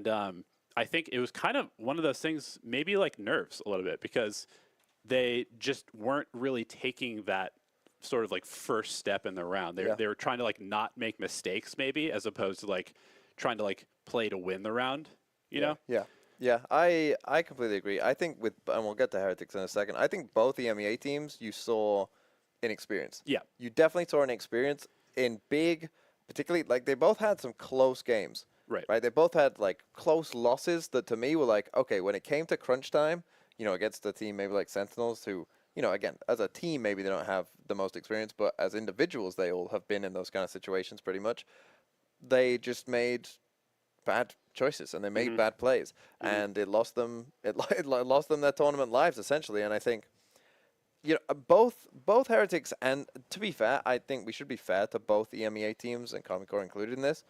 And I think it was kind of one of those things, maybe like nerves a little bit, because they just weren't really taking that sort of like first step in the round. They were trying to like not make mistakes maybe, as opposed to like trying to like play to win the round, you know? Yeah, I completely agree. I think and we'll get to Heretics in a second, I think both EMEA teams, you saw inexperience. Yeah. You definitely saw inexperience in big, particularly, like, they both had some close games. Right. Right? They both had, like, close losses that to me were like, okay, when it came to crunch time, against a team maybe like Sentinels who, again, as a team, maybe they don't have the most experience, but as individuals, they all have been in those kind of situations pretty much. They just made bad choices and they made bad plays, and it lost them. It lost them their tournament lives essentially. And I think, both Heretics, and to be fair, I think we should be fair to both EMEA teams and Common Core included in this.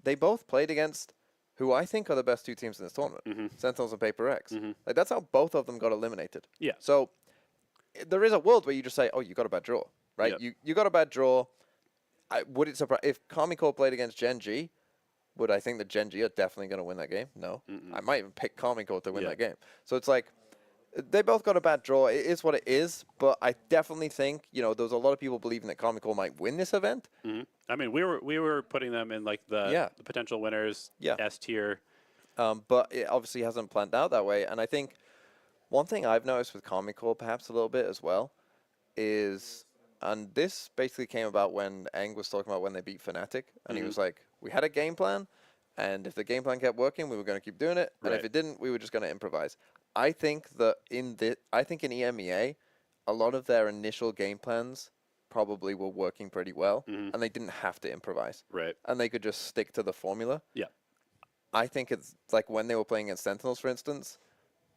They both played against who I think are the best two teams in this tournament, Sentinels and Paper X. Like, that's how both of them got eliminated. Yeah. So there is a world where you just say, oh, you got a bad draw, right? Yep. You got a bad draw. Would it surprise if Common Core played against Gen G? Would I think that Gen G are definitely going to win that game? No. I might even pick Common Core to win that game. So it's like, they both got a bad draw. It is what it is, but I definitely think, there was a lot of people believing that Common Core might win this event. I mean, we were putting them in like the potential winners, S tier. But it obviously hasn't planned out that way. And I think one thing I've noticed with Common Core perhaps a little bit as well is, and this basically came about when Eng was talking about when they beat Fnatic, and he was like, we had a game plan, and if the game plan kept working, we were going to keep doing it, and if it didn't, we were just going to improvise. I think that in EMEA, a lot of their initial game plans probably were working pretty well, and they didn't have to improvise. Right. And they could just stick to the formula. Yeah. I think it's like when they were playing against Sentinels, for instance,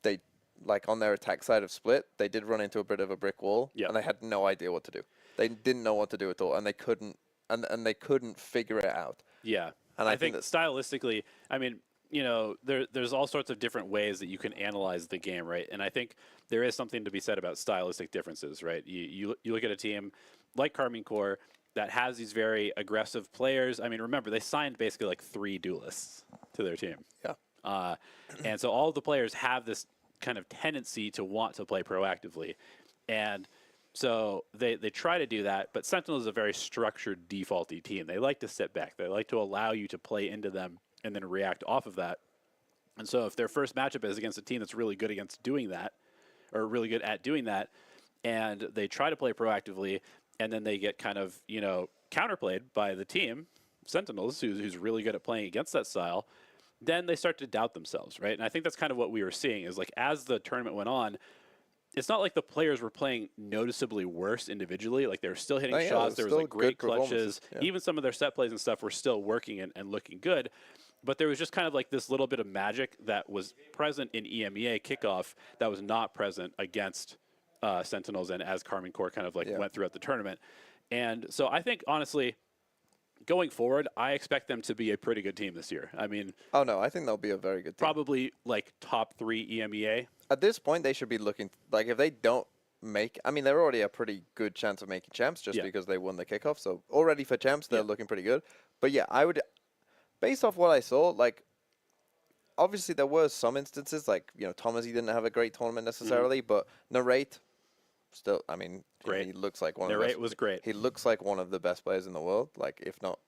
they, like on their attack side of Split, they did run into a bit of a brick wall, and they had no idea what to do. They didn't know what to do at all, and they couldn't, and they couldn't figure it out. Yeah. And I think stylistically, I mean, there's all sorts of different ways that you can analyze the game, right? And I think there is something to be said about stylistic differences, right? You look at a team like Karmine Corp that has these very aggressive players. I mean, remember, they signed basically like 3 duelists to their team. Yeah. And so all of the players have this kind of tendency to want to play proactively. And so they try to do that, but Sentinel is a very structured, defaulty team. They like to sit back. They like to allow you to play into them and then react off of that. And so if their first matchup is against a team that's really good against doing that, or really good at doing that, and they try to play proactively, and then they get kind of, counterplayed by the team, Sentinels, who's really good at playing against that style, then they start to doubt themselves, right? And I think that's kind of what we were seeing is like as the tournament went on, it's not like the players were playing noticeably worse individually. Like they were still hitting shots. There was like great clutches. Yeah. Even some of their set plays and stuff were still working and looking good. But there was just kind of like this little bit of magic that was present in EMEA kickoff that was not present against Sentinels and as Karmine Corp kind of like went throughout the tournament. And so I think, honestly, going forward, I expect them to be a pretty good team this year. I mean... Oh, no, I think they'll be a very good team. Probably like top 3 EMEA. At this point, they should be looking... Like, if they don't make... I mean, they're already a pretty good chance of making champs just because they won the kickoff. So already for champs, they're looking pretty good. But yeah, I would... Based off what I saw, like... Obviously, there were some instances, like, Thomas, he didn't have a great tournament necessarily, but Narrate... Still, I mean, great. He looks like one of the best. Was great. He looks like one of the best players in the world. Like, if not,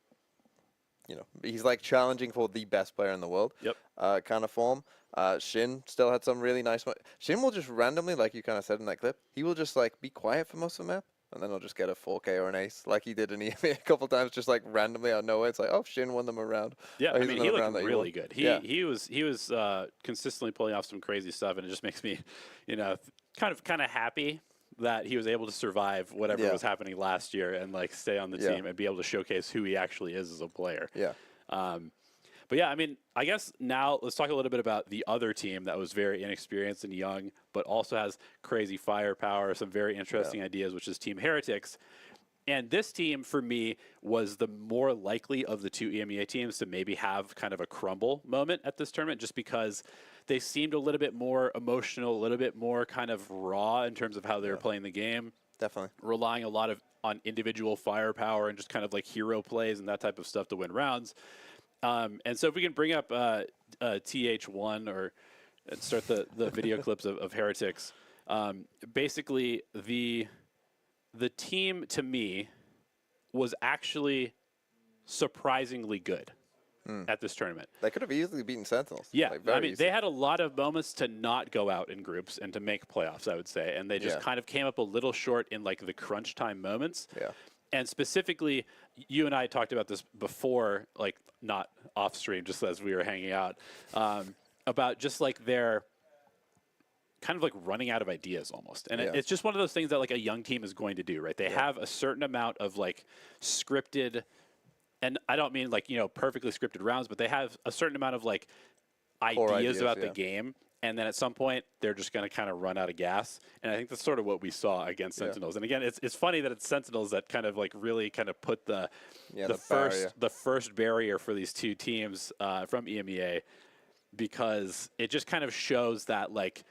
he's like challenging for the best player in the world. Yep. Kind of form. Shin still had some really nice. Shin will just randomly, like you kind of said in that clip, he will just like be quiet for most of the map, and then he'll just get a 4K or an ace, like he did in EMEA a couple times, just like randomly out of nowhere. It's like, oh, Shin won them a round. Yeah, I mean, he looked really good. He was consistently pulling off some crazy stuff, and it just makes me, kind of happy that he was able to survive whatever was happening last year and like stay on the team and be able to showcase who he actually is as a player. Yeah. But yeah, I mean, I guess now let's talk a little bit about the other team that was very inexperienced and young, but also has crazy firepower, some very interesting ideas, which is Team Heretics. And this team, for me, was the more likely of the 2 EMEA teams to maybe have kind of a crumble moment at this tournament, just because they seemed a little bit more emotional, a little bit more kind of raw in terms of how they were playing the game. Definitely. Relying a lot on individual firepower and just kind of like hero plays and that type of stuff to win rounds. And so if we can bring up TH1 or start the video clips of Heretics. Basically, the team to me was actually surprisingly good at this tournament. They could have easily beaten Sentinels. Yeah, like, I very mean, easily. they had a lot of moments to not go out in groups and to make playoffs, I would say, and they just Yeah. kind of came up a little short in like the crunch time moments. Yeah. And specifically, you and I talked about this before, like not off stream, just as we were hanging out, about just like their kind of like running out of ideas almost. And Yeah. it's just one of those things that like a young team is going to do, right? They have a certain amount of like scripted, and I don't mean like, perfectly scripted rounds, but they have a certain amount of like ideas about the game. And then at some point, they're just going to kind of run out of gas. And I think that's sort of what we saw against Sentinels. And again, it's funny that it's Sentinels that kind of like really kind of put the first barrier for these two teams from EMEA, because it just kind of shows that like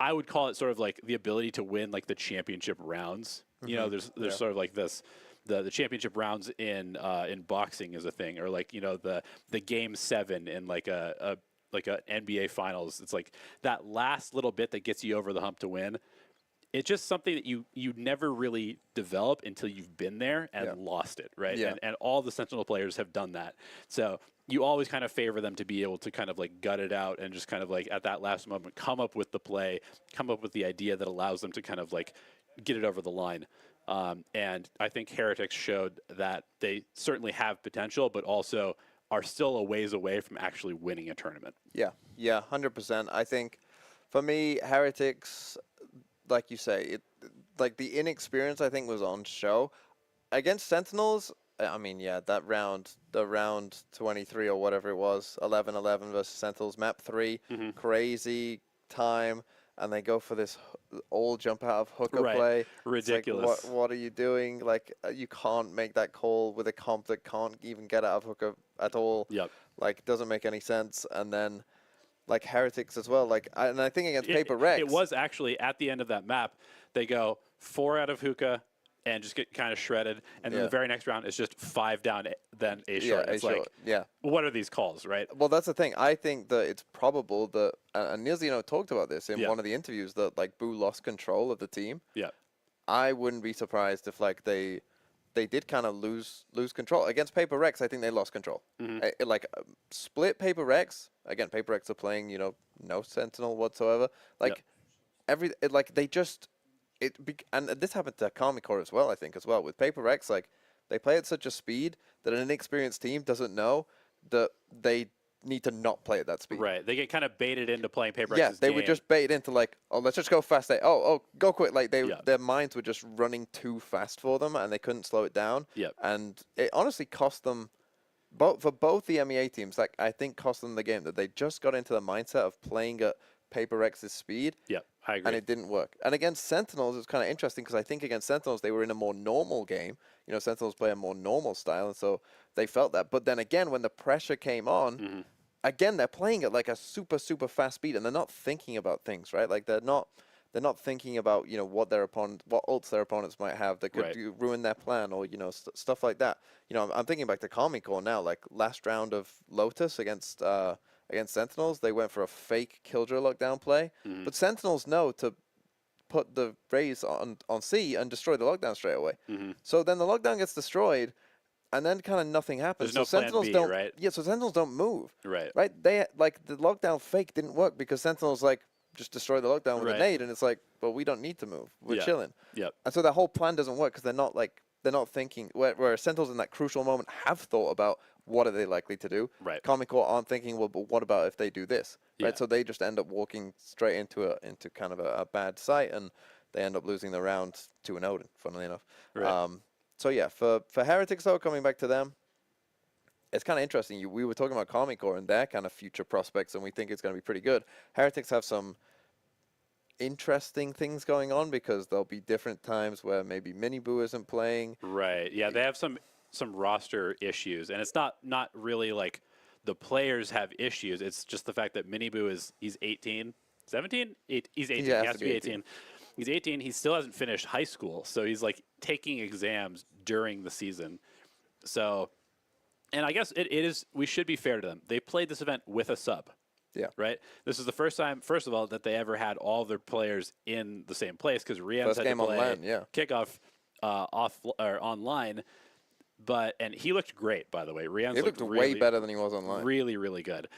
I would call it sort of like the ability to win like the championship rounds. There's sort of like this. The championship rounds in boxing is a thing, or like the game 7 in like a NBA finals. It's like that last little bit that gets you over the hump to win. It's just something that you never really develop until you've been there and lost it, right? Yeah. And all the Sentinel players have done that. So you always kind of favor them to be able to kind of like gut it out and just kind of like at that last moment come up with the play, come up with the idea that allows them to kind of like get it over the line. And I think Heretics showed that they certainly have potential, but also are still a ways away from actually winning a tournament. Yeah, 100%. I think for me, Heretics, like you say, like the inexperience I think was on show against Sentinels. I mean, that round, the round 23 or whatever it was, 11-11 versus Sentinels, map 3, crazy time, and they go for this all jump out of hooker play. Ridiculous. Like, what are you doing? Like, you can't make that call with a comp that can't even get out of hooker at all. Yep. Like, doesn't make any sense. And then, like, Heretics as well. Like, and I think against Paper Rex. It was actually at the end of that map, they go 4 out of hookah and just get kind of shredded. And then the very next round is just 5 down, then a short. It's like, what are these calls, right? Well, that's the thing. I think that it's probable that, and Niels, talked about this in one of the interviews, that like Boo lost control of the team. Yeah. I wouldn't be surprised if like they did kind of lose control against Paper Rex. I think they lost control. Split Paper Rex again. Paper Rex are playing, no Sentinel whatsoever. Like they just. And this happened to Karmikor as well, I think, as well. With Paper Rex, like, they play at such a speed that an inexperienced team doesn't know that they need to not play at that speed. Right. They get kind of baited into playing Paper Rex's they game. were just baited into, like, oh, let's just go fast. Go quick. Like, their minds were just running too fast for them, and they couldn't slow it down. Yep. And it honestly cost them, for both the MEA teams, like, I think cost them the game, that they just got into the mindset of playing at Paper Rex's speed. Yep, I agree. And it didn't work. And against Sentinels, it's kind of interesting because I think against Sentinels, they were in a more normal game. Sentinels play a more normal style, and so they felt that. But then again, when the pressure came on, again, they're playing at like a super, super fast speed, and they're not thinking about things, right? Like they're not thinking about, what ults their opponents might have that could ruin their plan, or, stuff like that. I'm thinking back to Karmikor now, like last round of Lotus against Sentinels, they went for a fake Killjoy lockdown play. But Sentinels know to put the Raze on C and destroy the lockdown straight away. So then the lockdown gets destroyed, and then kind of nothing happens. There's so no Sentinels plan B, don't, right? Yeah, so Sentinels don't move. Right. Right? They, like, the lockdown fake didn't work because Sentinels, like, just destroy the lockdown with a nade, and it's like, well, we don't need to move. We're chilling. Yep. And so that whole plan doesn't work because they're not thinking, where Sentinels in that crucial moment have thought about what are they likely to do. Right. Karmikor aren't thinking, well, but what about if they do this? Right. Yeah. So they just end up walking straight into kind of a bad sight, and they end up losing the round to an Odin, funnily enough. Right. So yeah, for Heretics though, coming back to them, it's kind of interesting. We were talking about Karmikor and their kind of future prospects, and we think it's going to be pretty good. Heretics have some interesting things going on because there'll be different times where maybe Miniboo isn't playing. Right. Yeah, they have some roster issues, and it's not really like the players have issues. It's just the fact that Miniboo he's 18, 17? He's 18. He has to be 18. He's 18. He still hasn't finished high school, so he's like taking exams during the season. So And I guess it is. We should be fair to them. They played this event with a sub. Yeah. Right. This is the first time, first of all, that they ever had all their players in the same place because Rian's First had game to play online, yeah. kickoff off or online. And he looked great, by the way. Rian's He looked really, way better than he was online. Really, really good.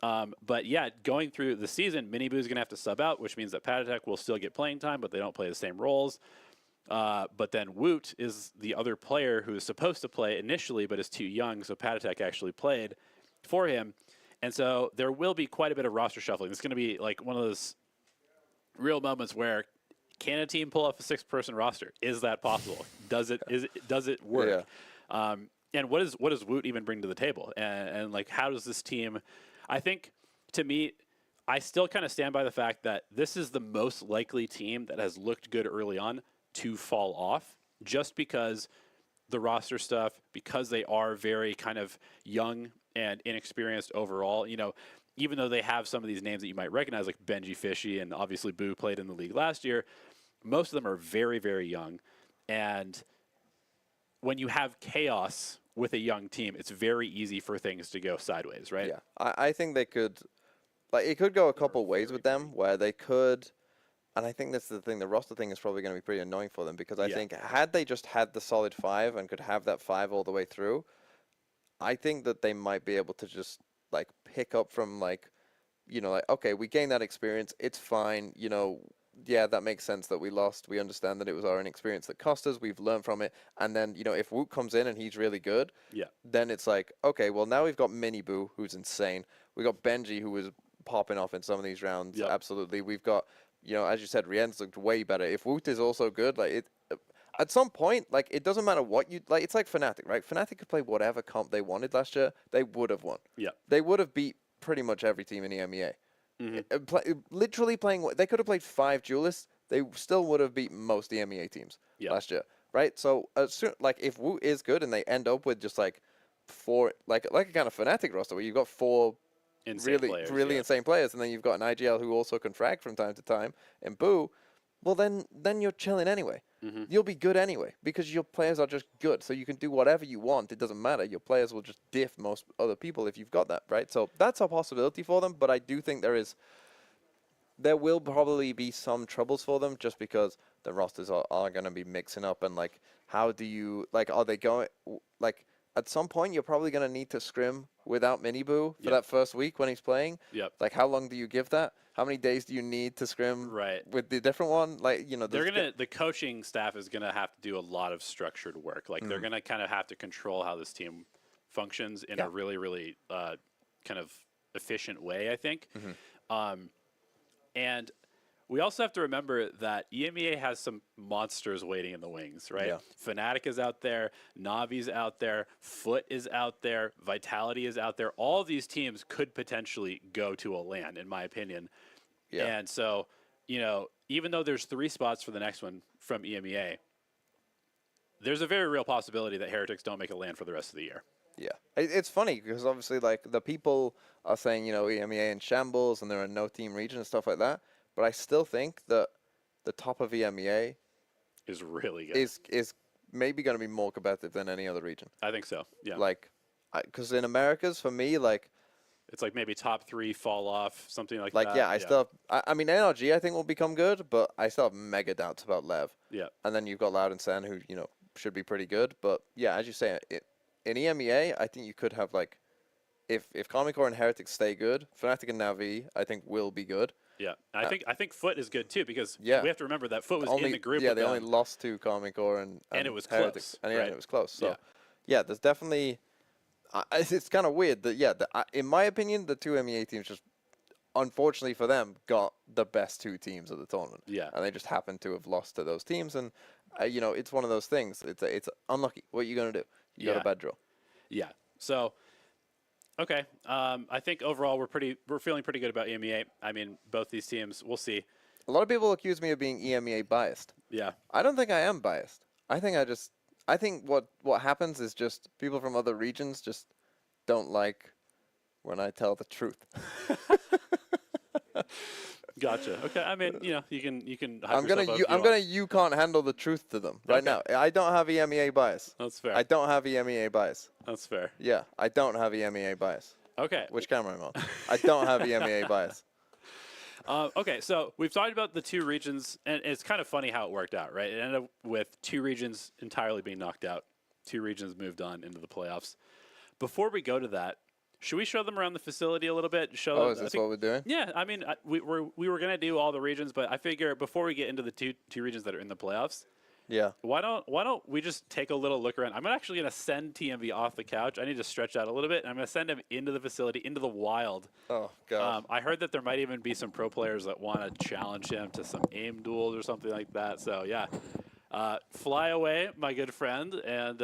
But yeah, going through the season, Miniboo's going to have to sub out, which means that Patatek will still get playing time, but they don't play the same roles. But then Woot is the other player who is supposed to play initially, but is too young, so Patatek actually played for him. And so there will be quite a bit of roster shuffling. It's going to be like one of those real moments where can a team pull off a 6-person roster? Is that possible? Does it work? Yeah. And what does Woot even bring to the table? And like, how does this team? I think, to me, I still kind of stand by the fact that this is the most likely team that has looked good early on to fall off, just because the roster stuff, because they are very kind of young and inexperienced overall. You know, even though they have some of these names that you might recognize, like Benji Fishy, and obviously Boo played in the league last year, most of them are very, very young. And when you have chaos with a young team, it's very easy for things to go sideways, right? Yeah, I think they could, like, it could go a couple ways with them, where they could, and I think that's the thing, the roster thing is probably going to be pretty annoying for them, because I think had they just had the solid 5 and could have that 5 all the way through, I think that they might be able to just, like, pick up from, like, you know, like, okay, we gained that experience, it's fine, you know, yeah, that makes sense that we lost. We understand that it was our inexperience that cost us. We've learned from it. And then, you know, if Woot comes in and he's really good, then it's like, okay, well, now we've got Mini Boo, who's insane. We got Benji, who was popping off in some of these rounds. Absolutely. We've got, you know, as you said, Rien's looked way better. If Woot is also good, like, it, at some point, like, it doesn't matter what you, like, it's like Fnatic, right? Fnatic could play whatever comp they wanted last year. They would have won. Yeah. They would have beat pretty much every team in EMEA. Literally playing, they could have played 5 duelists. They still would have beaten most EMEA teams last year, right? So, like, if Woot is good and they end up with just like 4, like a kind of Fnatic roster where you've got 4 really insane players, and then you've got an IGL who also can frag from time to time, and Boo, well, then you're chilling anyway. You'll be good anyway because your players are just good. So you can do whatever you want. It doesn't matter. Your players will just diff most other people if you've got that, right? So that's a possibility for them. But I do think there will probably be some troubles for them just because the rosters are going to be mixing up. And, like, how do you, like, are they going, like, at some point you're probably going to need to scrim without Miniboo for that first week when he's playing. Like, how long do you give that? How many days do you need to scrim with the different one? Like, you know, the coaching staff is gonna have to do a lot of structured work. Like, they're gonna kind of have to control how this team functions in a really, really kind of efficient way, I think. And we also have to remember that EMEA has some monsters waiting in the wings, right? Fnatic is out there, Navi's out there, Foot is out there, Vitality is out there. All of these teams could potentially go to a LAN, in my opinion. And so, you know, even though there's 3 spots for the next one from EMEA, there's a very real possibility that Heretics don't make a LAN for the rest of the year. Yeah. It's funny because obviously, like, the people are saying, you know, EMEA in shambles and there are no team region and stuff like that. But I still think that the top of EMEA is really good. Is maybe going to be more competitive than any other region. I think so. Yeah. Like, because in Americas, for me, like, it's like maybe top 3 fall off, something like that. Like, yeah, I still have, I mean, NRG I think will become good, but I still have mega doubts about Lev. Yeah. And then you've got Loud and Sen, who, you know, should be pretty good. But yeah, as you say, in EMEA, I think you could have, like, if Common Core and Heretics stay good, Fnatic and Navi, I think, will be good. Yeah, and I think Foot is good too because we have to remember that Foot was in the group. Yeah, with they them. only lost to Common Core and it was Heretics. close. And it was close. So yeah, there's definitely. It's kind of weird that in my opinion, the 2 MEA teams just, unfortunately for them, got the best 2 teams of the tournament. Yeah, and they just happened to have lost to those teams, and you know, it's one of those things. It's unlucky. What are you gonna do? You got a bad draw. Yeah. So. Okay, I think overall we're feeling pretty good about EMEA. I mean, both these teams, we'll see. A lot of people accuse me of being EMEA biased. Yeah, I don't think I am biased. I think what happens is just people from other regions just don't like when I tell the truth. Gotcha. Okay. I mean, you can. Hype I'm gonna yourself up you if I'm want. gonna you can't handle the truth to them right Okay. now. I don't have EMEA bias. That's fair. I don't have EMEA bias. That's fair. Yeah, I don't have EMEA bias. Okay. Which camera am I on? I don't have EMEA bias. Okay, so we've talked about the two regions, and it's kind of funny how it worked out, right? It ended up with two regions entirely being knocked out. Two regions moved on into the playoffs. Before we go to that, should we show them around the facility a little bit? Show Oh, them, is this what we're doing? Yeah, I mean, we were gonna do all the regions, but I figure before we get into the two regions that are in the playoffs, Yeah. why don't we just take a little look around? I'm actually gonna send TMV off the couch. I need to stretch out a little bit, and I'm gonna send him into the facility, into the wild. Oh God. I heard that there might even be some pro players that want to challenge him to some aim duels or something like that. So yeah, fly away, my good friend, and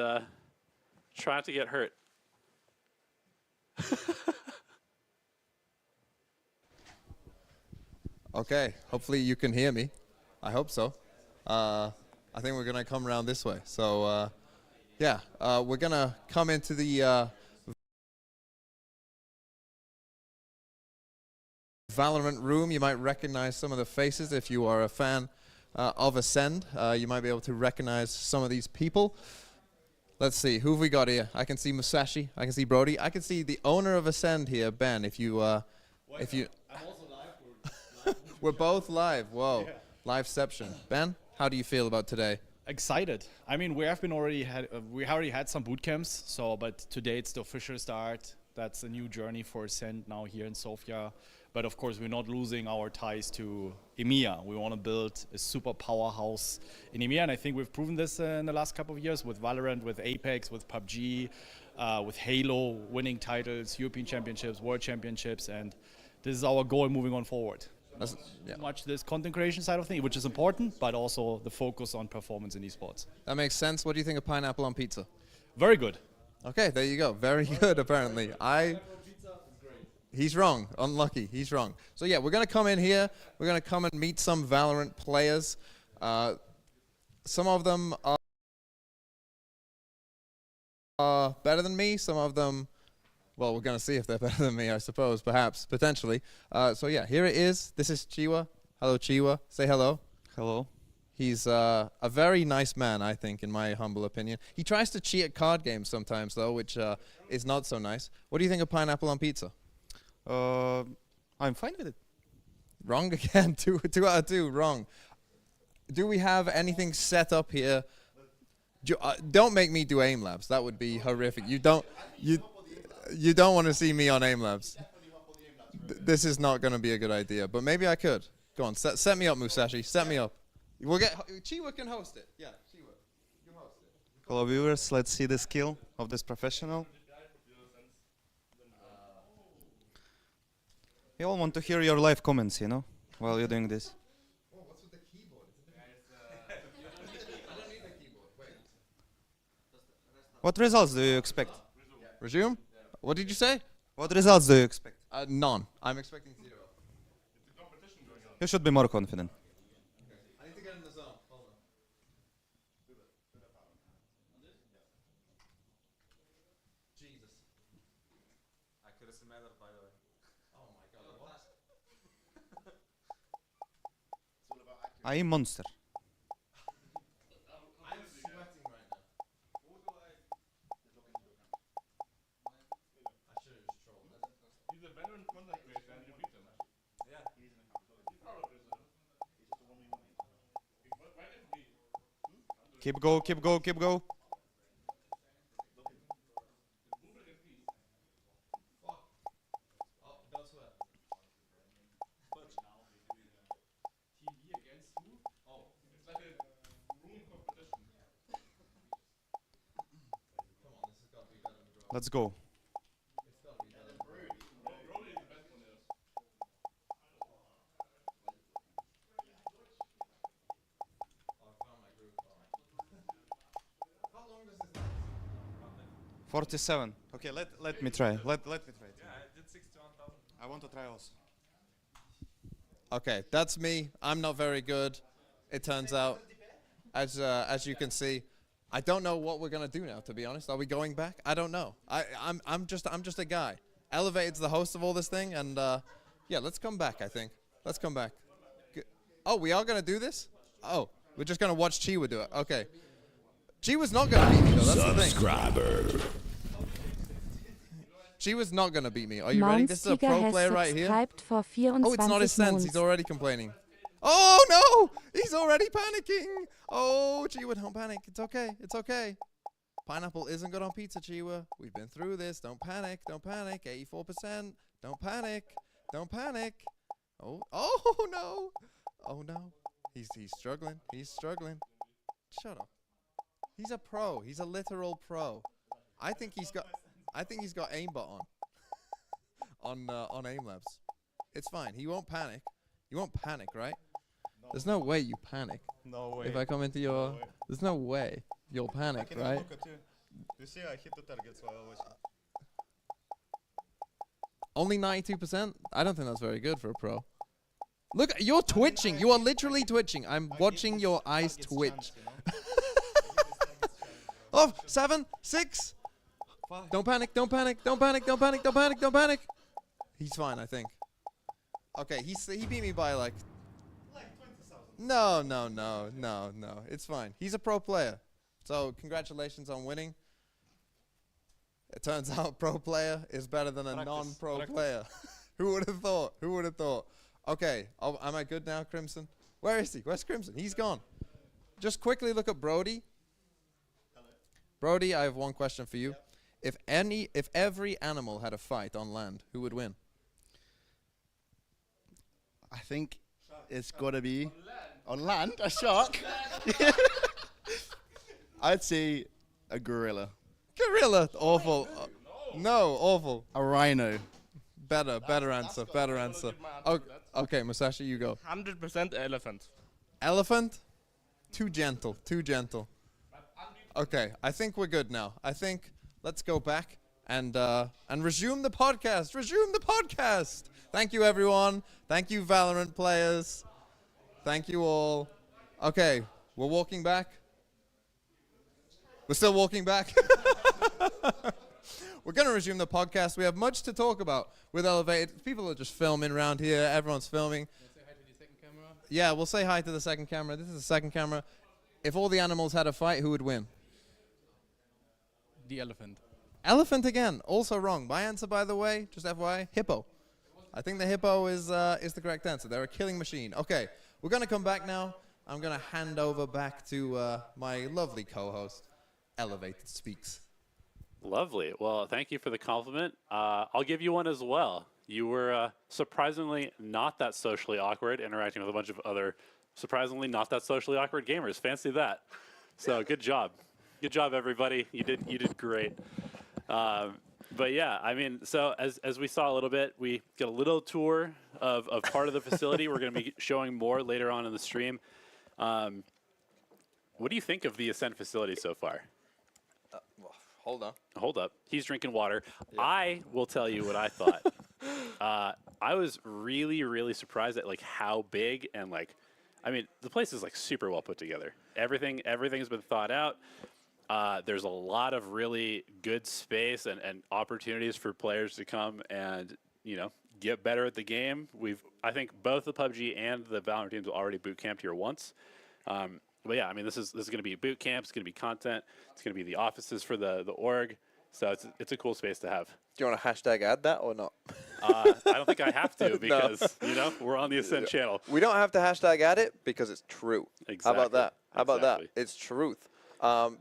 try not to get hurt. Okay. Hopefully you can hear me. I hope so. I think we're gonna come around this way. So yeah, we're gonna come into the Valorant room. You might recognize some of the faces if you are a fan of Acend. You might be able to recognize some of these people. Let's see, who have we got here? I can see Musashi, I can see Brody, I can see the owner of Acend here, Ben, if you... I'm also live. We're both live, whoa. Yeah. Liveception. Ben, how do you feel about today? Excited. I mean, we already had some boot camps, but today it's the official start. That's a new journey for Acend now here in Sofia. But of course, we're not losing our ties to EMEA. We want to build a super powerhouse in EMEA, and I think we've proven this in the last couple of years with Valorant, with Apex, with PUBG, with Halo, winning titles, European Championships, World Championships, and this is our goal moving on forward. Yeah. Much this content creation side of things, which is important, but also the focus on performance in esports. That makes sense. What do you think of pineapple on pizza? Very good. Okay, there you go. Very good, apparently. He's wrong. Unlucky. He's wrong. So yeah, we're going to come in here. We're going to come and meet some Valorant players. Some of them are better than me. Some of them, well, we're going to see if they're better than me, I suppose, perhaps, potentially. So yeah, here it is. This is Chiwa. Hello, Chiwa. Say hello. Hello. He's a very nice man, I think, in my humble opinion. He tries to cheat at card games sometimes, though, which is not so nice. What do you think of pineapple on pizza? I'm fine with it. Wrong again. Two out of two. Wrong. Do we have anything set up here? Don't make me do aim labs. That would be horrific. You don't want to see me on aim labs. This is not going to be a good idea. But maybe I could. Go on. Set me up, Musashi. Set me up. We'll get Chiwa can host it. Yeah, Chiwa. You host it. Hello viewers, let's see the skill of this professional. We all want to hear your live comments, while you're doing this. Oh, what's with the keyboard? I don't need the keyboard. Wait. What results do you expect? Resume? What did you say? What results do you expect? None. I'm expecting 0. You should be more confident. I need to get in the zone. Hold on. Jesus. I could have smelled it, by the way. Oh my God. What? I am monster. I'm sweating right now. I should have just trolled. He's a veteran content creator and you beat him. Yeah. He's proud of himself. He's just a 1v1. Why didn't we? Keep go, keep go, keep go. Fuck. Oh, don't sweat. TV against who? Oh. It's like a room competition. Come on, this has got to be better than Bro. Let's go. It's got to be better than Bro. Broly is the best one there. Oh, I found my groove. All right. How long does this last? 47. Okay, let me try. Let me try. Yeah, I did 61,000. I want to try also. Okay, that's me. I'm not very good. It turns out, as you can see, I don't know what we're gonna do now. To be honest, are we going back? I don't know. I'm just a guy. Elevated's the host of all this thing, and yeah, let's come back. I think let's come back. Oh, we are gonna do this? Oh, we're just gonna watch Chiwa do it. Okay. Chiwa's not gonna beat me though. That's the thing. Chiwa's not gonna beat me. Are you ready? This is a pro player right here. For Oh, it's not his sense. months. He's already complaining. Oh no! He's already panicking. Oh, Chiwa, don't panic. It's okay. It's okay. Pineapple isn't good on pizza, Chiwa. We've been through this. Don't panic. Don't panic. 84%. Don't panic. Don't panic. Oh, oh no. Oh no. He's struggling. He's struggling. Shut up. He's a pro. He's a literal pro. I think he's got aimbot on aim labs. It's fine. He won't panic. You won't panic, right? No. There's no way you panic. No way. If I come into your, No way. there's no way you'll panic, right? You see, I hit the target, so I always. Only 92%? I don't think that's very good for a pro. Look, you're twitching. You are literally twitching. I'm watching your eyes twitch. Oh, 7, 6. Don't panic, don't panic, don't panic, don't panic, don't panic, don't panic. He's fine, I think. Okay, he beat me by like 20,000. No. It's fine. He's a pro player. So congratulations on winning. It turns out pro player is better than a non-pro player. Who would have thought? Who would have thought? Okay, am I good now, Crimson? Where is he? Where's Crimson? He's gone. Just quickly look at Brody. Hello. Brody, I have one question for you. If every animal had a fight on land, who would win? I think it's got to be on land. A shark. I'd say a gorilla. Gorilla. Awful. No, awful. A rhino. Better answer. Better answer. Okay, Musashi, you go. 100% elephant. Elephant? Too gentle. Too gentle. Okay, I think we're good now. I think let's go back and resume the podcast. Resume the podcast. Thank you, everyone. Thank you, Valorant players. Thank you all. Okay, we're walking back. We're still walking back. We're going to resume the podcast. We have much to talk about with Elevated. People are just filming around here. Everyone's filming. Say hi to the second camera. Yeah, we'll say hi to the second camera. This is the second camera. If all the animals had a fight, who would win? The elephant. Elephant again. Also wrong. My answer, by the way, just FYI, hippo. I think the hippo is the correct answer. They're a killing machine. Okay, we're going to come back now. I'm going to hand over back to my lovely co-host, Elevated Speaks. Lovely. Well, thank you for the compliment. I'll give you one as well. You were surprisingly not that socially awkward, interacting with a bunch of other surprisingly not that socially awkward gamers. Fancy that. So good job. Good job, everybody. You did great. But yeah, I mean, so as we saw a little bit, we get a little tour of part of the facility. We're going to be showing more later on in the stream. What do you think of the Acend facility so far? Hold on. Hold up. He's drinking water. Yeah. I will tell you what I thought. I was really, really surprised at like how big and like, I mean, the place is like super well put together. Everything's been thought out. There's a lot of really good space and opportunities for players to come and, you know, get better at the game. I think both the PUBG and the Valorant teams have already boot camped here once. But yeah, I mean, this is going to be boot camp. It's going to be content. It's going to be the offices for the org. So it's a cool space to have. Do you want to hashtag add that or not? I don't think I have to because, you know, we're on the Acend channel. We don't have to hashtag add it because it's true. Exactly. How about that? How about that? Exactly. It's truth.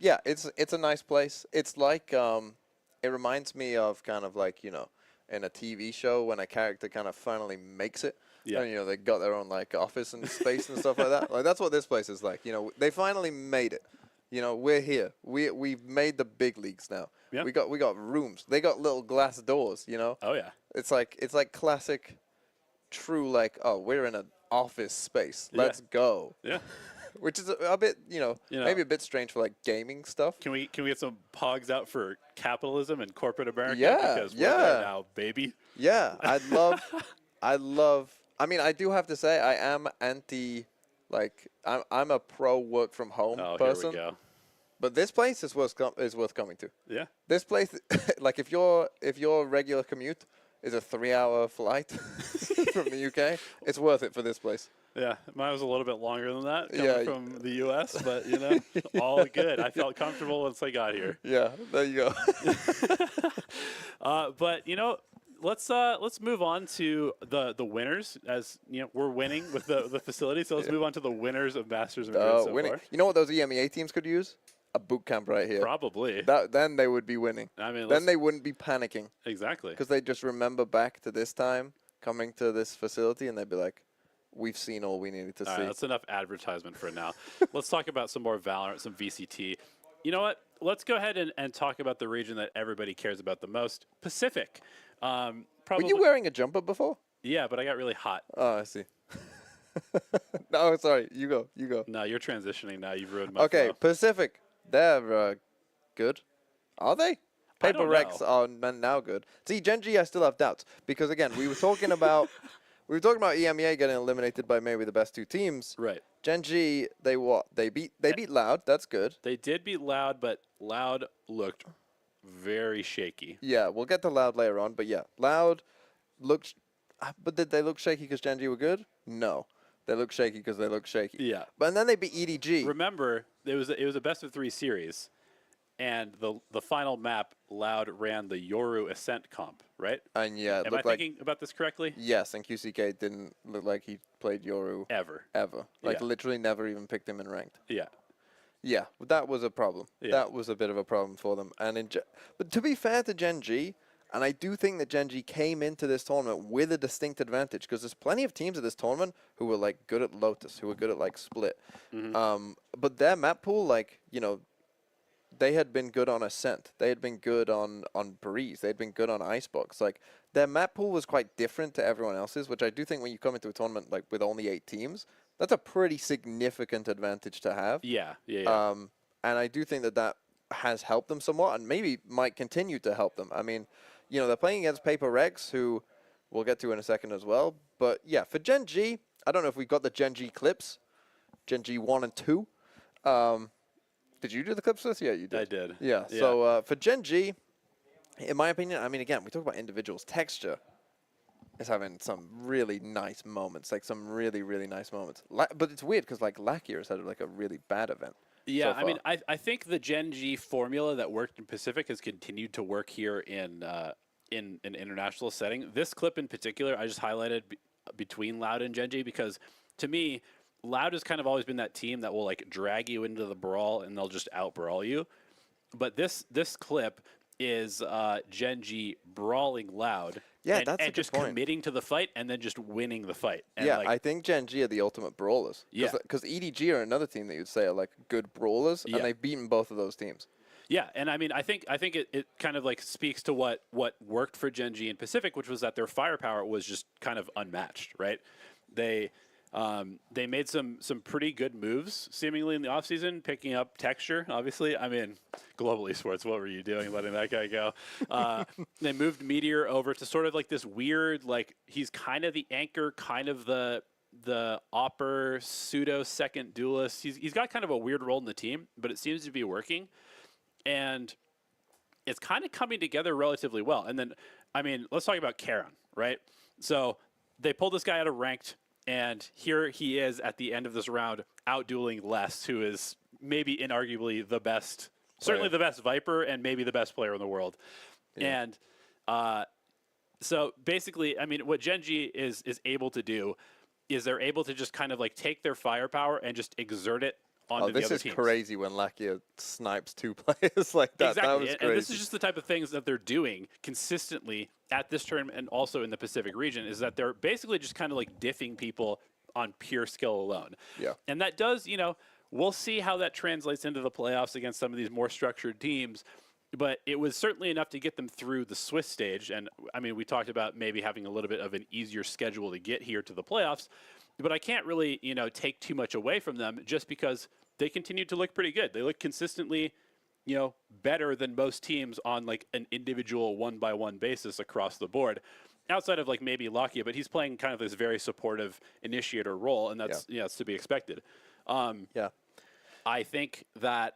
Yeah, it's a nice place. It's like, it reminds me of kind of like, you know, in a TV show when a character kind of finally makes it. Yeah. And, you know, they got their own, like, office and space and stuff like that. Like, that's what this place is like. You know, they finally made it. You know, we're here. We've made the big leagues now. Yep. We got rooms. They got little glass doors, you know? Oh, yeah. It's like classic, true, like, oh, we're in an office space. Yeah. Let's go. Yeah. Which is a bit, you know, maybe a bit strange for, like, gaming stuff. Can we get some pogs out for capitalism and corporate America? Yeah, Because we're yeah. there now, baby. Yeah, I mean, I do have to say, I am anti, like, I'm a pro work from home person. Here we go. But this place is worth coming to. Yeah. This place, like, if your regular commute is a 3-hour flight from the UK. It's worth it for this place. Yeah, mine was a little bit longer than that coming Yeah. from the U.S., but all good. I felt comfortable once I got here. Yeah, there you go. But let's move on to the winners. As we're winning with the facility, so let's move on to the winners of Masters of Madrid so Winning. far. You know what those EMEA teams could use? A boot camp right here. Probably. Then they would be winning. I mean, Then they wouldn't be panicking exactly. because they just remember back to this time coming to this facility and they'd be like, we've seen all we needed to All see. right, that's enough advertisement for now. Let's talk about some more Valorant, some VCT. You know what? Let's go ahead and talk about the region that everybody cares about the most, Pacific. Were Probably, you wearing a jumper before? yeah, but I got really hot. Oh, I see. No, sorry. You go. No, you're transitioning now. You've ruined my Okay, flow. Pacific. They're good. Are they? I Paper don't Rex know. are now good. See, Gen G, I still have doubts because again, we were talking about EMEA getting eliminated by maybe the best two teams. Right. Gen G, they beat Loud. That's good. They did beat Loud, but Loud looked very shaky. Yeah, we'll get to Loud later on, but yeah, Loud looked. But did they look shaky because Gen G were good? No, they looked shaky because they looked shaky. Yeah. But then they beat EDG. Remember, it was a best of 3 series, and the final map, Loud ran the Yoru Ascent comp, right? And yeah, it Am I looked like thinking about this correctly? yes, and QCK didn't look like he played Yoru Ever. ever. Like Yeah. literally never even picked him in ranked. Yeah. Yeah, that was a problem. Yeah. That was a bit of a problem for them. And but to be fair to Gen G, and I do think that Gen G came into this tournament with a distinct advantage because there's plenty of teams at this tournament who were like good at Lotus, who were good at like Split. But their map pool, like they had been good on Ascent. They had been good on Breeze. They had been good on Icebox. Like their map pool was quite different to everyone else's, which I do think when you come into a tournament like with only 8 teams, that's a pretty significant advantage to have. Yeah. Yeah. And I do think that has helped them somewhat and maybe might continue to help them. I mean, they're playing against Paper Rex, who we'll get to in a second as well. But yeah, for Gen G, I don't know if we got the Gen G clips, Gen G 1 and 2. Did you do the clips with? Yeah, you did. I did. Yeah. Yeah. So for Gen G, in my opinion, I mean, again, we talk about individuals. Texture is having some really nice moments, like some really, really nice moments. But it's weird because like Lackyer has had like a really bad event. Yeah, so I mean, far. I think the Gen G formula that worked in Pacific has continued to work here in an international setting. This clip in particular, I just highlighted between Loud and Gen G because to me, Loud has kind of always been that team that will like drag you into the brawl and they'll just out brawl you. But this clip is Gen G brawling Loud. Yeah, and, that's a and good just point. committing to the fight and then just winning the fight. And Yeah, like, I think Gen G are the ultimate brawlers. Yeah. Because EDG are another team that you'd say are like good brawlers, Yeah. and they've beaten both of those teams. Yeah, and I mean, I think it kind of like speaks to what worked for Gen G and Pacific, which was that their firepower was just kind of unmatched, right? They made some pretty good moves seemingly in the offseason, picking up Texture, obviously. I mean, Global Esports, what were you doing letting that guy go? They moved Meteor over to sort of like this weird, like he's kind of the anchor, kind of the opper pseudo second duelist. He's got kind of a weird role in the team, but it seems to be working. And it's kind of coming together relatively well. And then, I mean, let's talk about Karon, right? So they pulled this guy out of ranked, and here he is at the end of this round out-dueling Les, who is maybe inarguably the best, certainly the best Viper, and maybe the best player in the world. Yeah. And so basically, I mean, what Gen G is able to do is they're able to just kind of like take their firepower and just exert it onto the this other is teams. crazy when Lackyer snipes 2 players like that. Exactly, That was crazy. and this is just the type of things that they're doing consistently at this tournament and also in the Pacific region, is that they're basically just kind of like diffing people on pure skill alone. Yeah. And that does, we'll see how that translates into the playoffs against some of these more structured teams. But it was certainly enough to get them through the Swiss stage. And, I mean, we talked about maybe having a little bit of an easier schedule to get here to the playoffs. But I can't really, take too much away from them just because they continue to look pretty good. They look consistently, better than most teams on like an individual 1-by-1 basis across the board. Outside of like maybe Lakia, but he's playing kind of this very supportive initiator role, and that's it's to be expected. Yeah. I think that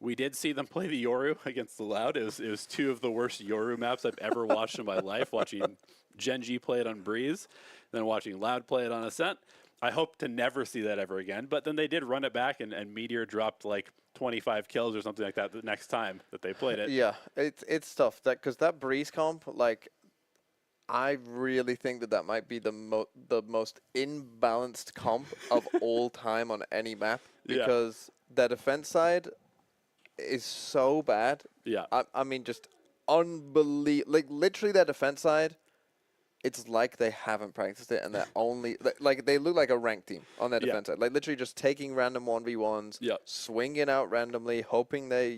We did see them play the Yoru against the Loud. It was two of the worst Yoru maps I've ever watched in my life, watching Genji play it on Breeze, then watching Loud play it on Ascent. I hope to never see that ever again. But then they did run it back, and Meteor dropped like 25 kills or something like that the next time that they played it. Yeah, it's tough because that Breeze comp, like, I really think that might be the most imbalanced comp of all time on any map Yeah. because their defense side is so bad. Yeah. I mean, just unbelievable. Like, literally, their defense side, it's like they haven't practiced it, and they're only like they look like a ranked team on their Yeah. defense side. Like, literally, just taking random 1v1s, Yeah. swinging out randomly, hoping they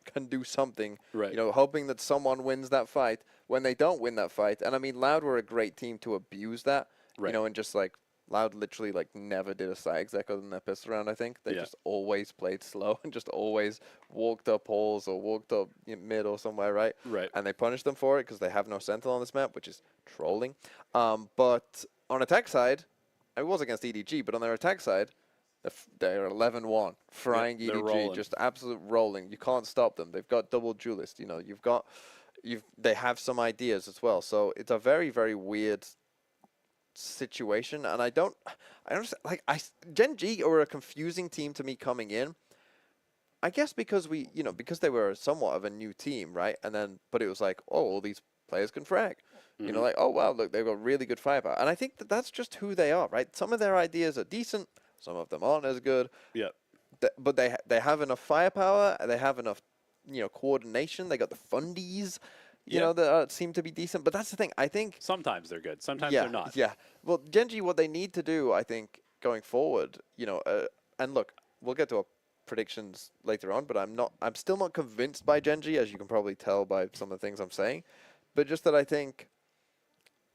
can do something. Right. Hoping that someone wins that fight. When they don't win that fight, and I mean, Loud were a great team to abuse that. Right. And just like Loud literally like never did a side exec other than their pistol round. I think they Yeah. just always played slow and just always walked up halls or walked up mid or somewhere, right? Right. And they punished them for it because they have no sentinel on this map, which is trolling. But on attack side, it was against EDG, but on their attack side, they're 11-1, frying they're EDG, rolling. just absolute rolling. You can't stop them. They've got double duelist. They have some ideas as well. So it's a very, very weird situation, and I don't like Gen G are a confusing team to me coming in. I guess because because they were somewhat of a new team, right? And then, but it was like, oh, all these players can frag. Like, oh wow, look, they've got really good firepower, and I think that's just who they are, right? Some of their ideas are decent, some of them aren't as good. Yeah. But they have enough firepower, they have enough, coordination. They got the fundies, that seem to be decent. But that's the thing. I think Sometimes they're good. Sometimes yeah, they're not. yeah. Well, Genji, what they need to do, I think, going forward, and look, we'll get to our predictions later on, but I'm still not convinced by Genji, as you can probably tell by some of the things I'm saying. But just that I think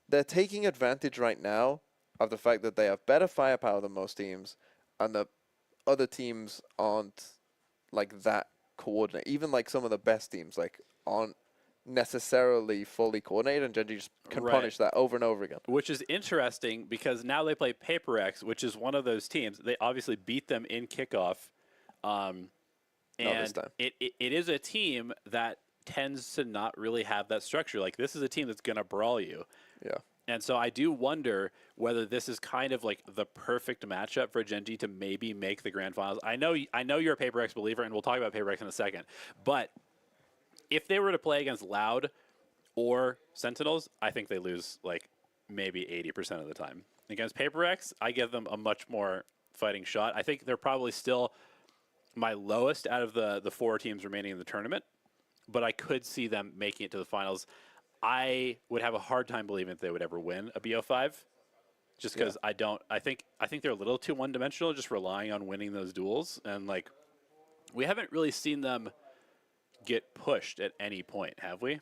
they're taking advantage right now of the fact that they have better firepower than most teams, and the other teams aren't like that coordinated. Even like some of the best teams like aren't necessarily fully coordinated, and Genji just can Right. punish that over and over again. Which is interesting because now they play Paper X, which is one of those teams. They obviously beat them in kickoff. Not this And time. it is a team that tends to not really have that structure. Like, this is a team that's going to brawl you. Yeah. And so I do wonder whether this is kind of like the perfect matchup for Genji to maybe make the grand finals. I know you're a Paper X believer, and we'll talk about Paper X in a second. But if they were to play against Loud or Sentinels, I think they lose like maybe 80% of the time. Against Paper X, I give them a much more fighting shot. I think they're probably still my lowest out of the four teams remaining in the tournament, but I could see them making it to the finals. I would have a hard time believing that they would ever win a BO5, just because I think they're a little too one-dimensional, just relying on winning those duels, and like we haven't really seen them get pushed at any point, have we?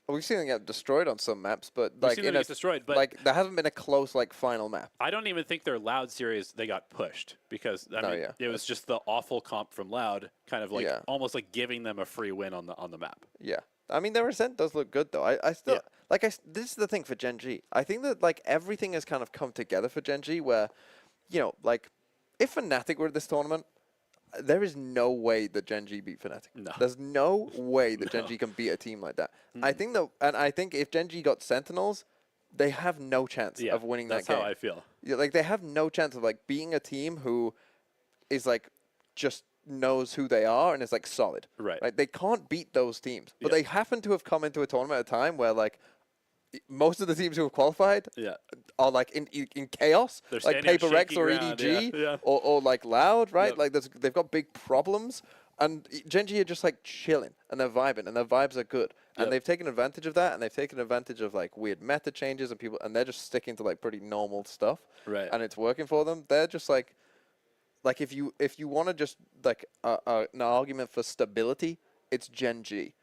We've seen them get destroyed on some maps, but We've like seen them get destroyed, but like there hasn't been a close like final map. I don't even think their Loud series they got pushed because I mean yeah. it was just the awful comp from Loud, kind of like Yeah. almost like giving them a free win on the map. Yeah. I mean, their Ascent does look good, though. I still, Yeah. this is the thing for Gen G. I think that, like, everything has kind of come together for Gen G where, like, if Fnatic were at this tournament, there is no way that Gen G beat Fnatic. No. There's no way that Gen G can beat a team like that. I think that, and I think if Gen G got Sentinels, they have no chance Yeah, of winning that's that game. how I feel. Yeah, like, they have no chance of, like, beating a team who is, like, just knows who they are and is like solid. Right. They can't beat those teams, but Yeah. they happen to have come into a tournament at a time where like most of the teams who have qualified Yeah. are like in chaos, They're like standing on Paper X shaky or ground, EDG yeah. or like Loud, right? Yep. Like they've got big problems, and Gen G are just like chilling and they're vibing and their vibes are good, and Yep. they've taken advantage of that, and they've taken advantage of like weird meta changes and people, and they're just sticking to like pretty normal stuff, Right. and it's working for them. They're just like if you want to just like an argument for stability, it's Gen G.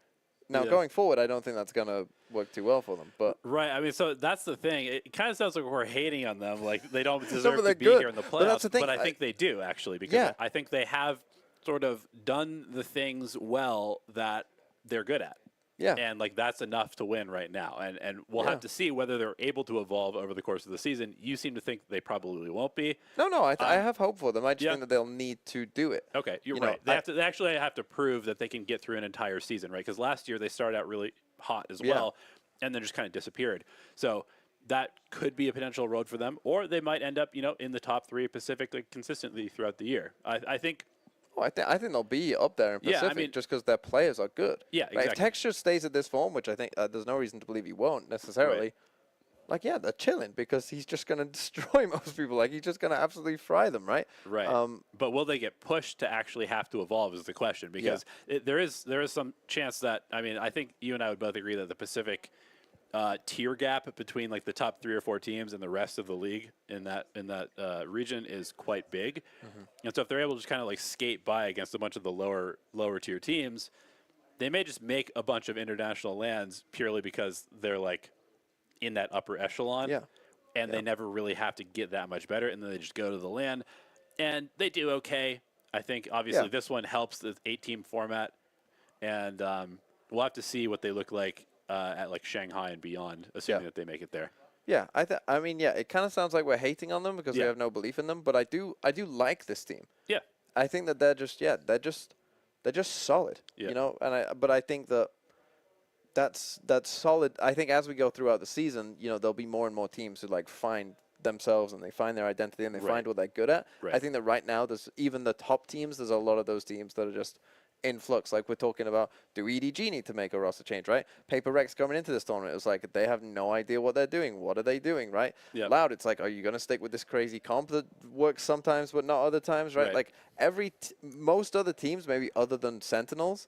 Now Yeah. going forward, I don't think that's gonna work too well for them. But Right. I mean, so that's the thing. It kind of sounds like we're hating on them, like they don't but deserve they're to be good. here in the playoffs. But that's the thing, I think they do actually, because Yeah. I think they have sort of done the things well that they're good at. Yeah. And like that's enough to win right now. And we'll Yeah. have to see whether they're able to evolve over the course of the season. You seem to think they probably won't be. No, I have hope for them. I just yeah. think that they'll need to do it. Okay, you're You know, right. They actually have to prove that they can get through an entire season, right? Because last year they started out really hot as Yeah. well, and then just kind of disappeared. So that could be a potential road for them, or they might end up, in the top 3 Pacific like, consistently throughout the year. I think. Oh, I think they'll be up there in Yeah, I Pacific mean- just because their players are good. Yeah, Like, if exactly. Texture stays at this form, which I think there's no reason to believe he won't necessarily. Like, yeah, they're chilling because he's just going to destroy most people. Like, he's just going to absolutely fry them, right? Right. But will they get pushed to actually have to evolve is the question, because there is some chance that, I think you and I would both agree that the Pacific tier gap between like the top 3 or 4 teams and the rest of the league in that region is quite big. And so if they're able to just kind of like skate by against a bunch of the lower tier teams, they may just make a bunch of international lands purely because they're like in that upper echelon. Yeah. And they never really have to get that much better, and then they just go to the LAN, and they do okay. I think obviously Yeah. this one helps the 8-team format, and we'll have to see what they look like at like Shanghai and beyond, assuming that they make it there. Yeah, it kind of sounds like we're hating on them because we Yeah. have no belief in them, but I do like this team. Yeah, I think that they're just solid, Yeah. but I think that's solid. I think as we go throughout the season, there'll be more and more teams who like find themselves and they find their identity and they Right. find what they're good at. Right. I think that right now there's even the top teams, there's a lot of those teams that are just in flux. Like we're talking about, do EDG need to make a roster change, right? Paper Rex coming into this tournament, it was like they have no idea what they're doing. What are they doing, right? Yep. Loud, it's like, are you going to stick with this crazy comp that works sometimes but not other times, right? Right. Like most other teams, maybe other than Sentinels,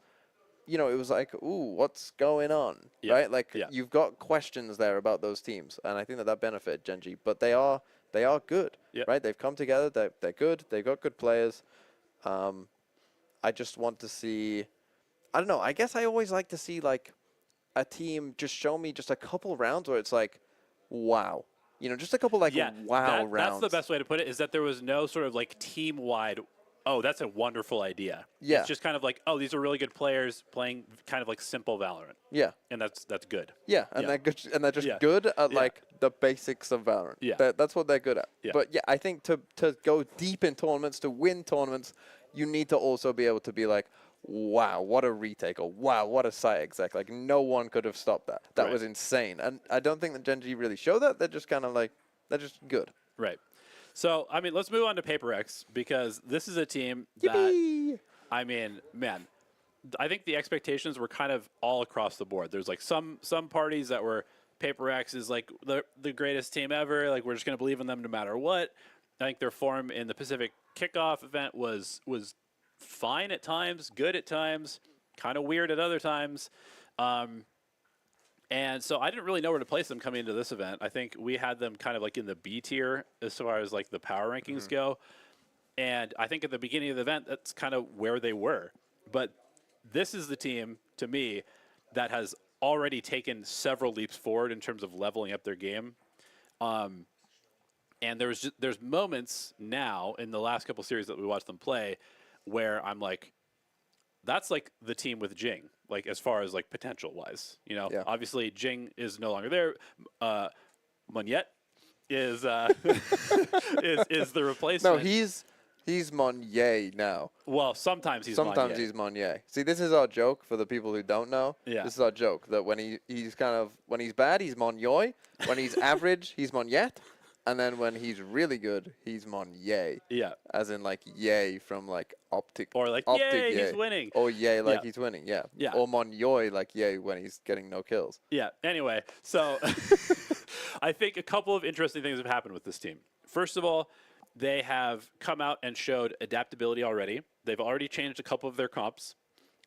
it was like, ooh, what's going on, Yeah. right? Like Yeah. you've got questions there about those teams, and I think that benefited Genji, but they are good, Yep. right? They've come together, they're good, they've got good players. I just want to see, I don't know, I guess I always like to see like a team just show me just a couple rounds where it's like, wow, just a couple like wow rounds. That's the best way to put it, is that there was no sort of like team-wide, oh, that's a wonderful idea. Yeah. It's just kind of like, oh, these are really good players playing kind of like simple Valorant. Yeah. And that's good. Yeah, and Yeah. they're good, and they're just Yeah. good at Yeah. like the basics of Valorant. Yeah. That's what they're good at. Yeah. But yeah, I think to go deep in tournaments, to win tournaments, you need to also be able to be like, wow, what a retake, or wow, what a site exec. Like no one could have stopped that. That Right. was insane. And I don't think that Genji really show that. They're just kind of like, they're just good. Right. So, let's move on to Paper X, because this is a team that, Yippee! man, I think the expectations were kind of all across the board. There's like some parties that were, Paper X is like the greatest team ever. Like we're just going to believe in them no matter what. I think their form in the Pacific kickoff event was fine at times, good at times, kind of weird at other times. And so I didn't really know where to place them coming into this event. I think we had them kind of like in the B tier as far as like the power rankings go. And I think at the beginning of the event, that's kind of where they were. But this is the team, to me, that has already taken several leaps forward in terms of leveling up their game. And there's moments now in the last couple series that we watched them play where I'm like, that's like the team with Jing, like as far as like potential wise, Yeah. Obviously Jing is no longer there. Monyet is is the replacement. No, he's Monye now. well, sometimes he's Sometimes Monyet. he's Monye. See, this is our joke for the people who don't know. Yeah. This is our joke that when he's bad, he's Monyoy. When he's average, he's Monyet. And then when he's really good, he's Monye. Yeah. As in like yay from like optic. Or like, optic yay, he's winning. Or yay like Yeah. he's winning, yeah. Yeah. Or Monyoy like yay when he's getting no kills. Yeah. Anyway, so I think a couple of interesting things have happened with this team. First of all, they have come out and showed adaptability already. They've already changed a couple of their comps.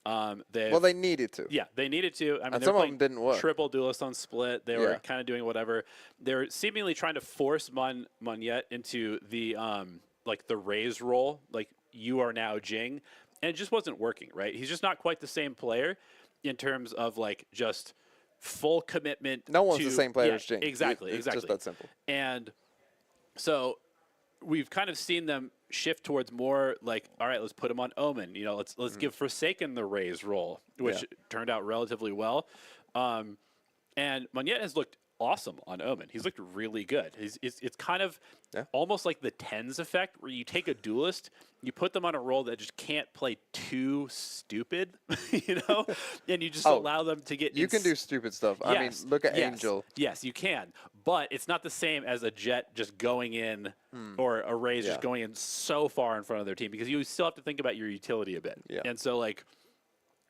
Well, they needed to. Yeah, they needed to. And they're some of playing them didn't work. Triple duelist on split. They were Yeah. kind of doing whatever. They were seemingly trying to force Monyet into the like the Raze role. Like you are now Jing, and it just wasn't working. Right? He's just not quite the same player in terms of like just full commitment. No one's to, the same player yeah, as Jing. Exactly. It's exactly. just that simple. And so we've kind of seen them shift towards more like, all right, let's put him on Omen. You know, let's give Forsaken the Raze role, which turned out relatively well. And Monette has looked awesome on Omen. He's looked really good. It's kind of almost like the TENS effect, where you take a duelist, you put them on a role that just can't play too stupid, you know, and you just allow them to get. You can do stupid stuff. I mean, look at Angel. Yes, you can, but it's not the same as a Jet just going in or a Raze just going in so far in front of their team, because you still have to think about your utility a bit. Yeah. And so, like,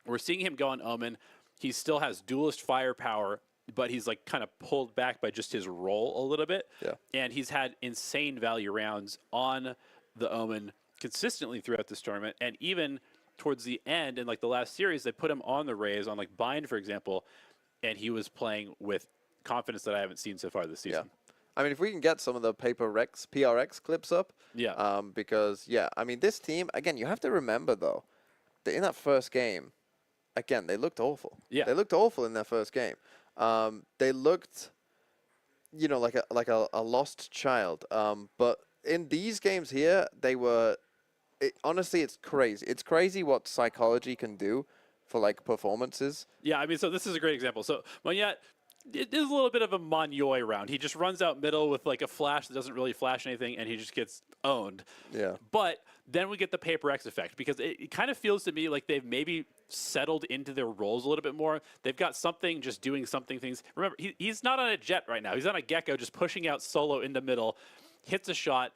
we're seeing him go on Omen. He still has duelist firepower, but he's like kind of pulled back by just his role a little bit. Yeah. And he's had insane value rounds on the Omen consistently throughout this tournament. And even towards the end, in like the last series, they put him on the Raze on like Bind, for example, and he was playing with confidence that I haven't seen so far this season. I mean, if we can get some of the PRX clips up. Yeah. Because, I mean, this team, again, you have to remember, though, that in that first game, again, they looked awful. Yeah. They looked awful in that first game. They looked, you know, like a lost child. But in these games here, they were. Honestly, it's crazy. It's crazy what psychology can do for like performances. Yeah, I mean, so this is a great example. So Monette, it is a little bit of a Monyoy round. He just runs out middle with like a flash that doesn't really flash anything, and he just gets owned. Yeah. But then we get the Paper X effect, because it kind of feels to me like they've maybe settled into their roles a little bit more. They've got something just doing something things. Remember, he's not on a Jet right now. He's on a Gecko just pushing out solo into middle, hits a shot.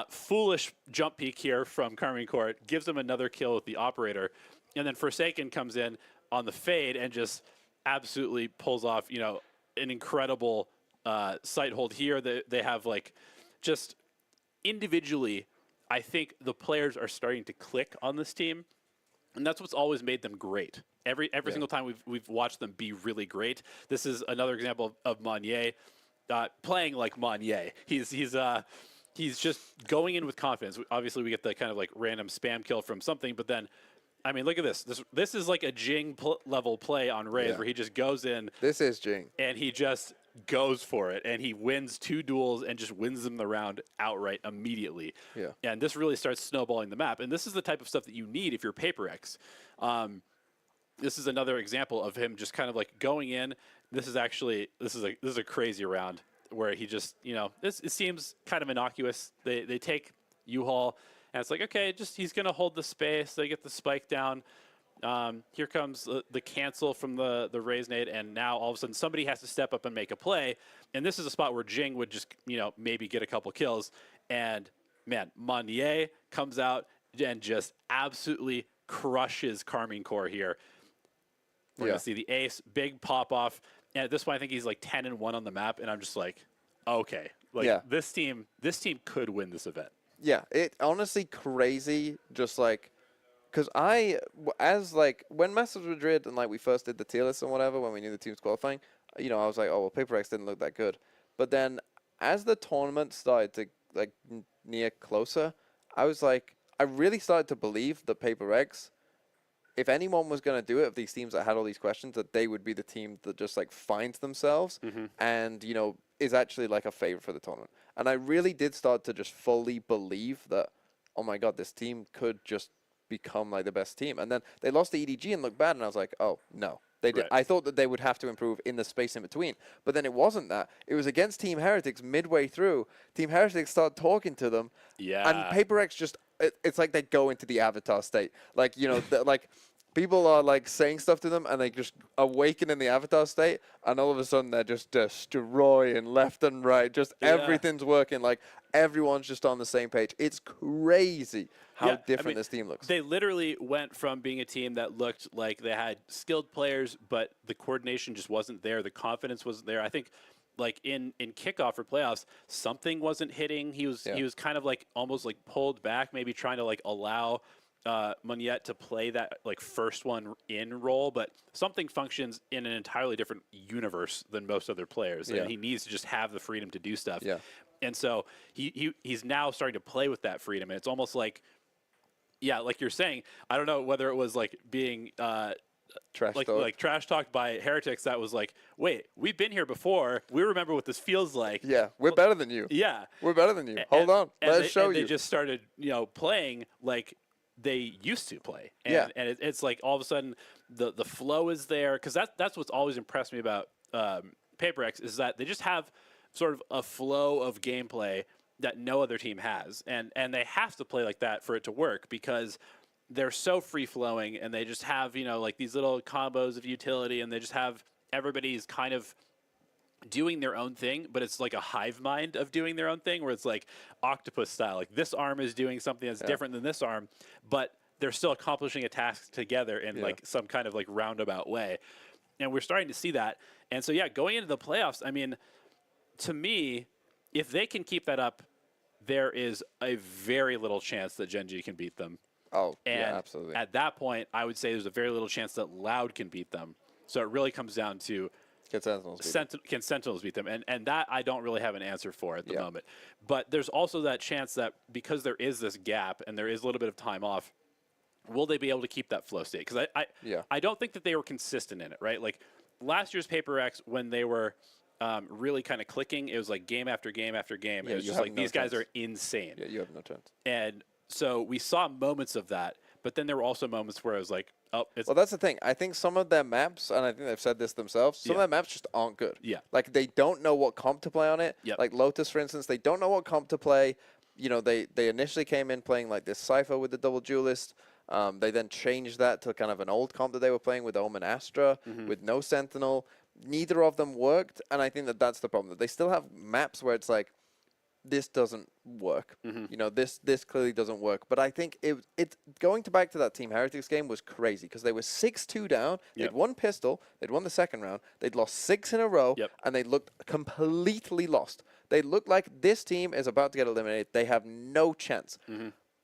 Foolish jump peek here from Karmine Court, gives him another kill with the Operator. And then Forsaken comes in on the fade and just absolutely pulls off, you know, an incredible sight hold here. They have like just individually, I think the players are starting to click on this team, and that's what's always made them great. Every single time we've watched them be really great. This is another example of Monye playing like Monye. He's just going in with confidence. Obviously, we get the kind of like random spam kill from something, but then, I mean, look at this. This is like a Jing level play on Raze, where he just goes in. This is Jing. And he just goes for it, and he wins 2 duels and just wins them the round outright immediately. Yeah. And this really starts snowballing the map. And this is the type of stuff that you need if you're Paper X. This is another example of him just kind of like going in. This is a crazy round where he just, you know, it seems kind of innocuous. They take U-Haul, and it's like, okay, he's going to hold the space. They get the spike down. Here comes the cancel from the Raze nade, and now all of a sudden somebody has to step up and make a play. And this is a spot where Jing would just, you know, maybe get a couple kills. And, man, Monye comes out and just absolutely crushes Karmine Core here. We're going to see the ace, big pop-off. And at this point, I think he's like 10-1 on the map, and I'm just like, okay. Like, this team could win this event. Yeah, it honestly crazy, just like, because when Masters Madrid and like we first did the tier list and whatever, when we knew the team's qualifying, you know, I was like, oh, well, Paper X didn't look that good. But then as the tournament started to like near closer, I was like, I really started to believe that Paper X, if anyone was going to do it, of these teams that had all these questions, that they would be the team that just like finds themselves and, you know, is actually like a favorite for the tournament. And I really did start to just fully believe that, oh my God, this team could just become like the best team. And then they lost the EDG and looked bad, and I was like, oh no. They did. I thought that they would have to improve in the space in between. But then it wasn't that. It was against Team Heretics midway through. Team Heretics started talking to them. Yeah. And Paper X just, it's like they go into the avatar state. Like, you know, like people are like saying stuff to them and they just awaken in the avatar state. And all of a sudden they're just destroying left and right. Just everything's working. Like everyone's just on the same page. It's crazy how different this team looks. They literally went from being a team that looked like they had skilled players, but the coordination just wasn't there. The confidence wasn't there. I think, like in kickoff or playoffs, something wasn't hitting. He was kind of like almost like pulled back, maybe trying to like allow Monette to play that like first one in role, but something functions in an entirely different universe than most other players, and he needs to just have the freedom to do stuff. Yeah. And so he's now starting to play with that freedom, and it's almost like, yeah, like you're saying, I don't know whether it was like being Trash like talk. like trash talked by heretics that was like, wait, we've been here before. We remember what this feels like. Yeah, we're better than you. Yeah. We're better than you. A- Hold and- on. and Let's they, show and you. They just started, playing like they used to play. And, Yeah. And it's like all of a sudden the flow is there, because that's what's always impressed me about Paper X is that they just have sort of a flow of gameplay that no other team has, and they have to play like that for it to work, because they're so free flowing, and they just have like these little combos of utility, and they just have everybody's kind of doing their own thing, but it's like a hive mind of doing their own thing, where it's like octopus style. Like this arm is doing something that's different than this arm, but they're still accomplishing a task together in like some kind of like roundabout way. And we're starting to see that. And so, yeah, going into the playoffs, I mean, to me, if they can keep that up, there is a very little chance that Gen G can beat them. Oh, And yeah, absolutely. at that point, I would say there's a very little chance that Loud can beat them. So it really comes down to Can Sentinels beat them? can Sentinels beat them? And that I don't really have an answer for at the Yeah. moment. But there's also that chance that because there is this gap and there is a little bit of time off, will they be able to keep that flow state? Because I don't think that they were consistent in it, right? Like last year's Paper X, when they were really kind of clicking, it was like game after game after game. Yeah, It was you just have like no these guys chance. are insane. Yeah, you have no chance. And so we saw moments of that, but then there were also moments where I was like, oh, it's Well, that's the thing. I think some of their maps, and I think they've said this themselves, some of Yeah. their maps just aren't good. Yeah. Like, they don't know what comp to play on it. Yep. Like, Lotus, for instance, they don't know what comp to play. They initially came in playing, like, this Cypher with the double duelist. They then changed that to kind of an old comp that they were playing with Omen Astra, with no Sentinel. Neither of them worked, and I think that that's the problem. That they still have maps where it's like, this doesn't work. This clearly doesn't work. But I think it going back to that Team Heretics game was crazy, because they were 6-2 down. Yep. They'd won pistol. They'd won the second round. They'd lost 6 in a row, Yep. and they looked completely lost. They looked like this team is about to get eliminated. They have no chance.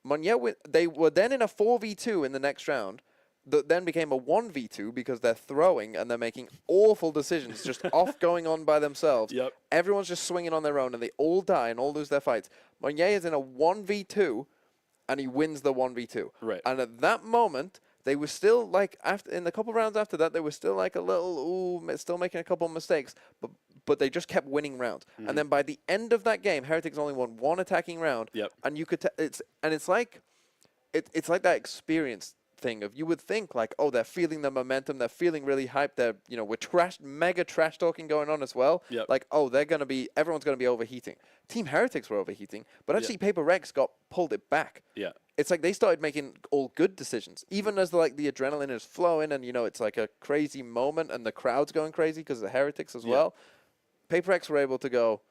Monye, they were then in a 4v2 in the next round. That then became a 1v2 because they're throwing and they're making awful decisions just off going on by themselves. Yep. Everyone's just swinging on their own and they all die and all lose their fights. Monye is in a 1v2 and he wins the 1v2. Right. And at that moment, they were still like, in the couple rounds after that, they were still like a little, still making a couple mistakes, but they just kept winning rounds. And then by the end of that game, Heretics only won one attacking round. Yep. And you could, it's like that experience thing of, you would think like, oh, they're feeling the momentum, they're feeling really hyped, they're, we're mega trash talking going on as well. Yep. Like, oh, everyone's gonna be overheating. Team Heretics were overheating, but actually Paper Rex pulled it back. Yeah. It's like they started making all good decisions, even as the adrenaline is flowing and it's like a crazy moment and the crowd's going crazy because of the Heretics as well. Paper X were able to go,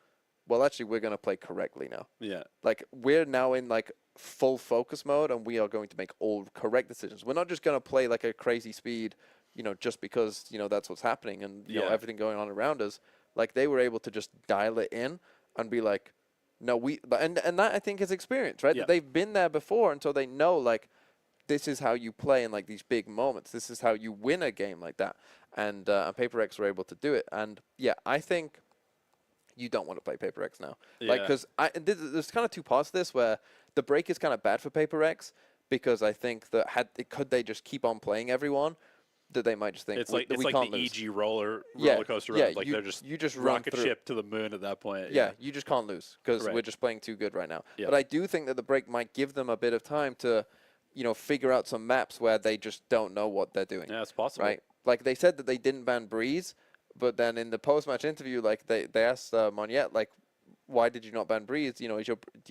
well, actually, we're going to play correctly now. Yeah. Like, we're now in like full focus mode and we are going to make all correct decisions. We're not just going to play like a crazy speed, just because, that's what's happening and, you know, everything going on around us. Like, they were able to just dial it in and be like, no, and that I think is experience, right? Yeah. That they've been there before, and so they know, like, this is how you play in like these big moments. This is how you win a game like that. And Paper X were able to do it. And yeah, I think you don't want to play Paper X now. Like, Yeah. because there's kind of two parts to this where the break is kind of bad for Paper X, because I think that could they just keep on playing everyone, that they might just think It's we like the can't lose. EG roller Yeah, coaster yeah, ride. Like you- they're just you just run rocket through. ship to the moon at that point. Yeah, you just can't lose because Right. we're just playing too good right now. Yeah. But I do think that the break might give them a bit of time to, figure out some maps where they just don't know what they're doing. Yeah, it's possible. Right? Like, they said that they didn't ban Breeze, but then in the post-match interview, like, they asked Monette, like, why did you not ban Breeze? Do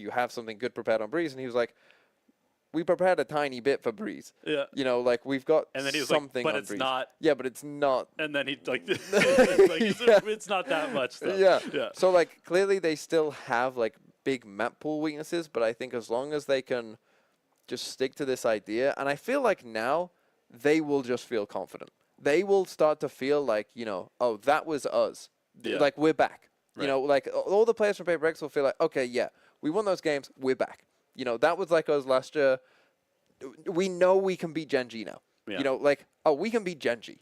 you have something good prepared on Breeze? And he was like, we prepared a tiny bit for Breeze. Yeah. Like, we've got And then he was something like, but on it's Breeze. not. Yeah, but it's not. And then he like, Yeah. it's not that much stuff. Yeah. Yeah. So, like, clearly they still have, like, big map pool weaknesses, but I think as long as they can just stick to this idea, and I feel like now they will just feel confident. They will start to feel like, oh, that was us. Yeah. Like, we're back. Right. Like, all the players from Paper X will feel like, okay, yeah, we won those games, we're back. That was like us last year. We know we can beat Gen G now. Yeah. Like, oh, we can beat Gen G.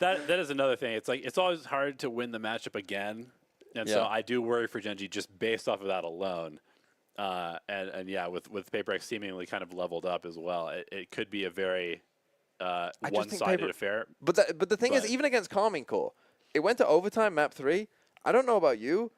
that is another thing. It's like it's always hard to win the matchup again, and so Yeah. I do worry for Gen G just based off of that alone. And yeah, with Paper X seemingly kind of leveled up as well, it could be a very think one-sided Paper- affair. But the thing is, But- even against Carmine Core, it went to overtime, map 3. I don't know about you.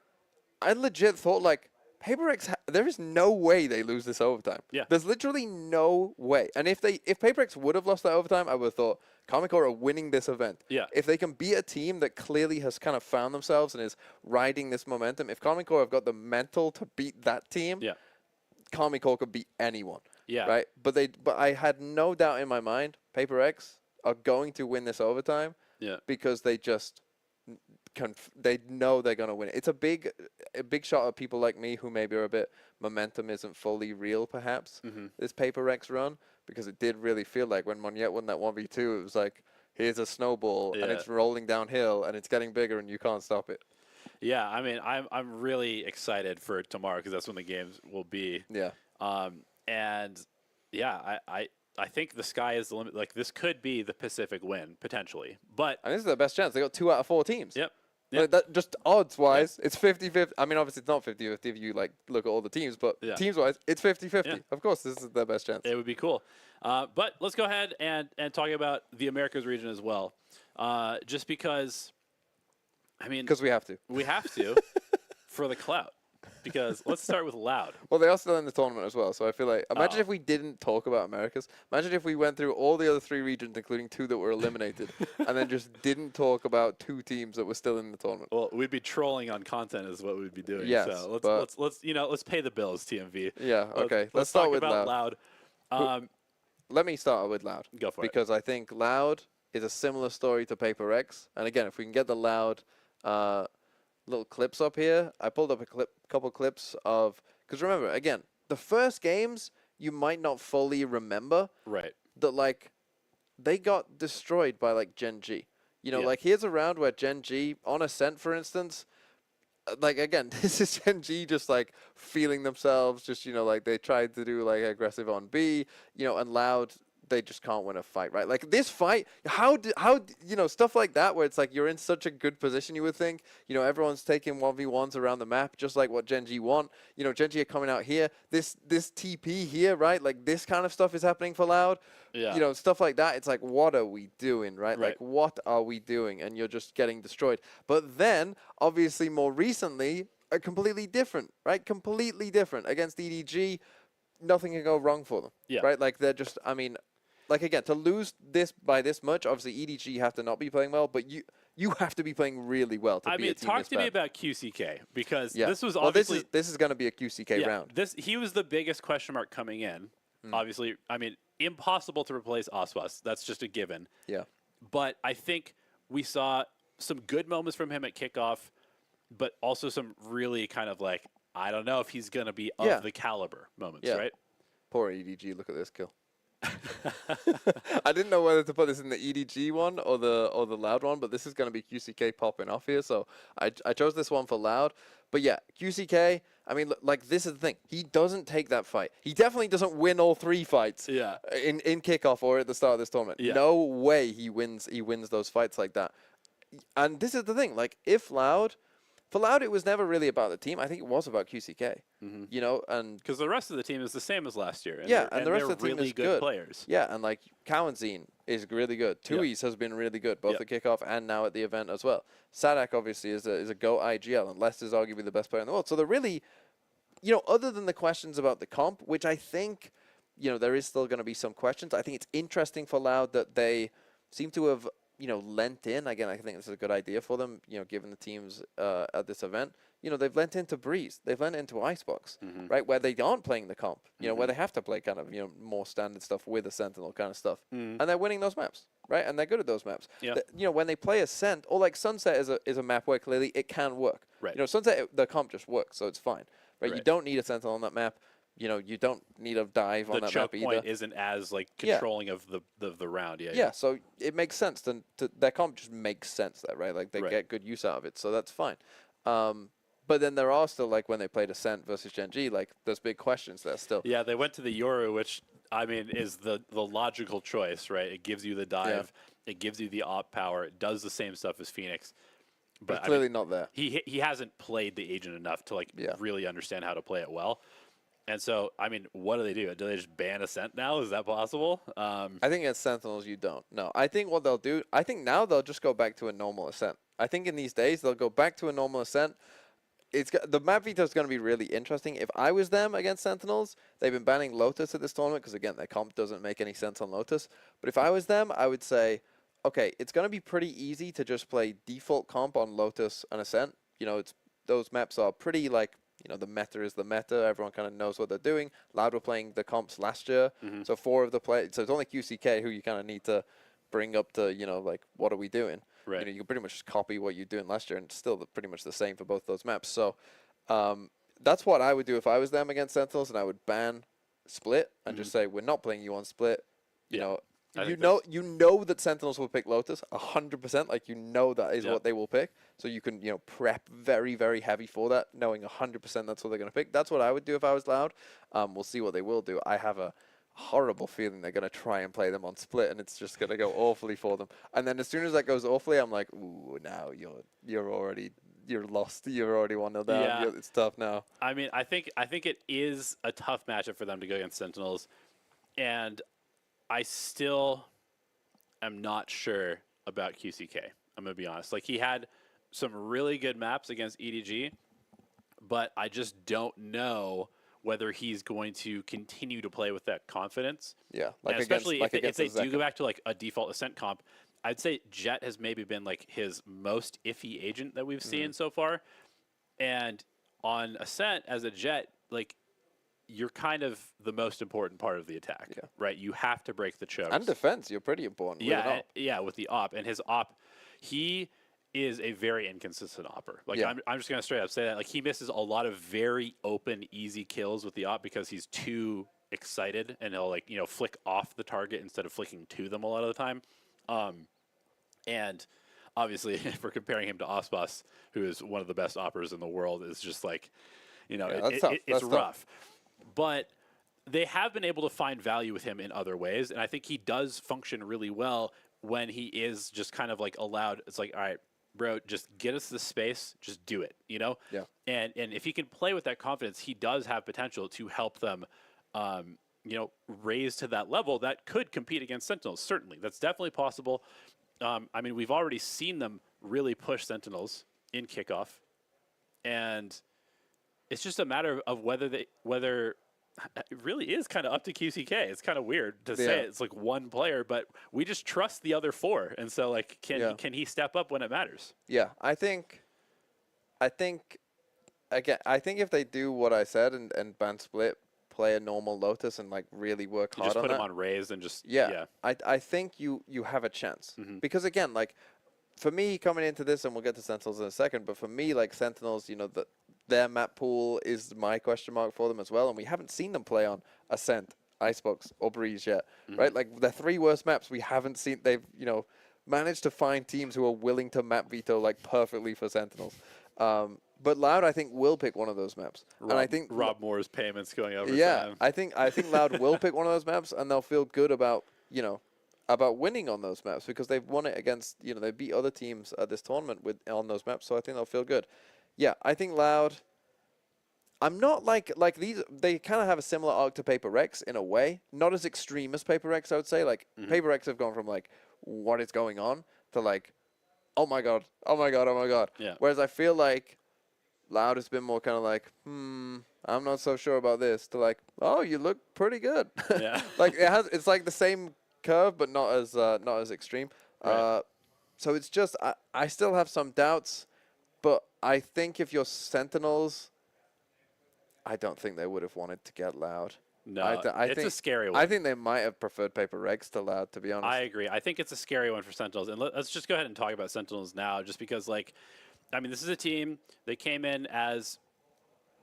I legit thought, like, Paper X, there is no way they lose this overtime. Yeah. There's literally no way. And if Paper X would have lost that overtime, I would have thought Carmine Core are winning this event. Yeah. If they can beat a team that clearly has kind of found themselves and is riding this momentum, if Carmine Core have got the mental to beat that team, Yeah. Carmine Core could beat anyone. Yeah. Right? But I had no doubt in my mind, Paper X are going to win this overtime Yeah. because they just they know they're going to win it. It's a big shot at people like me who maybe are a bit momentum isn't fully real perhaps this Paper X run, because it did really feel like when Moniette won that 1v2 it was like, here's a snowball and Yeah. it's rolling downhill and it's getting bigger and you can't stop it. Yeah, I mean, I'm really excited for tomorrow because that's when the games will be. Yeah. And yeah, I think the sky is the limit. Like, this could be the Pacific win potentially, but And this is their best chance. They got 2 out of 4 teams. yep. Like that, just odds wise, it's 50-50. I mean, obviously it's not 50-50 if you like look at all the teams, but Yeah. teams wise, it's 50-50. Yeah. Of course, this is their best chance. It would be cool. But let's go ahead and talk about the Americas region as well. Just because, I mean, Because we have to. we have to for the clout. Because let's start with Loud. Well, they are still in the tournament as well, so I feel like, imagine Oh. if we didn't talk about Americas. Imagine if we went through all the other 3 regions, including 2 that were eliminated, and then just didn't talk about 2 teams that were still in the tournament. Well, we'd be trolling on content is what we'd be doing. Yes, so but- let's pay the bills, TMV. Yeah, okay. Let's start talk with about Loud. Loud. Let me start with Loud. Go for it. Because I think Loud is a similar story to Paper X. And again, if we can get the Loud little clips up here, I pulled up a couple clips of, because remember, again, the first games you might not fully remember Right. that, like, they got destroyed by, like, Gen G. You know, Yeah. like, here's a round where Gen G, on Ascent, for instance, like, again, this is Gen G just, like, feeling themselves, just, you know, like, they tried to do, like, aggressive on B, you know, and Loud, they just can't win a fight, right? Like, this fight, how, you know, stuff like that, where it's like, you're in such a good position, you would think, you know, everyone's taking 1v1s around the map, just like what Gen G want. You know, Gen G are coming out here, this TP here, right? Like, this kind of stuff is happening for Loud. Yeah. You know, stuff like that. It's like, what are we doing, right? Right. Like, what are we doing? And you're just getting destroyed. But then, obviously, more recently, are completely different, right? Completely different. Against EDG, nothing can go wrong for them, Yeah. right? Like, they're just, I mean, like, again, to lose this by this much, obviously EDG have to not be playing well, but you have to be playing really well to I be mean, a team talk this to me bad. about QCK, because Yeah. this was well, obviously this is going to be a QCK round. He was the biggest question mark coming in. Obviously, I mean, impossible to replace Oswas. That's just a given. Yeah. But I think we saw some good moments from him at kickoff, but also some really kind of like, I don't know if he's going to be of Yeah. the caliber moments, Yeah. right? Poor EDG, look at this kill. I didn't know whether to put this in the EDG one or the Loud one, but this is going to be QCK popping off here, so I chose this one for Loud. But yeah, QCK, I mean, like, this is the thing. He doesn't take that fight. He definitely doesn't win all 3 fights Yeah. in kickoff or at the start of this tournament. Yeah. No way he wins those fights like that. And this is the thing, like, if Loud, for Loud, it was never really about the team. I think it was about QCK, you know, and Because the rest of the team is the same as last year. yeah, they're- and the rest they're of the team really is good good. players. Yeah, and like Cowanzine is really good. Tui's has been really good, both Yep. at kickoff and now at the event as well. Sadak obviously is a GOAT IGL, and Lester's arguably the best player in the world. So they're really, you know, other than the questions about the comp, which I think, you know, there is still going to be some questions. I think it's interesting for Loud that they seem to have, you know, lent in. Again, I think this is a good idea for them, you know, given the teams at this event. You know, they've lent into Breeze. They've lent into Icebox, right, where they aren't playing the comp, you know, where they have to play kind of, you know, more standard stuff with a Sentinel kind of stuff. And they're winning those maps, right? And they're good at those maps. Yeah. You know, when they play Ascent, or like Sunset is a map where clearly it can work. Right. You know, Sunset, the comp just works, so it's fine, right? You Right. don't need a Sentinel on that map. You know, you don't need a dive on The that choke map point either. isn't as like Yeah. controlling of the round. Yeah. Yeah, so it makes sense to their comp just makes sense there, right? Like they Right. get good use out of it, so that's fine. But then there are still, like, when they played Ascent versus Gen G, like, there's big questions there still. Yeah, they went to the Yoru, which I mean is the logical choice, right? It gives you the dive, it gives you the op power, it does the same stuff as Phoenix, But but I clearly mean, not there. he hasn't played the agent enough to like Yeah. really understand how to play it well. And so, I mean, what do? Do they just ban Ascent now? Is that possible? I think against Sentinels you don't. No, I think what they'll do, I think now they'll just go back to a normal Ascent. I think in these days they'll go back to a normal Ascent. The map veto is going to be really interesting. If I was them against Sentinels, they've been banning Lotus at this tournament because again their comp doesn't make any sense on Lotus. But if I was them, I would say, okay, it's going to be pretty easy to just play default comp on Lotus and Ascent. You know, those maps are pretty like, you know, the meta is the meta. Everyone kind of knows what they're doing. Loud were playing the comps last year, so 4 of the players. So it's only QCK who you kind of need to bring up to, you know, like what are we doing? Right. You know, you can pretty much just copy what you're doing last year, and it's still pretty much the same for both those maps. So that's what I would do if I was them against Sentinels, and I would ban Split and just say we're not playing you on Split. You know. You know that Sentinels will pick Lotus 100%. Like you know that is what they will pick. So you can prep very very heavy for that, knowing 100% that's what they're gonna pick. That's what I would do if I was Loud. We'll see what they will do. I have a horrible feeling they're gonna try and play them on Split, and it's just gonna go awfully for them. And then as soon as that goes awfully, I'm like, ooh, now you're lost. You're already 1-0 down. Yeah. It's tough now. I mean, I think it is a tough matchup for them to go against Sentinels, and I still am not sure about QCK. I'm going to be honest. Like, he had some really good maps against EDG, but I just don't know whether he's going to continue to play with that confidence. Yeah. And especially if they do go back to, like, a default Ascent comp, I'd say Jet has maybe been, like, his most iffy agent that we've seen so far. And on Ascent, as a Jet, like, you're kind of the most important part of the attack, right? You have to break the chokes. And defense, you're pretty important. With the op. And his op, he is a very inconsistent opper. Like, I'm just going to straight up say that. Like, he misses a lot of very open, easy kills with the op because he's too excited, and he'll, like, flick off the target instead of flicking to them a lot of the time. And obviously, if we're comparing him to Osbos, who is one of the best oppers in the world, is just like, it's rough. But they have been able to find value with him in other ways, and I think he does function really well when he is just kind of like allowed. It's like, all right, bro, just get us the space, just do it, Yeah. And if he can play with that confidence, he does have potential to help them, raise to that level that could compete against Sentinels. Certainly, that's definitely possible. I mean, we've already seen them really push Sentinels in kickoff, and it's just a matter of whether it really is kind of up to QCK. It's kind of weird to say it's like one player, but we just trust the other 4, and so like, can he step up when it matters? Yeah, I think if they do what I said and ban Split, play a normal Lotus, and like really work hard just on put that, him on raised and just I think you have a chance because again, like for me coming into this, and we'll get to Sentinels in a second, but for me, like Sentinels, their map pool is my question mark for them as well, and we haven't seen them play on Ascent, Icebox, or Breeze yet, right? Like the 3 worst maps we haven't seen. They've managed to find teams who are willing to map veto like perfectly for Sentinels. But Loud, I think, will pick one of those maps, and I think Rob Moore's payments going over. Yeah, I think Loud will pick one of those maps, and they'll feel good about about winning on those maps because they've won it against they beat other teams at this tournament on those maps, so I think they'll feel good. Yeah, I think Loud. I'm not like these. They kind of have a similar arc to Paper Rex in a way, not as extreme as Paper Rex. I would say like Paper Rex have gone from like what is going on to like, oh my god, oh my god, oh my god. Yeah. Whereas I feel like Loud has been more kind of like, I'm not so sure about this. To like, oh, you look pretty good. Yeah. Like it's like the same curve, but not as extreme. Right. So it's just I still have some doubts, but I think if you're Sentinels, I don't think they would have wanted to get Loud. No, I it's think, a scary one. I think they might have preferred Paper Rex to Loud, to be honest. I agree. I think it's a scary one for Sentinels. And let's just go ahead and talk about Sentinels now, just because, like, I mean, this is a team. They came in as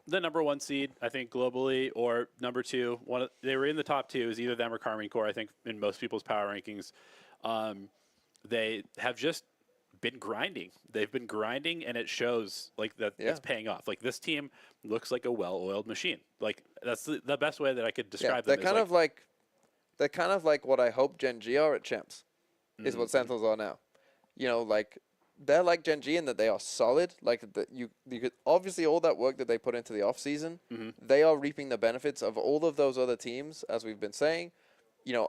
the #1 seed, I think, globally, or #2. They were in the top 2. It was either them or Karmine Corps, I think, in most people's power rankings. They have just been grinding. They've been grinding, and it shows like that it's paying off. Like this team looks like a well-oiled machine. Like that's the best way that I could describe them. They're kind of like what I hope Gen G are at Champs, is what Sentinels are now. Like they're like Gen G in that they are solid. Like you could obviously all that work that they put into the off season, they are reaping the benefits of all of those other teams, as we've been saying.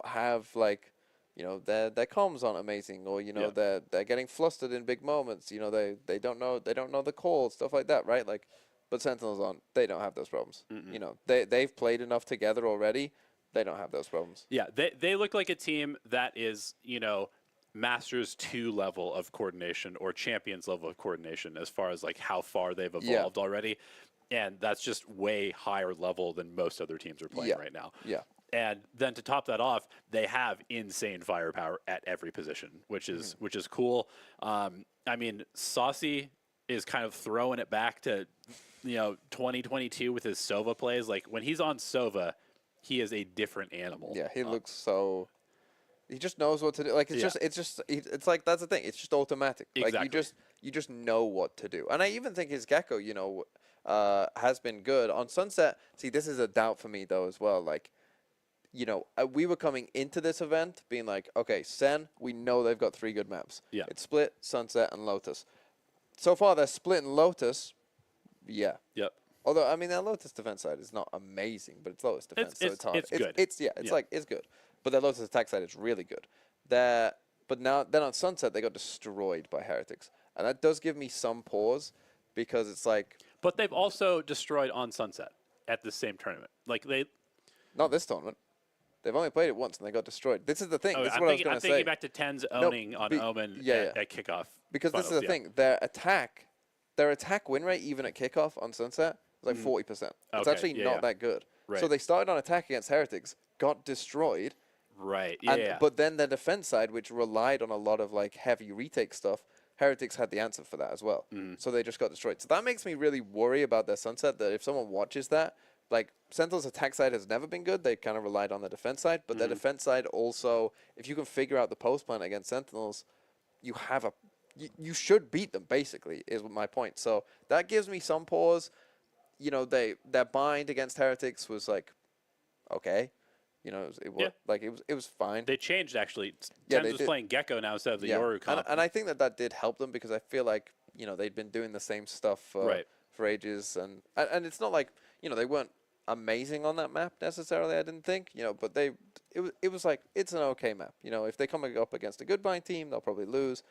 Have like, their comms aren't amazing, or they're getting flustered in big moments. They don't know the calls, stuff like that, right? Like, but Sentinels aren't. They don't have those problems. They've played enough together already. They don't have those problems. Yeah, they look like a team that is, Masters 2 level of coordination or Champions level of coordination as far as like how far they've evolved already. And that's just way higher level than most other teams are playing right now. Yeah. And then to top that off, they have insane firepower at every position, which is cool. I mean, Saucy is kind of throwing it back to 2022 with his Sova plays. Like when he's on Sova, he is a different animal. Yeah, he looks so. He just knows what to do. Like it's like that's the thing. It's just automatic. Exactly. Like you just know what to do. And I even think his Gecko, has been good on Sunset. See, this is a doubt for me though as well. Like, we were coming into this event being like, okay, Sen, we know they've got 3 good maps. Yeah. It's Split, Sunset, and Lotus. So far, they're Split and Lotus. Yeah. Yep. Although, I mean, their Lotus defense side is not amazing, but it's Lotus defense, so it's hard. It's good. It's good. But their Lotus attack side is really good. Then on Sunset, they got destroyed by Heretics. And that does give me some pause because it's like... But they've also destroyed on Sunset at the same tournament. Like Not this tournament. They've only played it once and they got destroyed. This is the thing. This is what I was going to say. I'm thinking back to Ten's owning on Omen at kickoff. Because finals, this is the thing. Their attack win rate, even at kickoff on Sunset, is like 40%. It's Okay, actually not that good. Right. So they started on attack against Heretics, got destroyed. Right. But then their defense side, which relied on a lot of like heavy retake stuff, Heretics had the answer for that as well. So they just got destroyed. So that makes me really worry about their Sunset, that if someone watches that, like Sentinel's attack side has never been good. They kind of relied on the defense side, but their defense side also, if you can figure out the post plan against Sentinels, you should beat them, basically, is my point. So that gives me some pause. Their bind against Heretics was like, okay. It was fine. They changed, actually. Yeah, Tens was playing Gecko now instead of the Yoru comp. And I think that did help them because I feel like, they'd been doing the same stuff for ages. And it's not like, they weren't amazing on that map necessarily, I didn't think, but it was like, it's an okay map. If they come up against a good bind team, they'll probably lose.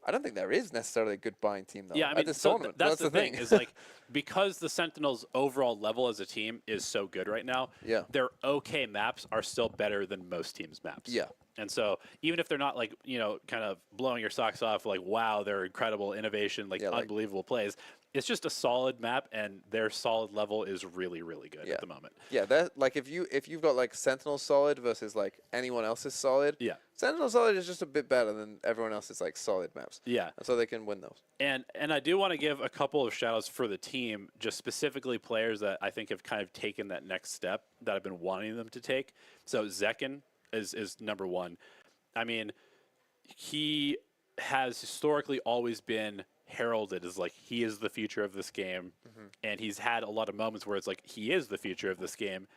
I don't think there is necessarily a good bind team, though. Yeah, I mean, this so tournament. that's the thing is like, because the Sentinels' overall level as a team is so good right now, their okay maps are still better than most teams' maps. Yeah. And so even if they're not like, kind of blowing your socks off, like, wow, they're incredible innovation, like unbelievable plays, it's just a solid map, and their solid level is really, really good at the moment. Yeah, that like if you've got like Sentinel solid versus like anyone else's solid, Sentinel solid is just a bit better than everyone else's like solid maps. Yeah. And so they can win those. And I do want to give a couple of shout outs for the team, just specifically players that I think have kind of taken that next step that I've been wanting them to take. So Zekin is number one. I mean, he has historically always been heralded as like he is the future of this game, and he's had a lot of moments where it's like he is the future of this game.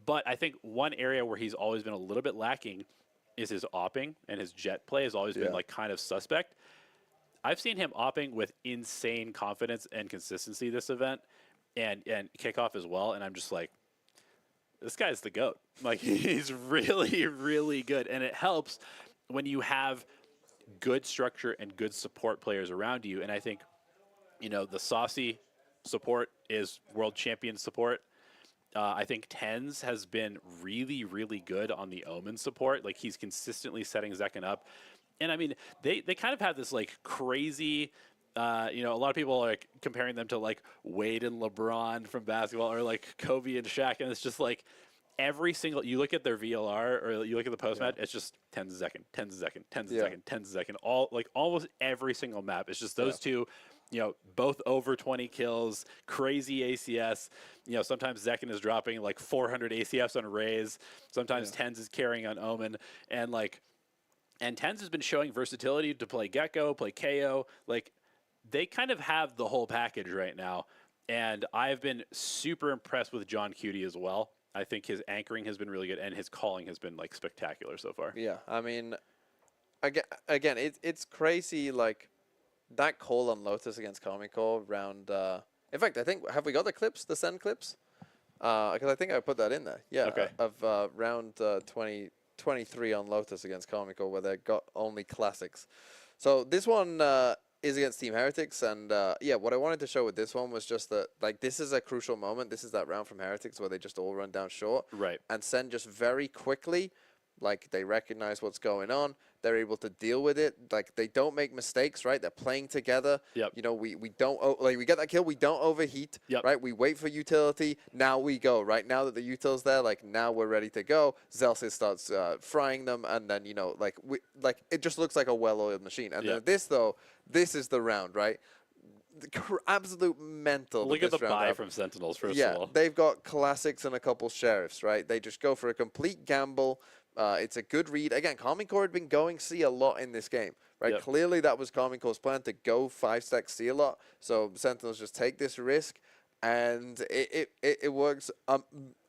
But I think one area where he's always been a little bit lacking is his opping, and his jet play has always been like kind of suspect. I've seen him opping with insane confidence and consistency this event, and kickoff as well, and I'm just like, this guy's the GOAT. Like, he's really, really good, and it helps when you have good structure and good support players around you. And I think, the Saucy support is world champion support. I think Tens has been really, really good on the Omen support. Like, he's consistently setting Zekin up. And I mean, they kind of have this like crazy, a lot of people are like comparing them to like Wade and LeBron from basketball, or like Kobe and Shaq. And it's just like every single, you look at their VLR or you look at the post match, it's just 10 second, 10 second, 10 second, 10 second, all like almost every single map. It's just those two, both over 20 kills, crazy ACS. Sometimes Zekin is dropping like 400 ACS on Raze. Sometimes Tens is carrying on Omen, and Tens has been showing versatility to play Gecko, play KO. Like, they kind of have the whole package right now. And I've been super impressed with John Cutie as well. I think his anchoring has been really good, and his calling has been like spectacular so far. Yeah, I mean, again, it's crazy. Like, that call on Lotus against Karmine Core round. In fact, I think have we got the clips, the send clips? Because I think I put that in there. Yeah. Okay. Of round 23 on Lotus against Karmine Core, where they got only classics. So this one is against Team Heretics, and yeah, what I wanted to show with this one was just that like this is a crucial moment. This is that round from Heretics where they just all run down short, Right. and Send just very quickly, like they recognize what's going on. They're able to deal with it. Like they don't make mistakes, right? They're playing together. Yep. You know, we don't like we get that kill. We don't overheat. Yep. Right. We wait for utility. Now we go. Right now that the util's there, like now we're ready to go. Zelsis starts frying them, and then like it just looks like a well-oiled machine. And then this though, this is the round, right? Absolute mental. Look at this the round buy have. from Sentinels, first Yeah, of all. they've got classics and a couple sheriffs, right? They just go for a complete gamble. It's a good read. Again, Karmine Core had been going C a lot in this game, right? Yep. Clearly that was Karmine Core's plan to go 5-stack C a lot. So Sentinels just take this risk, and it works.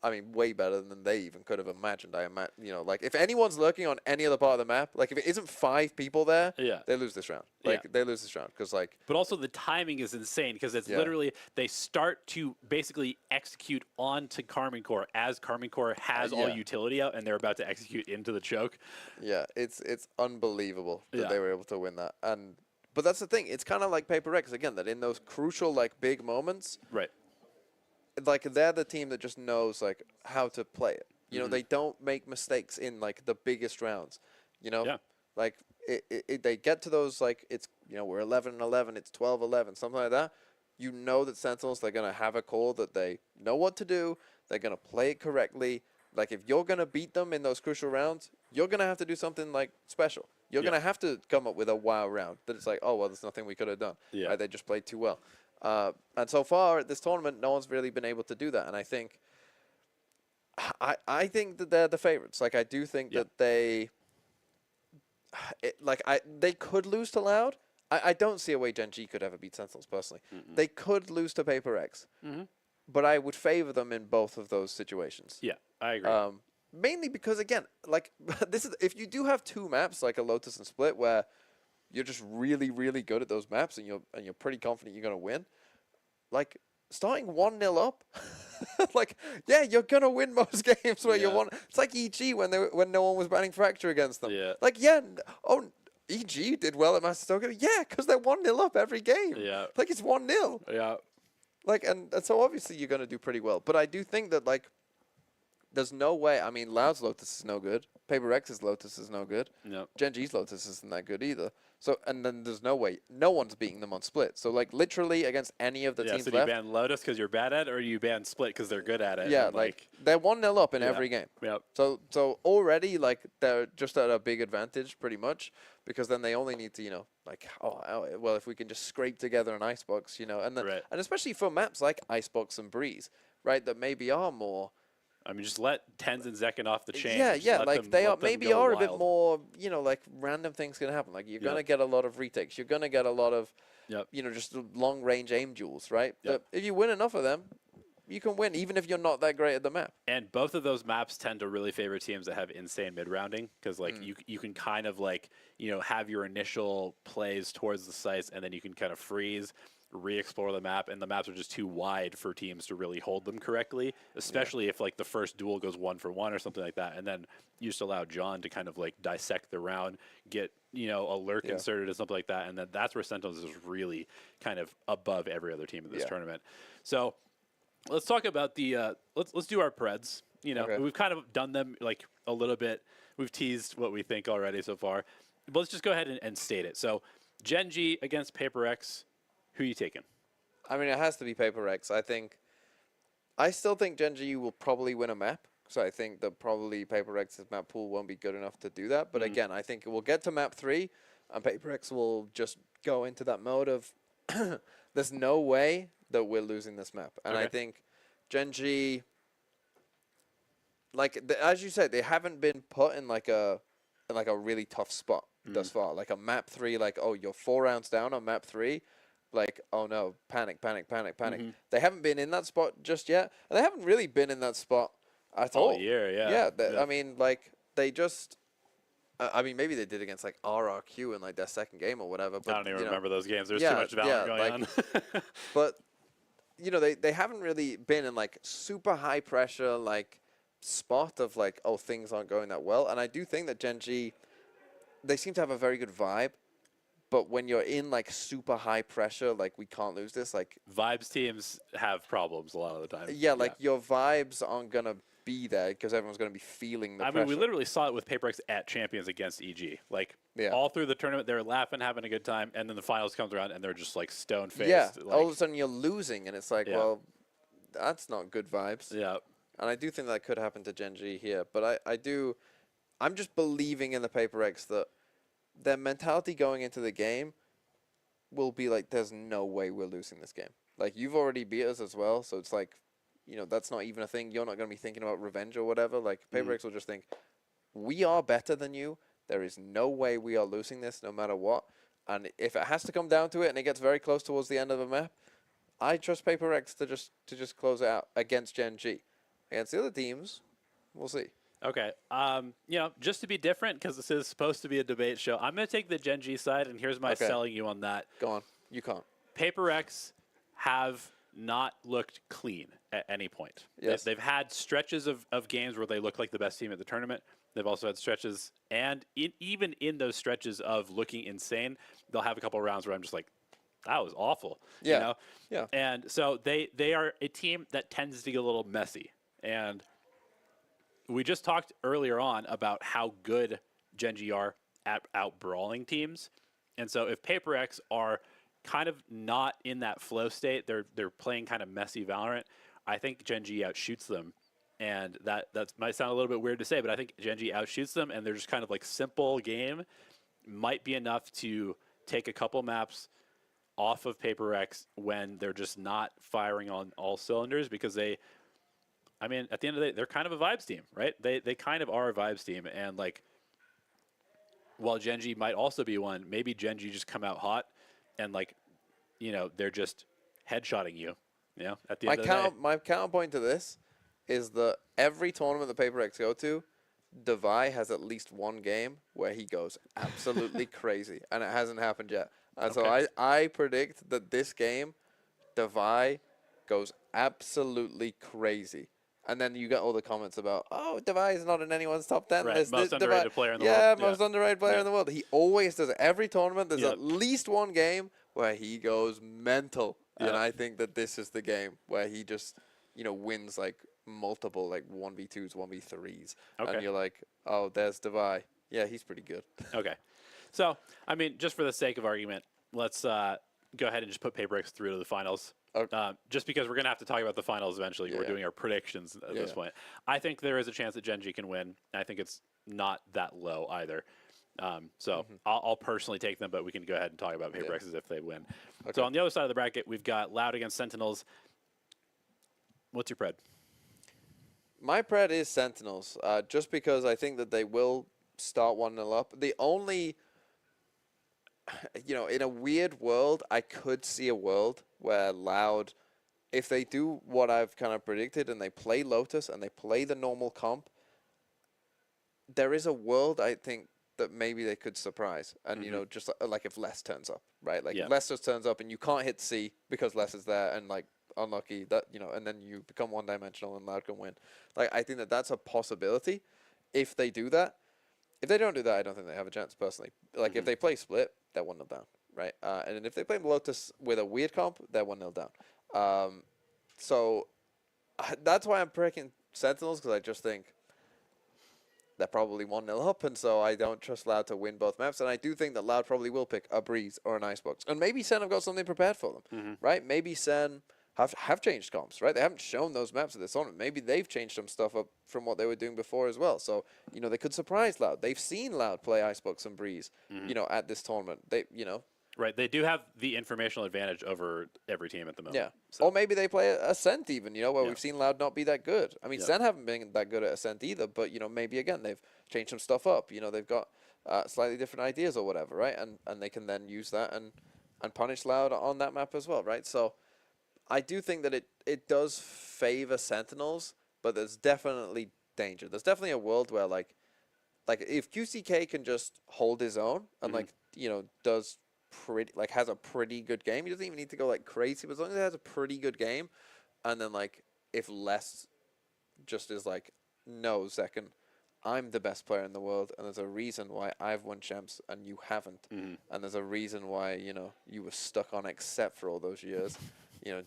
I mean, way better than they even could have imagined. Like if anyone's lurking on any other part of the map, like if it isn't 5 people there, Yeah. they lose this round. Yeah. Like they lose this round because like But also the timing is insane because it's Yeah. literally they start to basically execute onto Karmine Core as Karmine Core has all Yeah. utility out and they're about to execute into the choke. yeah, it's unbelievable that Yeah. they were able to win that. But that's the thing. It's kind of like Paper Rex again. That in those crucial like big moments, Right. like they're the team that just knows like how to play it. You know, Mm-hmm. they don't make mistakes in like the biggest rounds. You know, Yeah. like they get to those like it's we're 11-11, it's 12-11, something like that. You know that Sentinels they're gonna have a call that they know what to do. They're gonna play it correctly. Like if you're gonna beat them in those crucial rounds, you're gonna have to do something like special. You're Yeah. gonna have to come up with a wow round that it's like, oh well, there's nothing we could have done. Yeah. Right? They just played too well. And so far at this tournament, no one's really been able to do that. And I think that they're the favorites. Like I do think Yeah. that they could lose to Loud. I don't see a way Gen G could ever beat Sentinels personally. They could lose to Paper X, but I would favor them in both of those situations. Yeah, I agree. Mainly because again, like this is if you do have 2 maps like a Lotus and Split where you're just really really good at those maps and you're pretty confident you're gonna win, like starting 1-0 up, like yeah you're gonna win most games where you're Yeah. one. It's like EG when no one was banning Fracture against them. Yeah. Like EG did well at Master Token. Yeah, because they're 1-0 up every game. Yeah. Like it's 1-0. Yeah. Like and so obviously you're gonna do pretty well. But I do think that like there's no way. I mean, Loud's Lotus is no good. Paper X's Lotus is no good. No. Gen G's Lotus isn't that good either. So and then there's no way. No one's beating them on Split. So like literally against any of the Yeah, teams so do you left. ban Lotus because you're bad at it, or do you ban Split because they're good at it? Yeah, And, like they're 1-0 up in Yeah. every game. Yep. So already like they're just at a big advantage pretty much because then they only need to well if we can just scrape together an Icebox and then Right. and especially for maps like Icebox and Breeze, right, that maybe are more I mean, just let Tens and Zekken off the chain. yeah Just yeah let like them- they let are them maybe go are a bit wild. more like random things can happen, like you're Yeah. gonna get a lot of retakes, you're gonna get a lot of Yep. just long range aim duels, right? Yep. But if you win enough of them you can win even if you're not that great at the map. And both of those maps tend to really favor teams that have insane mid rounding because like you can kind of like have your initial plays towards the sites and then you can kind of freeze, re-explore the map, and the maps are just too wide for teams to really hold them correctly, especially if like the first duel goes 1-for-1 or something like that, and then you just allow John to kind of like dissect the round, get a lurk Yeah. inserted or something like that, and then that's where Sentinels is really kind of above every other team in this Yeah. tournament. So let's talk about the let's do our Preds. Okay. We've kind of done them like a little bit. We've teased what we think already so far. But let's just go ahead and state it. So Gen G against Paper X, who are you taking? I mean, it has to be Paper X. I still think Gen G will probably win a map. So I think that probably Paper X's map pool won't be good enough to do that. But again, I think we'll get to map 3, and Paper X will just go into that mode of there's no way that we're losing this map. And I Okay. think Gen G, as you said, they haven't been put in like a really tough spot thus far. Like a map 3, like, oh, you're 4 rounds down on map 3. Like, oh no, panic. They haven't been in that spot just yet. And they haven't really been in that spot at all. All year, yeah. Yeah, Yeah. I mean, like, they just... I mean, maybe they did against like RRQ in like their second game or whatever. But I don't even you know, remember those games. There's yeah, too much Valorant going like, on. But you know, they haven't really been in like super high pressure like spot of like, oh, things aren't going that well. And I do think that Gen G, they seem to have a very good vibe. But when you're in like super high pressure, like we can't lose this, like Vibes teams have problems a lot of the time. yeah, like your vibes aren't gonna be there because everyone's gonna be feeling the I pressure. mean, we literally saw it with PaperX at Champions against EG. Like, Yeah. all through the tournament, they were laughing, having a good time, and then the finals comes around, and they're just, like, stone-faced. Yeah, Like, all of a sudden you're losing, and it's like, Yeah. well, that's not good vibes. yeah. And I do think that could happen to Gen G here. But I'm just believing in the PaperX that their mentality going into the game will be like, there's no way we're losing this game. Like, you've already beat us as well, so it's like, you know, that's not even a thing. You're not going to be thinking about revenge or whatever. Like, PaperX will just think, we are better than you. There is no way we are losing this no matter what. And if it has to come down to it and it gets very close towards the end of the map, I trust PaperX to just close it out against Gen G. Against the other teams, we'll see. Okay. You know, just to be different, because this is supposed to be a debate show, I'm going to take the Gen G side, and here's my Okay. selling you on that. Go on. You can't. PaperX have not looked clean at any point. Yes. They've had stretches of games where they look like the best team at the tournament. They've also had stretches, and even in those stretches of looking insane, they'll have a couple of rounds where I'm just like, that was awful. Yeah. You know? Yeah. And so they are a team that tends to get a little messy. And we just talked earlier on about how good Gen G are at out-brawling teams. And so if PaperX are kind of not in that flow state, they're playing kind of messy Valorant, I think Gen G outshoots them. And that might sound a little bit weird to say, but I think Gen G outshoots them, and they're just kind of like simple game might be enough to take a couple maps off of PaperX when they're just not firing on all cylinders, because I mean, at the end of the day, they're kind of a vibes team, right? They kind of are a vibes team, and like, while Gen G might also be one, maybe Gen G just come out hot, and like, you know, they're just headshotting you, you know, at the end of the day. My counterpoint to this is that every tournament the PaperX go to, Devi has at least one game where he goes absolutely crazy, and it hasn't happened yet. And so I predict that this game, Devi goes absolutely crazy. And then you get all the comments about, oh, Devi is not in anyone's top 10 Right, list. most Devi- underrated player in the yeah, world. most underrated player in the world. He always does it. Every tournament, there's Yep. at least one game where he goes mental. Yep. And I think that this is the game where he just, you know, wins like multiple like 1v2s, 1v3s. Okay. And you're like, oh, there's Devi. Yeah, he's pretty good. Okay. So, I mean, just for the sake of argument, let's go ahead and just put PaperX through to the finals. Okay. Just because we're going to have to talk about the finals eventually. We're Yeah. doing our predictions at this Yeah. point. I think there is a chance that Gen G can win. I think it's not that low either. So I'll personally take them, but we can go ahead and talk about PaperX as if they win. Okay. So on the other side of the bracket, we've got Loud against Sentinels. What's your pred? My pred is Sentinels, just because I think that they will start 1-0 up. The only, you know, in a weird world, I could see a world where Loud, if they do what I've kind of predicted and they play Lotus and they play the normal comp, there is a world, I think, that maybe they could surprise. And, you know, just like if Les turns up, right? Like Yeah. if Les just turns up and you can't hit C because Les is there and like unlucky, that, you know, and then you become one-dimensional and Loud can win. Like, I think that that's a possibility if they do that. If they don't do that, I don't think they have a chance, personally. Like, if they play Split, they're 1-0 down, right? And then if they play Lotus with a weird comp, they're 1-0 down. So that's why I'm picking Sentinels, because I just think they're probably 1-0 up, and so I don't trust Loud to win both maps. And I do think that Loud probably will pick a Breeze or an Icebox. And maybe Sen have got something prepared for them, right? Maybe Sen have changed comps, right? They haven't shown those maps at this tournament. Maybe they've changed some stuff up from what they were doing before as well. So, you know, they could surprise Loud. They've seen Loud play Icebox and Breeze, you know, at this tournament. They, you know. Right. They do have the informational advantage over every team at the moment. Yeah. So. Or maybe they play Ascent even, you know, where Yeah. we've seen Loud not be that good. I mean, Yeah. Sen haven't been that good at Ascent either, but, you know, maybe, again, they've changed some stuff up. You know, they've got slightly different ideas or whatever, right? And they can then use that and punish Loud on that map as well, right? So I do think that it does favor Sentinels, but there's definitely danger. There's definitely a world where, like like if QCK can just hold his own and like does pretty like has a pretty good game, he doesn't even need to go like crazy, but as long as he has a pretty good game, and then like if less just is like no second, I'm the best player in the world, and there's a reason why I've won champs and you haven't, and there's a reason why you were stuck on Accept for all those years,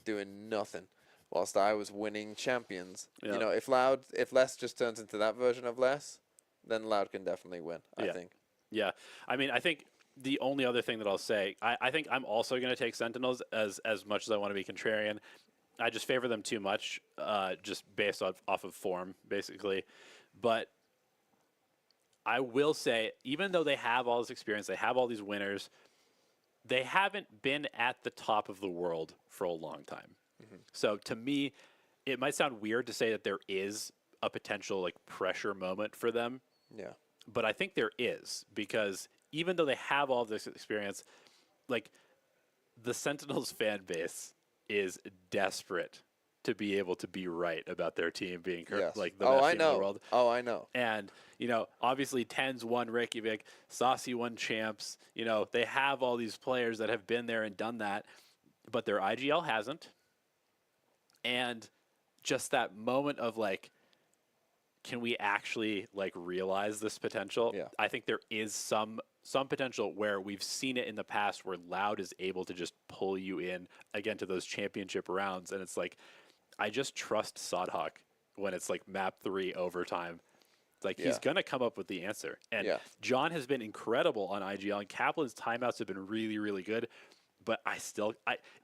doing nothing, whilst I was winning champions. Yeah. If Less just turns into that version of Less, then Loud can definitely win. I think. Yeah, I mean, I think the only other thing that I'll say, I think I'm also going to take Sentinels as much as I want to be contrarian. I just favor them too much, just based off of form, basically. But I will say, even though they have all this experience, they have all these winners, they haven't been at the top of the world for a long time. So to me, it might sound weird to say that there is a potential like pressure moment for them. Yeah. But I think there is, because even though they have all this experience, like the Sentinels fan base is desperate to be able to be right about their team being Yes. like the best team in the world. Oh, I know. And, obviously Tens won Reykjavik, Saucy won champs. They have all these players that have been there and done that, but their IGL hasn't. And just that moment of like, can we actually like realize this potential? Yeah. I think there is some potential where we've seen it in the past where Loud is able to just pull you in again to those championship rounds. And it's like, I just trust Sodhawk when it's like map 3 overtime. It's like he's going to come up with the answer. And John has been incredible on IGL, and Kaplan's timeouts have been really, really good. But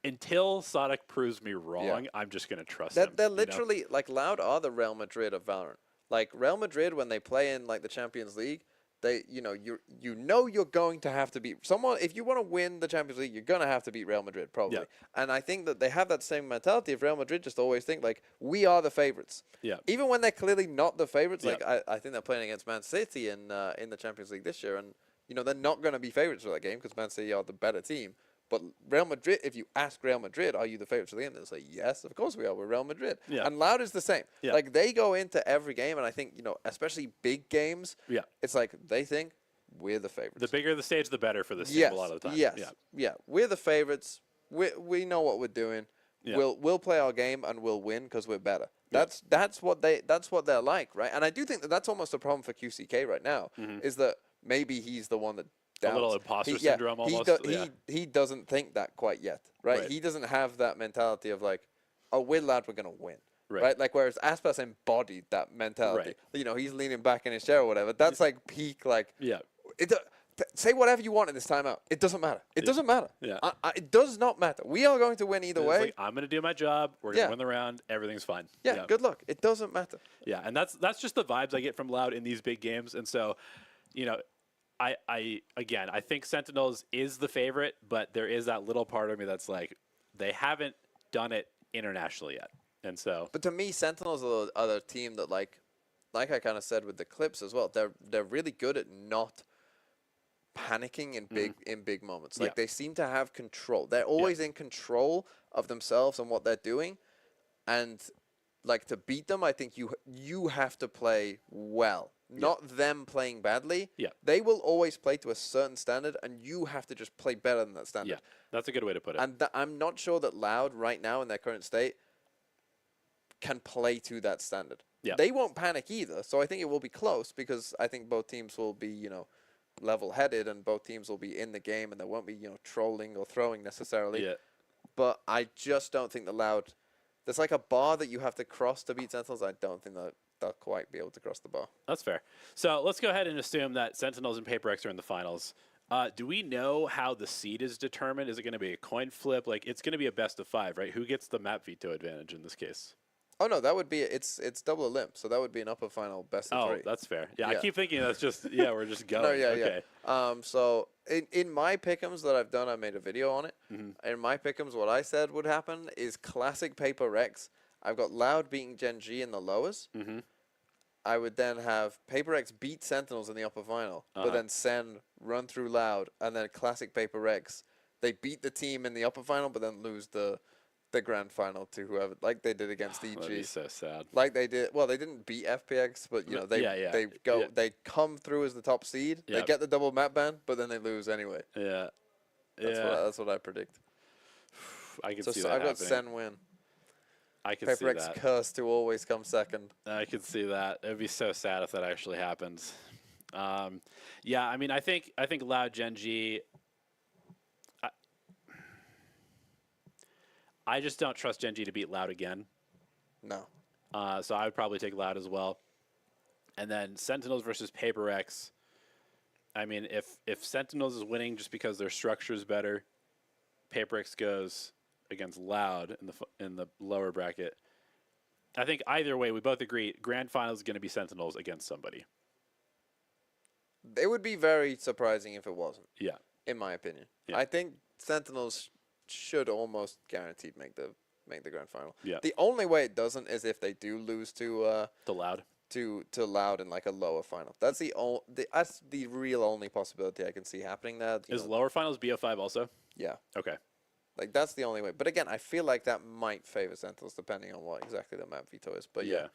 until Sodhawk proves me wrong, I'm just going to trust him. They're literally like Loud are the Real Madrid of Valorant. Like Real Madrid, when they play in like the Champions League, they you're going to have to beat someone. If you want to win the Champions League, you're going to have to beat Real Madrid probably. And I think that they have that same mentality of Real Madrid. Just always think like we are the favorites. Yeah. Even when they're clearly not the favorites. Like I think they're playing against Man City in the Champions League this year, and they're not going to be favorites for that game because Man City are the better team. But Real Madrid, if you ask Real Madrid, are you the favorites for the game? They'll say, yes, of course we are. We're Real Madrid. Yeah. And Loud is the same. Yeah. Like, they go into every game, and I think, especially big games, it's like they think we're the favorites. The bigger the stage, the better for this team a lot of the time. Yes. Yeah. We're the favorites. We know what we're doing. Yeah. We'll play our game, and we'll win because we're better. That's what they're like, right? And I do think that that's almost a problem for QCK right now, is that maybe he's the one that doubts. A little imposter syndrome almost. He doesn't think that quite yet, right? He doesn't have that mentality of like, oh, we're Loud, we're going to win. Right. Like, whereas Aspas embodied that mentality. He's leaning back in his chair or whatever. That's like peak, like, say whatever you want in this timeout. It doesn't matter. It doesn't matter. Yeah. It does not matter. We are going to win either way. Like, I'm going to do my job. We're going to win the round. Everything's fine. Yeah, good luck. It doesn't matter. Yeah, and that's just the vibes I get from Loud in these big games. And so, I think Sentinels is the favorite, but there is that little part of me that's like, they haven't done it internationally yet. And so, but to me, Sentinels are the team that like I kind of said with the clips as well. They're really good at not panicking in big moments. Like they seem to have control. They're always in control of themselves and what they're doing. And like to beat them, I think you have to play well. Not them playing badly. Yeah. They will always play to a certain standard, and you have to just play better than that standard. yeah, that's a good way to put it. And I'm not sure that Loud right now in their current state can play to that standard. Yeah. They won't panic either, so I think it will be close because I think both teams will be, level-headed and both teams will be in the game and there won't be, trolling or throwing necessarily. Yeah. But I just don't think the Loud... There's like a bar that you have to cross to beat Sentinels. I don't think that they'll quite be able to cross the bar. That's fair. So let's go ahead and assume that Sentinels and Paper X are in the finals. Do we know how the seed is determined? Is it going to be a coin flip? Like, it's going to be a best of 5, right? Who gets the map veto advantage in this case? Oh, no, that would be... It's double a limp, so that would be an upper final best of 3. Oh, that's fair. Yeah, I keep thinking that's just... Yeah, we're just going. No, yeah, okay. So in my pick'ems that I've done, I made a video on it. In my pick'ems, what I said would happen is classic Paper X. I've got Loud beating Gen G in the lowers. I would then have Paper X beat Sentinels in the upper final, but then Sen run through Loud, and then classic Paper X. They beat the team in the upper final, but then lose the the grand final to whoever, like they did against That'd be EG. so sad. Like they did. Well, they didn't beat FPX, but you know they Yeah. they come through as the top seed. They Yeah. get the double map ban, but then they lose anyway. Yeah. That's what I predict. I can So, see so that I've got happening. Sen win. I can see PaperX that. curse to always come second. I could see that. It'd be so sad if that actually happens. Yeah, I mean, I think Loud Genji. I just don't trust Genji to beat Loud again. No. So I would probably take Loud as well. And then Sentinels versus PaperX. I mean, if Sentinels is winning just because their structure is better, PaperX goes against Loud in the lower bracket. I think either way, we both agree grand final is going to be Sentinels against somebody. It would be very surprising if it wasn't, Yeah. in my opinion. Yeah. I think Sentinels should almost guaranteed make the grand final. Yeah. The only way it doesn't is if they do lose to The Loud. to Loud in like a lower final. That's that's the real only possibility I can see happening there. You Is know, lower finals BO5 also? yeah. Okay. Like that's the only way. But again, I feel like that might favor Sentinels depending on what exactly the map veto is. But yeah.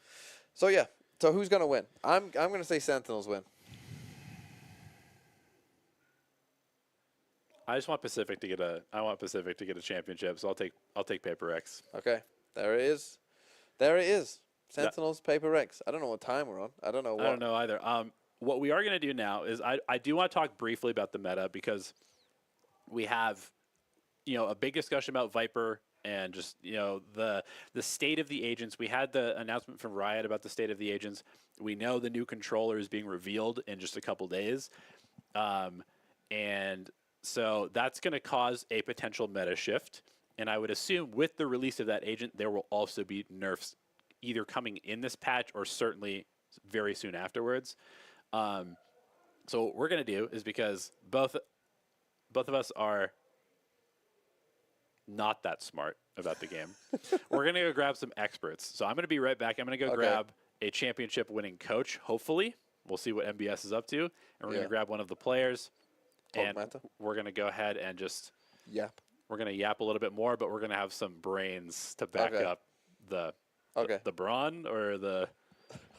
So yeah. So who's gonna win? I'm gonna say Sentinels win. I just want Pacific to get a championship, so I'll take PaperX. Okay. There it is. There it is. Sentinels, PaperX. I don't know what time we're on. I don't know what. I don't know either. What we are going to do now is I do want to talk briefly about the meta because we have, a big discussion about Viper and just, the state of the agents. We had the announcement from Riot about the state of the agents. We know the new controller is being revealed in just a couple days. And so that's going to cause a potential meta shift. And I would assume with the release of that agent, there will also be nerfs either coming in this patch or certainly very soon afterwards. So what we're going to do is because both of us are not that smart about the game, we're going to go grab some experts. So I'm going to be right back. I'm going to go grab a championship winning coach, hopefully. We'll see what MBS is up to. And we're going to grab one of the players. And we're going to go ahead and just we're going to yap a little bit more, but we're going to have some brains to back up the brawn or the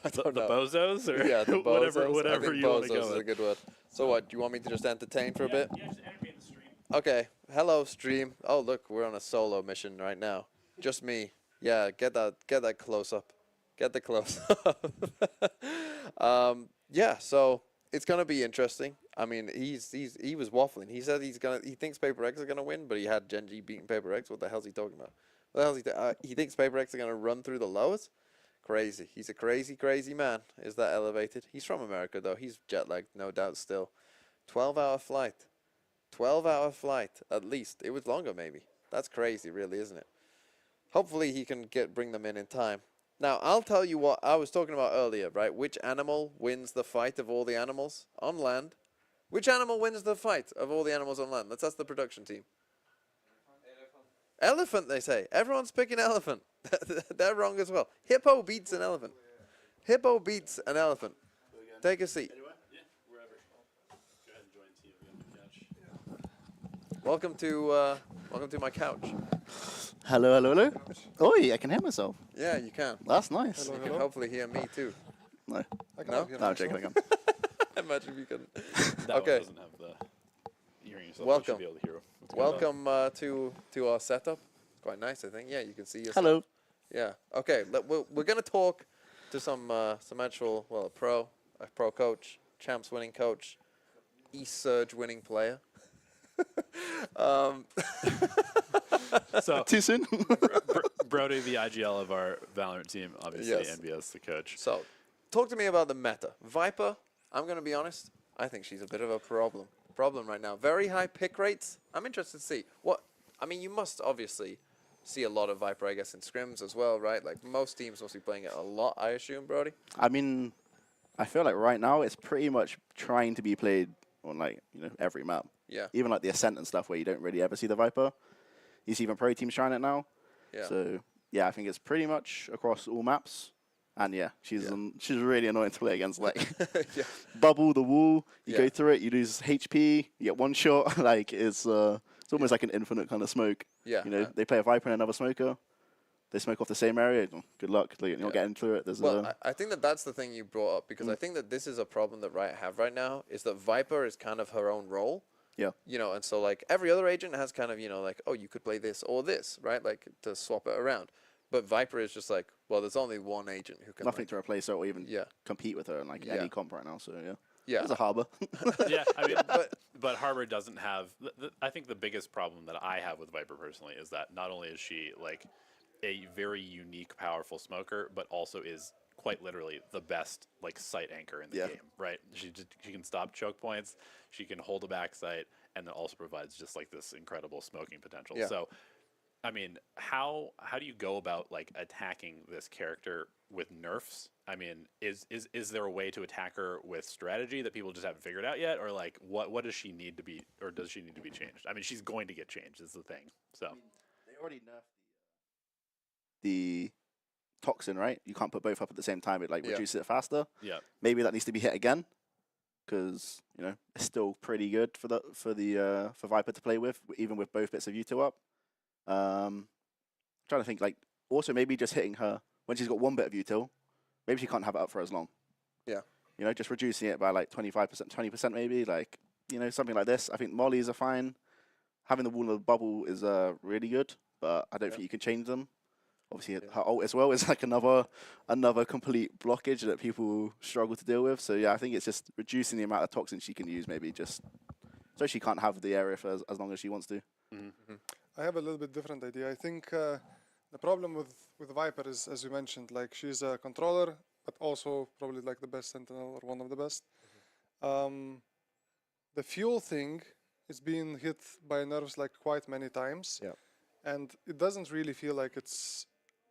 bozos or the bozos. whatever you want to go is with. a good word. So what? Do you want me to just entertain for a bit? Yeah, just entertain the stream. Okay. Hello, stream. Oh, look, we're on a solo mission right now. Just me. Yeah, get that close up. Get the close up. Yeah. So it's gonna be interesting. I mean, he was waffling. He said he thinks PaperX are gonna win, but he had Genji beating PaperX. What the hell's he talking about? What the hell's he thinks PaperX are gonna run through the lowers? Crazy. He's a crazy, crazy man. Is that elevated? He's from America though. He's jet lagged, no doubt. Still, 12-hour flight. 12-hour flight at least. It was longer maybe. That's crazy, really, isn't it? Hopefully he can bring them in time. Now, I'll tell you what I was talking about earlier, right? Which animal wins the fight of all the animals on land? Which animal wins the fight of all the animals on land? Let's ask the production team. Elephant, they say. Everyone's picking elephant. They're wrong as well. Hippo beats an elephant. Hippo beats an elephant. Take a seat. Yeah, wherever. Go ahead and join the team on the couch. Welcome to my couch. Hello, hello, hello. Oi, I can hear myself. Yeah, you can. That's nice. You can hopefully hear me too. No, No? no, I'm joking. I can't. Imagine if you can. That Okay. one doesn't have the hearing yourself. Welcome. You should be able to hear what's going on. Welcome to our setup. Quite nice, I think. Yeah, you can see yourself. Hello. Yeah. Okay. We're gonna talk to some actual a pro coach, champs winning coach, Surge winning player. So Too soon? Brody, the IGL of our Valorant team, obviously Yes. NBS the coach. So, talk to me about the meta. Viper, I'm going to be honest, I think she's a bit of a problem right now. Very high pick rates. I'm interested to see. You must obviously see a lot of Viper, I guess, in scrims as well, right? Like, most teams must be playing it a lot, I assume, Brody? I mean, I feel like right now it's pretty much trying to be played on every map. Yeah. Even like the Ascent and stuff where you don't really ever see the Viper. You see even pro teams trying it now. Yeah. So yeah, I think it's pretty much across all maps. And yeah, she's really annoying to play against. Like bubble the wall, you go through it, you lose HP, you get one shot. Like it's almost like an infinite kind of smoke. Yeah. You know, they play a Viper and another smoker. They smoke off the same area. Good luck. You're not getting through it. There's Well, I think that that's the thing you brought up, because I think that this is a problem that Riot have right now, is that Viper is kind of her own role. Yeah. You know, and so like every other agent has kind of, you know, like, oh, you could play this or this, right? Like to swap it around. But Viper is just like, well, there's only one agent who can. nothing like, to replace her or even Yeah. compete with her in like Yeah. any comp right now. So yeah. Yeah. There's a harbor. Yeah, I mean, but Harbor doesn't have. I think the biggest problem that I have with Viper personally is that not only is she like a very unique, powerful smoker, but also is quite literally the best like sight anchor in the Yeah. game. Right? She can stop choke points. She can hold a back sight, and then also provides just like this incredible smoking potential. Yeah. So, I mean, how do you go about like attacking this character with nerfs? I mean, is there a way to attack her with strategy that people just haven't figured out yet, or like what does she need to be, or does she need to be changed? I mean, she's going to get changed is the thing. So They already nerfed the toxin, right? You can't put both up at the same time. It like Yeah. reduces it faster. yeah, Maybe that needs to be hit again, because you know it's still pretty good for Viper to play with, even with both bits of U2 up. Trying to think, like, also maybe just hitting her when she's got one bit of util, maybe she can't have it up for as long. Yeah. You know, just reducing it by like 25%, 20% maybe, like, you know, something like this. I think mollies are fine. Having the wall of the bubble is really good, but I don't think you can change them. Obviously, her ult as well is like another complete blockage that people struggle to deal with. So yeah, I think it's just reducing the amount of toxins she can use, maybe just so she can't have the area for as long as she wants to. I have a little bit different idea. I think the problem with Viper is, as you mentioned, like she's a controller, but also probably like the best sentinel or one of the best. The fuel thing is being hit by nerves like quite many times. Yeah. And it doesn't really feel like it's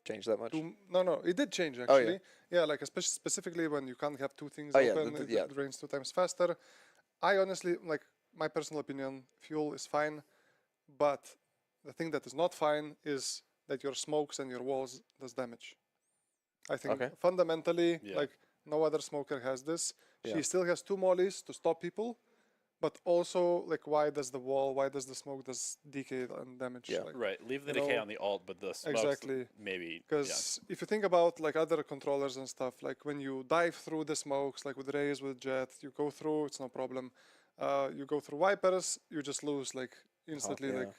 Change that much? no, it did change Oh, yeah. actually. Yeah, like specifically when you can't have two things Oh, yeah, open, yeah. it drains 2 times faster. I honestly, like, my personal opinion, fuel is fine, but the thing that is not fine is that your smokes and your walls does damage. I think Okay. fundamentally, Yeah. like, no other smoker has this. Yeah. She still has 2 mollies to stop people, but also, like, why does the wall, why does the smoke does decay and damage? Yeah. Like, right. Leave the you decay know, on the alt, but the smokes exactly. maybe Because if you think about like other controllers and stuff, like when you dive through the smokes, like with Raze, with Jet, you go through, it's no problem. You go through Vipers, you just lose like instantly yeah. like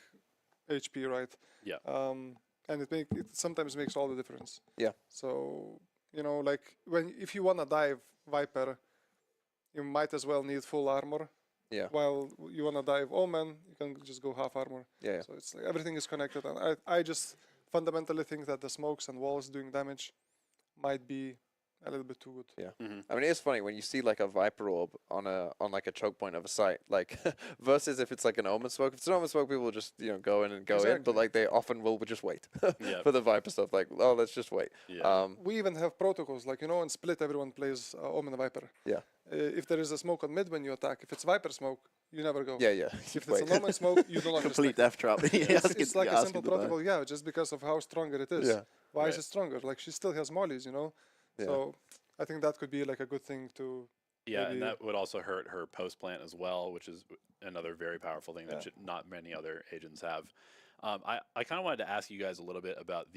HP, right? Yeah. And it sometimes makes all the difference. Yeah. So, you know, like if you wanna dive Viper, you might as well need full armor. Yeah. While you wanna dive Omen, you can just go half armor. Yeah. So it's like everything is connected, and I just fundamentally think that the smokes and walls doing damage might be a little bit too good. Yeah. I mean, it's funny when you see like a Viper orb on like a choke point of a site, like versus if it's like an Omen smoke. If it's an Omen smoke, people will just go in and go in, but Exactly. like they often will just wait Yeah. for the Viper stuff. Like, oh, let's just wait. Yeah. We even have protocols, like, you know, in Split, everyone plays Omen Viper. Yeah. If there is a smoke on mid when you attack, if it's Viper smoke, you never go. Yeah. If Just it's wait. an Omen smoke, you do not Complete respect. death trap. It's like a simple protocol, yeah, just because of how stronger it is. Yeah. Why is Right. it stronger? Like, she still has mollies, you know? Yeah. So I think that could be like a good thing to. Yeah, and maybe- that would also hurt her post plant as well, which is another very powerful thing that Yeah. not many other agents have. I kind of wanted to ask you guys a little bit about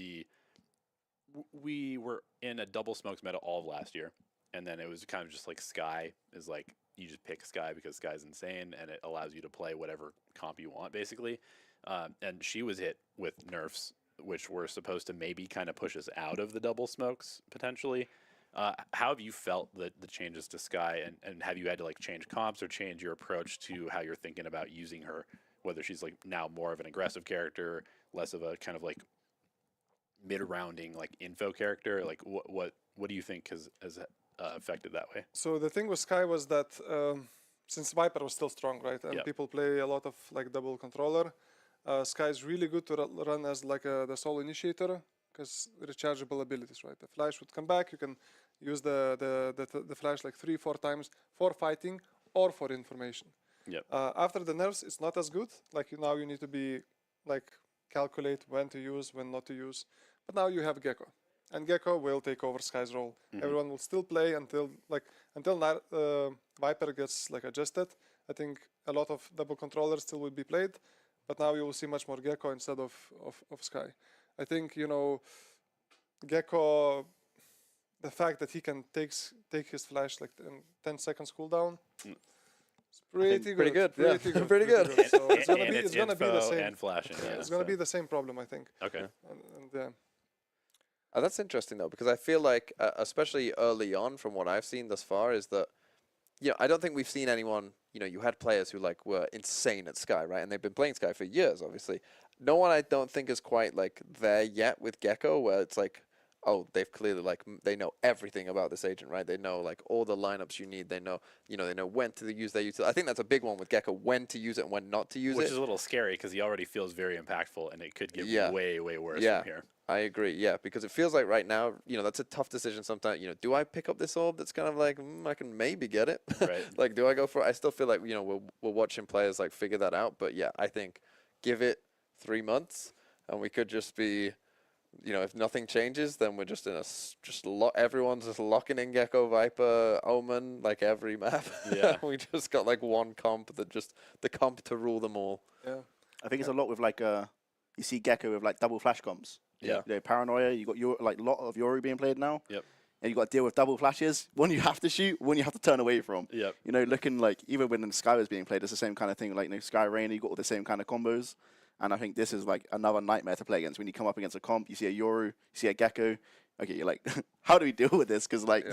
we were in a double smokes meta all of last year, and then it was kind of just like Sky is like you just pick Sky because Sky's insane and it allows you to play whatever comp you want basically. And she was hit with nerfs, which were supposed to maybe kind of push us out of the double smokes potentially. How have you felt the changes to Sky, and have you had to like change comps or change your approach to how you're thinking about using her, whether she's like now more of an aggressive character, less of a kind of like mid-rounding like info character? Like what do you think has affected that way? So the thing with Sky was that since Viper was still strong, right, and Yep. people play a lot of like double controller, Sky is really good to run as like the sole initiator because rechargeable abilities, right? The flash would come back. You can use the flash like 3-4 times for fighting or for information. Yep. After the nerfs, it's not as good. Like now you need to be like calculate when to use, when not to use. But now you have Gecko, and Gecko will take over Sky's role. Everyone will still play until Viper gets like adjusted. I think a lot of double controllers still will be played, but now you will see much more Gecko instead of Sky. I think, you know, Gecko, the fact that he can take his flash like in 10 seconds cooldown, it's pretty pretty good, yeah. Pretty good. Pretty good. So it's gonna And be it's the info same. and flashing. Yeah, It's gonna so- be the same problem, I think. Okay. And yeah. That's interesting though, because I feel like, especially early on, from what I've seen thus far, is that, you know, I don't think we've seen anyone. You know, you had players who like were insane at Sky, right? And they've been playing Sky for years, obviously. No one I don't think is quite like there yet with Gecko, where it's like, oh, they've clearly like they know everything about this agent, right? They know like all the lineups you need. They know, you know, they know when to use their utility. I think that's a big one with Gecko: when to use it and when not to use Which it. is a little scary because he already feels very impactful, and it could get Yeah. way, way worse Yeah. from here. I agree, yeah, because it feels like right now, you know, that's a tough decision sometimes. You know, do I pick up this orb that's kind of like, I can maybe get it? Right. Like, do I go for it? I still feel like, you know, we're watching players like figure that out. But yeah, I think give it 3 months and we could just be, you know, if nothing changes, then we're just in a, everyone's just locking in Gecko, Viper, Omen, like every map. Yeah. We just got like one comp that just, the comp to rule them all. Yeah. I think it's a lot with like you see Gecko with like double flash comps. Yeah. You know, Paranoia. You got your like a lot of Yoru being played now. Yep. And you got to deal with double flashes. One you have to shoot, one you have to turn away from. Yep. You know, looking like even when Sky was being played, it's the same kind of thing. Like, you know, Sky Rain, you got all the same kind of combos. And I think this is like another nightmare to play against. When you come up against a comp, you see a Yoru, you see a Gecko. Okay, you're like, how do we deal with this? Because like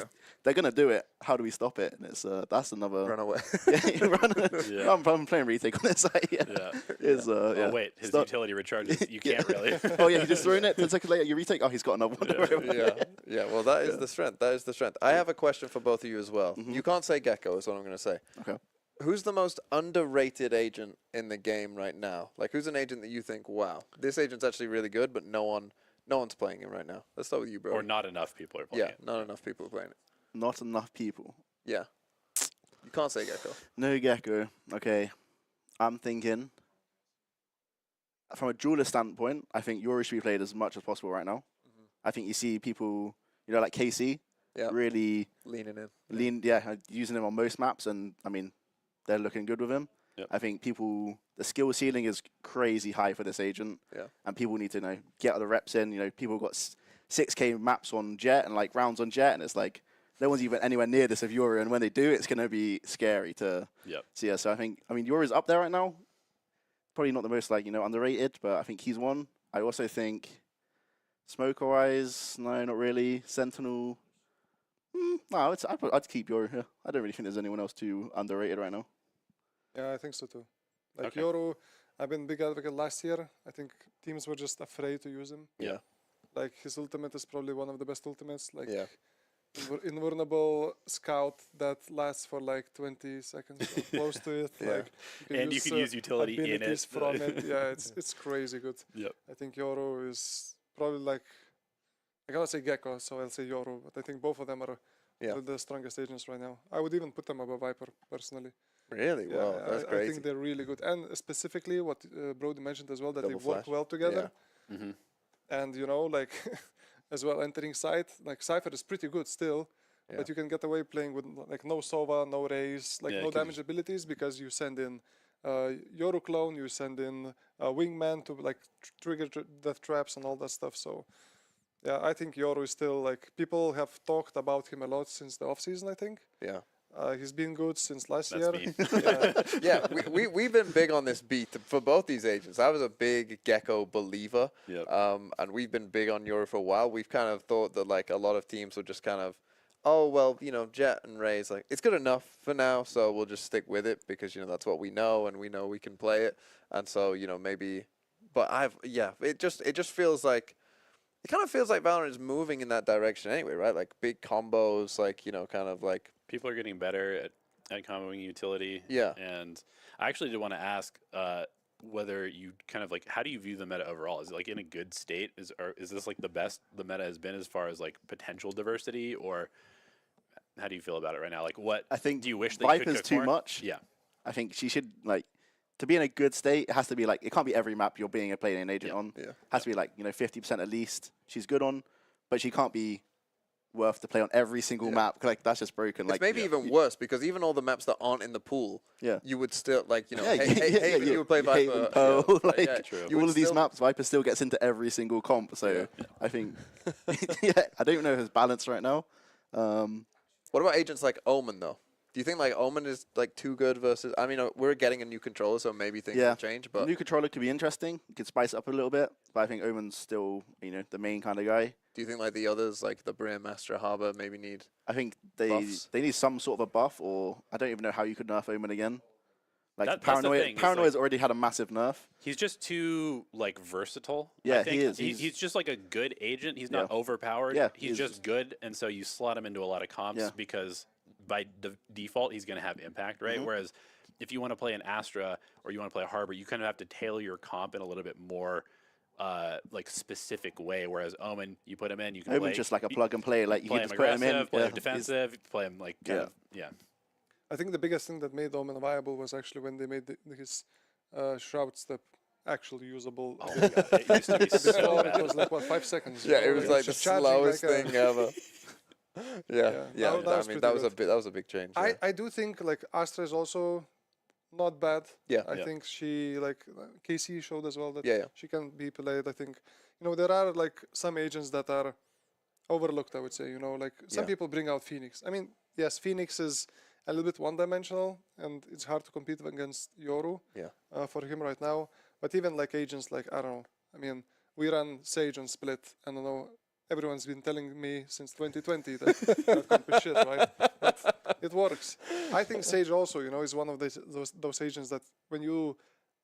they're gonna do it. How do we stop it? And it's that's another Run away. Yeah. I'm playing retake on this side. Yeah. Is Oh wait, his utility recharges. You can't really. Oh yeah, you just thrown it. 10 seconds later, you retake. Oh, he's got another one. Don't worry about it. Yeah. Well, that is the strength. That is the strength. I have a question for both of you as well. You can't say Gecko, is what I'm going to say. Okay. Who's the most underrated agent in the game right now? Like, who's an agent that you think, wow, this agent's actually really good, but no one's playing him right now? Let's start with you, bro. Or not enough people are playing. Yeah, not enough people are playing it. Not enough people. Yeah. You can't say Gecko. No Gecko. Okay. I'm thinking, from a duelist standpoint, I think Yoru should be played as much as possible right now. I think you see people, you know, like KC, Yeah. really Leaning in. using him on most maps, and I mean, they're looking good with him. Yep. I think the skill ceiling is crazy high for this agent. Yeah. And people need to, you know, get the reps in. You know, people got 6K maps on Jet and like rounds on Jet, and it's like no one's even anywhere near this of Yoru, and when they do, it's going to be scary to see us. So I mean, Yoru's up there right now. Probably not the most like, you know, underrated, but I think he's one. I also think Smoker Eyes, no, not really. Sentinel, no, I'd keep Yoru here. I don't really think there's anyone else too underrated right now. Yeah, I think so too. Like Okay. Yoru, I've been big advocate last year. I think teams were just afraid to use him. Yeah. Like his ultimate is probably one of the best ultimates. Like Yeah. invulnerable scout that lasts for like 20 seconds or close to it. Yeah. Like And you can use utility in it. abilities from it. Yeah, it's crazy good. Yep. I think Yoru is probably like, I cannot say Gecko, so I'll say Yoru, but I think both of them are the strongest agents right now. I would even put them above Viper personally. Really? Yeah, Wow, that's I crazy. think they're really good, and specifically what Brody mentioned as well, that Double they work flash. well together. Mm-hmm. And you know, like as well entering site, like Cypher is pretty good still, but you can get away playing with like no Sova, no Raze, like Yeah, no you can damage abilities because you send in Yoru clone, you send in Wingman to like trigger death traps and all that stuff. So yeah, I think Yoru is still like people have talked about him a lot since the off season. I think. Yeah. He's been good since last That's year. me. Yeah, we've been big on this beat for both these agents. I was a big Gecko believer, Yep. and we've been big on Yoru for a while. We've kind of thought that like a lot of teams would just kind of, oh well, you know, Jet and Raze, like it's good enough for now, so we'll just stick with it because you know that's what we know and we know we can play it, and so you know maybe, but it just feels like. It kind of feels like Valorant is moving in that direction anyway, right? Like big combos, like, you know, kind of like... People are getting better at comboing utility. Yeah. And I actually did want to ask whether you kind of like, how do you view the meta overall? Is it like in a good state? Is this like the best the meta has been as far as like potential diversity, or how do you feel about it right now? Like what I think do you wish they could Viper's cook too more? much. Yeah. I think she should like to be in a good state. It has to be like it can't be every map you're being a playing agent on. Yeah. Has to be like 50% at least. She's good on, but she can't be worth to play on every single map. Like that's just broken. It's Like maybe even worse because even all the maps that aren't in the pool, Yeah. you would still like Yeah, you would play Haven, Viper. Pearl, like yeah, you all would of these still- maps, Viper still gets into every single comp. So I think, yeah, I don't know if it's balanced right now. What about agents like Omen though? Do you think like Omen is like too good versus? I mean, we're getting a new controller, so maybe things will change. A But new controller could be interesting. You could spice it up a little bit. But I think Omen's still, the main kind of guy. do you think like the others, like the Brim, Astra, Harbor, maybe need? I think they Buffs? they need some sort of a buff, or I don't even know how you could nerf Omen again. Like That's the Paranoia, thing, is, Paranoia's already had a massive nerf. He's just too like versatile. Yeah, I think he is. He's just like a good agent. He's not Yeah. overpowered. Yeah, he's he's just good, and so you slot him into a lot of comps Yeah. because by default he's going to have impact, right? Mm-hmm. Whereas if you want to play an Astra or you want to play a Harbor, you kind of have to tailor your comp in a little bit more like specific way. Whereas Omen, you put him in, you can play Omen's just like a plug and play. Like you play can him just put him in. aggressive, play Yeah, him defensive, play him like kind of, yeah. I think the biggest thing that made Omen viable was actually when they made his Shroud Step actually usable. Oh my God, it used to be so Before bad. it was like what 5 seconds. Yeah, it was like the just charging slowest like a- thing ever. Yeah. that was I mean, pretty that was a good. that was a big change. Yeah. I do think like Astra is also not bad. Yeah. I Yeah. think she like KC showed as well that Yeah, yeah. she can be played. I think there are like some agents that are overlooked. I would say like some Yeah. people bring out Phoenix. I mean, yes, Phoenix is a little bit one-dimensional and it's hard to compete against Yoru. Yeah. For him right now. But even like agents like I don't know. I mean, we run Sage on Split. I don't know. Everyone's been telling me since 2020 that comp is shit, right? But it works. I think Sage also, is one of those agents that when you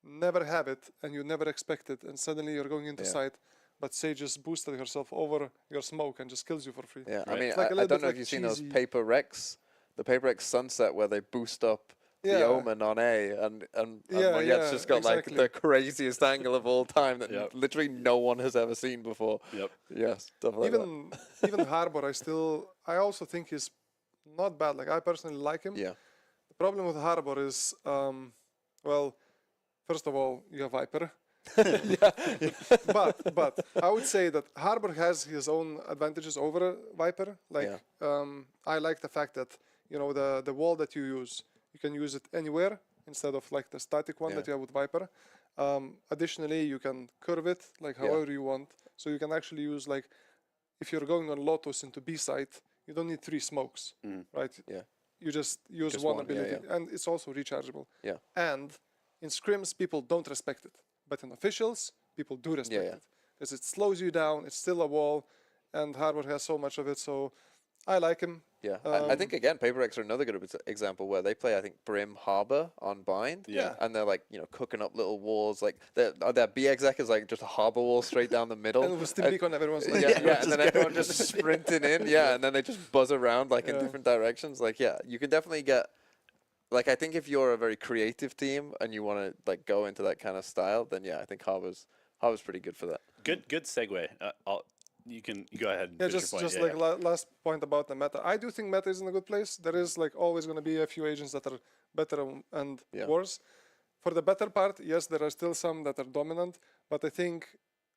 never have it and you never expect it, and suddenly you're going into Yeah. site, but Sage just boosted herself over your smoke and just kills you for free. Yeah, I Right. mean, It's like a I little don't bit know like if you've seen those cheesy. Paper Rex, the Paper Rex Sunset where they boost up the Yeah. Omen on A, and Yeah, Monet's yeah, just got exactly. like the craziest angle of all time that Yep. literally no one has ever seen before. Yep. Yeah, stuff like that. Even Harbor, I also think he's not bad. Like I personally like him. Yeah, The problem with Harbor is, well, first of all, you have Viper. but I would say that Harbor has his own advantages over Viper. Like I like the fact that the wall that you use, you can use it anywhere instead of like the static one that you have with Viper. Additionally, you can curve it like however you want. So you can actually use like if you're going on Lotus into B site, you don't need 3 smokes, right? Yeah. You just use Just one one, yeah, ability, and it's also rechargeable. Yeah. And in scrims, people don't respect it, but in officials, people do respect yeah. it because it slows you down. It's still a wall, and Harbor has so much of it. So I like him. yeah. I think again, Paper Rex are another good example where they play, I think, Brim Harbor on Bind. Yeah. And they're like, cooking up little walls. Like their BXX is like just a harbor wall straight down the middle. And with Steam Beacon, everyone's like, Yeah, and then everyone just sprinting in, and then they just buzz around like in Yeah. different directions. Like, yeah, you can definitely get. Like, I think if you're a very creative team and you want to like go into that kind of style, then yeah, I think Harbor's pretty good for that. Good segue. You can go ahead. And Yeah, finish your just point. like last point about the meta. I do think meta is in a good place. There is like always going to be a few agents that are better and Yeah. worse. For the better part, yes, there are still some that are dominant, but I think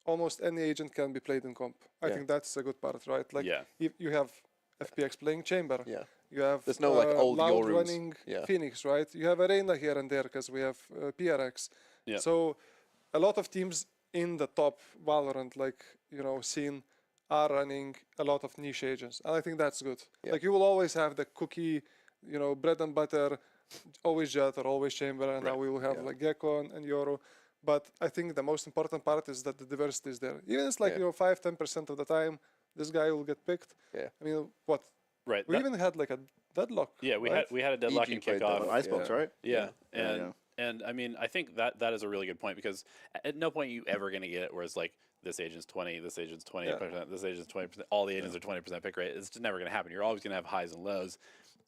almost any agent can be played in comp. I Yeah. think that's a good part, right? Like Yeah. if you have FPX playing Chamber. Yeah. You have There's no, like, old Loud Yorus. running Yeah. Phoenix, right? You have Arena here and there because we have PRX. Yeah. So a lot of teams in the top Valorant, like scene, are running a lot of niche agents, and I think that's good. Yeah. Like you will always have the cookie, bread and butter, always Jet or always Chamber, and now Right. we will have like Gecko and Yoru. But I think the most important part is that the diversity is there. Even it's like Yeah. 5-10% of the time, this guy will get picked. Yeah. I mean, what? Right. We that- even had like a deadlock. yeah, we right? had a deadlock in played kickoff. deadlock. Icebox, Yeah. right? Yeah, Yeah. and I mean, I think that is a really good point because at no point are you ever going to get it where it's like this agent's 20, this agent's 20%, this agent's 20%, all the agents are 20% pick rate. It's just never going to happen. You're always going to have highs and lows.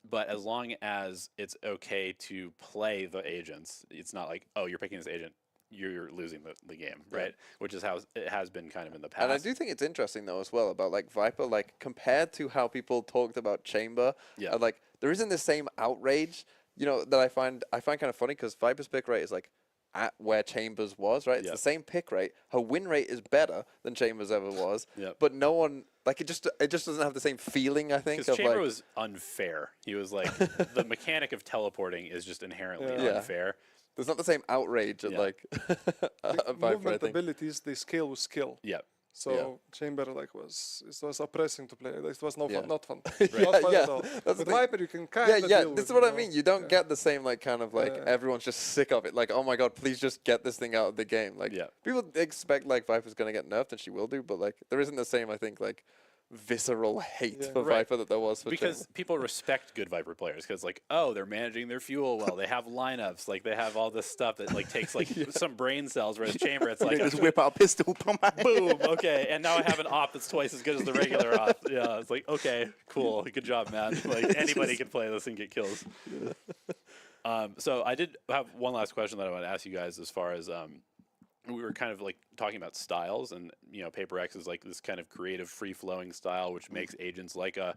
But as long as it's okay to play the agents, it's not like, oh, you're picking this agent, you're losing the game, right? Which is how it has been kind of in the past. And I do think it's interesting though as well about like Viper, like compared to how people talked about Chamber, Yeah. like there isn't the same outrage, that I find kind of funny because Viper's pick rate is like at where Chambers was, right? It's Yeah. the same pick rate. Her win rate is better than Chambers ever was, Yep. but no one Like it just doesn't have the same feeling. I think. Because Of Chamber like, was unfair. He was like, the mechanic of teleporting is just inherently Yeah. Yeah. unfair. there's not the same outrage at Yeah. like The a Viper. I movement think. abilities, they scale with skill. Yeah. So Chamber like it was oppressing to play. It was no Yeah. fun, not fun, Yeah, not fun yeah, at all. that's the With thing. Viper, you can kind Yeah, of yeah. deal This is with, what I know? mean. You don't Yeah. get the same like kind of like Yeah. everyone's just sick of it. Like, oh my god, please just get this thing out of the game. Like, Yeah. people expect like Viper's gonna get nerfed, and she will do, but like there isn't the same. I think like visceral hate Yeah. for Right. Viper that there was for Because Chamber. people respect good Viper players because like, oh, they're managing their fuel well. They have lineups. Like they have all this stuff that like takes like some brain cells. Whereas Chamber, it's like Just whip out a pistol, boom, okay, and now I have an op that's twice as good as the regular op. Yeah, it's like, okay, cool, good job, man. Like anybody can play this and get kills. So I did have one last question that I want to ask you guys as far as we were kind of like talking about styles, and Paper X is like this kind of creative, free-flowing style, which makes agents like a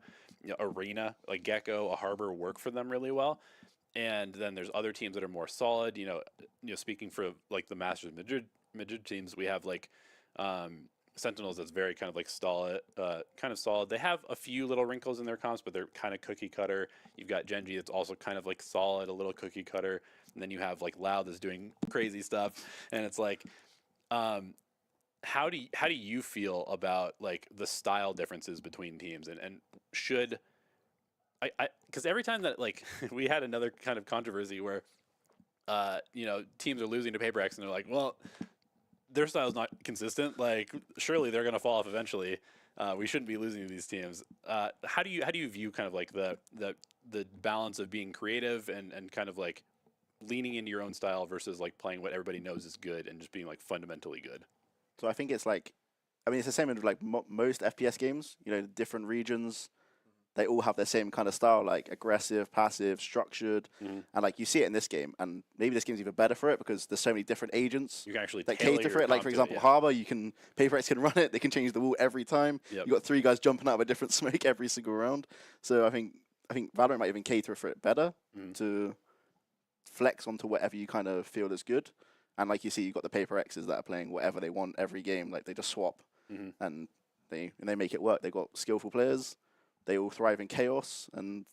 Arena, like Gecko, a Harbor work for them really well. And then there's other teams that are more solid. Speaking for like the Masters Madrid teams, we have like Sentinels that's very kind of like solid, They have a few little wrinkles in their comps, but they're kind of cookie cutter. You've got Genji that's also kind of like solid, a little cookie cutter. And then you have like Loud that's doing crazy stuff. And it's like, how do you feel about like the style differences between teams, and should because every time that like we had another kind of controversy where teams are losing to Paper X and they're like, well, their style's not consistent. Like surely they're gonna fall off eventually. We shouldn't be losing to these teams. How do you view kind of like the balance of being creative and kind of like leaning into your own style versus like playing what everybody knows is good and just being like fundamentally good? So I think it's like, it's the same with like most FPS games. Different regions, they all have their same kind of style, like aggressive, passive, structured, and like you see it in this game. And maybe this game's even better for it because there's so many different agents You can actually that tailor cater for your it. Like comp for to example, yeah. Harbor, Paper X can run it. They can change the wall every time. Yep. You got 3 guys jumping out of a different smoke every single round. So I think Valorant might even cater for it better to flex onto whatever you kind of feel is good. And like you see, you've got the Paper X's that are playing whatever they want every game. Like they just swap and they make it work. They've got skillful players. They all thrive in chaos, and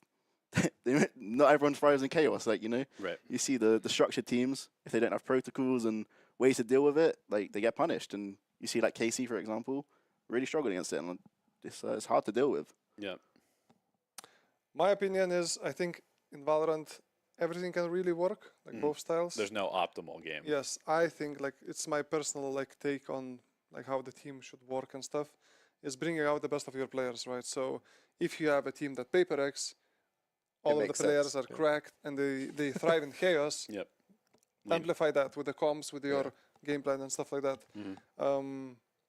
not everyone thrives in chaos. Like Right. you see the structured teams, if they don't have protocols and ways to deal with it, like they get punished. And you see like KC, for example, really struggling against it, and it's hard to deal with. Yeah. My opinion is, I think in Valorant, everything can really work, like both styles. There's no optimal game. Yes, I think like it's my personal like take on like how the team should work and stuff, is bringing out the best of your players, right? So if you have a team that Paper X, all of the makes players sense, are cracked and they thrive in chaos. Yep. Amplify that with the comms, with your game plan and stuff like that.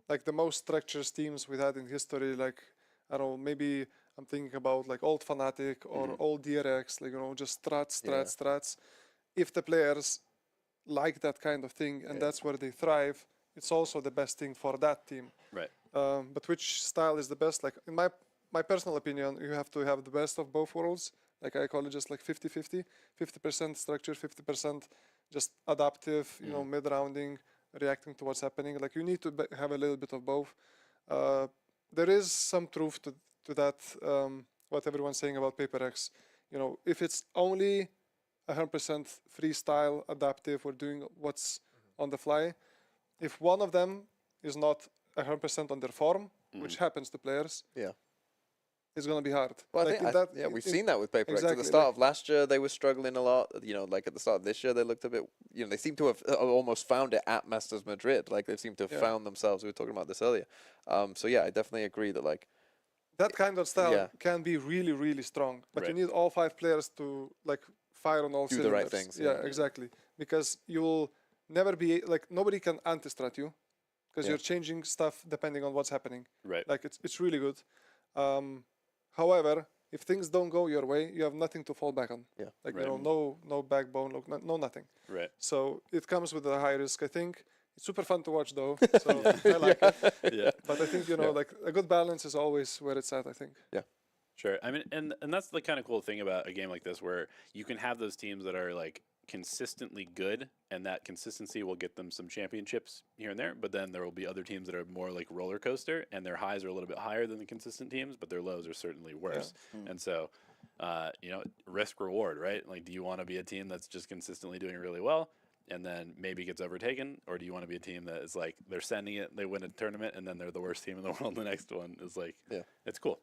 Like the most structured teams we had in history, like I don't know, maybe I'm thinking about like old Fnatic or old DRX, like just strats. If the players like that kind of thing and that's where they thrive, it's also the best thing for that team. Right. But which style is the best? Like in my personal opinion, you have to have the best of both worlds. Like I call it just like 50-50, 50% structure, 50% just adaptive, mid-rounding, reacting to what's happening. Like you need to have a little bit of both. There is some truth to that, what everyone's saying about Paper X. If it's only 100% freestyle, adaptive, or doing what's on the fly, if one of them is not 100% on their form, which happens to players, it's going to be hard. Well, Like I think we've seen that with Paper X. At the exactly, start like- of last year, they were struggling a lot. Like at the start of this year, they looked a bit. They seem to have almost found it at Masters Madrid. Like they seem to have found themselves. We were talking about this earlier. So yeah, I definitely agree that like that kind of style can be really, really strong. But you Right. need all 5 players to like fire on all Do the cylinders. right things, Yeah, yeah. exactly. Because you'll never be like nobody can anti-strat you, because Yeah. you're changing stuff depending on what's happening. Right. Like it's really good. However, if things don't go your way, you have nothing to fall back on. Yeah. Like Right. no backbone, no nothing. Right. So it comes with a high risk. I think it's super fun to watch though. So I like it. Yeah. But I think like a good balance is always where it's at. I think. Sure. I mean, and that's the kind of cool thing about a game like this, where you can have those teams that are like consistently good, and that consistency will get them some championships here and there. But then there will be other teams that are more like roller coaster, and their highs are a little bit higher than the consistent teams, but their lows are certainly worse. And so, you know, risk reward, right? Like, do you want to be a team that's just consistently doing really well, and then maybe gets overtaken, or do you want to be a team that is like they're sending it, they win a tournament, and then they're the worst team in the world? The next one is like, it's cool.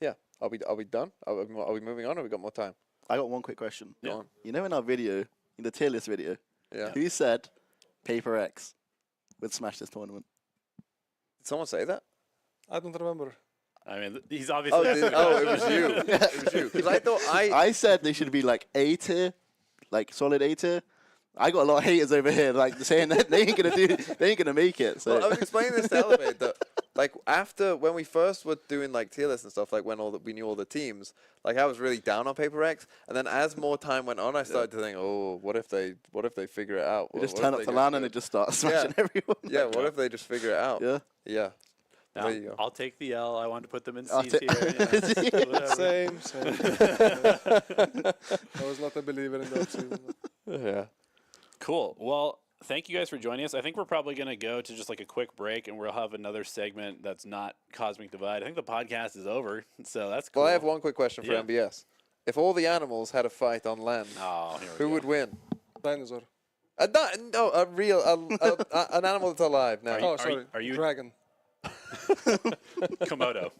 Yeah. Are we done? Are we moving on, or we got more time? I got one quick question. Yeah. Go on. You know, in our video, in the tier list video, Yeah. who said Paper X would smash this tournament? Did someone say that? I don't remember. I mean, he's obviously. It was you. It was you. Because I thought I said they should be like A tier, like solid A tier. I got a lot of haters over here, like saying that they ain't gonna make it. So Well, I was explaining this to Elevate that, like, after when we first were doing like tier lists and stuff, like when we knew all the teams, like I was really down on Paper X, and then as more time went on, I started to think, oh, what if they figure it out? they What just if turn they up to get LAN good? and they just start smashing everyone. Yeah, what if they just figure it out? Yeah. Yeah. No, There you go. I'll take the L. I wanted to put them in I'll C ta- tier. You know, whatever. Same. I was not a believer in that season. Yeah. Cool. Well, thank you guys for joining us. I think we're probably going to go to just like a quick break, and we'll have another segment that's not Cosmic Divide. I think the podcast is over, so that's cool. Well, I have one quick question for Yeah. MBS. If all the animals had a fight on land, Oh, here we who go. would win? Dinosaur. An animal that's alive now. Oh, sorry. are you- Dragon. Komodo.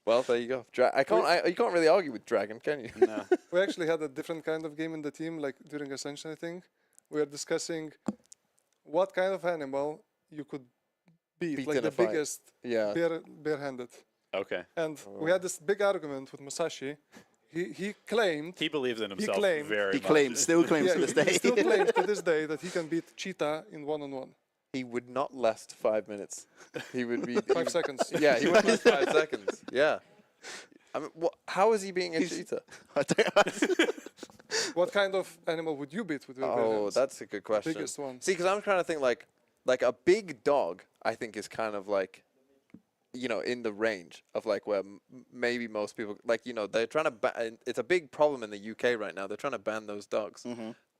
Well, there you go. You can't really argue with dragon, can you? No. We actually had a different kind of game in the team, like during Ascension, I think. We were discussing what kind of animal you could beat, Beat like in the a fight. biggest Yeah. barehanded. Okay. And we had this big argument with Musashi. He claimed, He believes in himself claimed- very He much. claims, still claims to this he day. still claims to this day that he can beat Cheetah in one-on-one. He would not last 5 minutes. He would be 5 seconds. Yeah, he would last 5 seconds. Yeah. I mean, how is he being a cheetah? I don't- What kind of animal would you beat with your bare Oh, hands? that's a good question. Biggest one. See, because I'm trying to think like a big dog. I think is kind of like, you know, in the range of like where maybe most people like, you know, they're trying to ban. It's a big problem in the UK right now. They're trying to ban those dogs,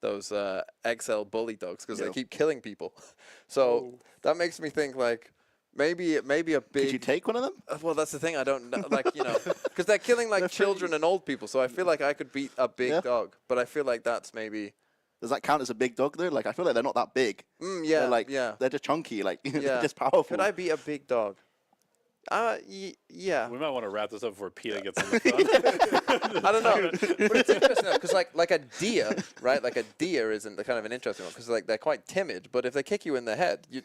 those XL bully dogs, because they Yeah. keep killing people. So that makes me think like maybe a big. Could you take one of them? Well, that's the thing. I don't know, like, you know, because they're killing like children and old people. So I feel like I could beat a big Yeah. dog, but I feel like that's maybe. Does that count as a big dog though? Like I feel like they're not that big. Yeah, They're like yeah. they're just chunky, like Yeah. they're just powerful. Could I be a big dog? Yeah. We might want to wrap this up before PETA gets on the phone. I don't know, but it's interesting because like a deer, right? Like a deer isn't the kind of an interesting one because like they're quite timid. But if they kick you in the head, you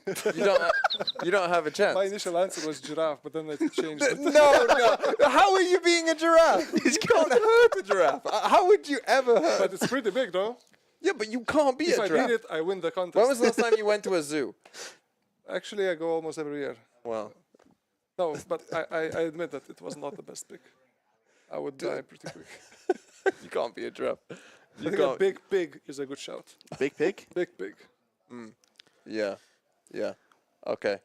don't have a chance. My initial answer was giraffe, but then I changed it. No. How are you being a giraffe? You can't hurt a giraffe. How would you ever hurt? But it's pretty big, though. Yeah, but you can't be If a I giraffe. beat it, I win the contest. When was the last time you went to a zoo? Actually, I go almost every year. Well, No, but I admit that it was not the best pick. I would die pretty quick. you can't be a giraffe. I You think a can't. big pig is a good shout. Big pig? Big pig. Yeah. Yeah. Okay.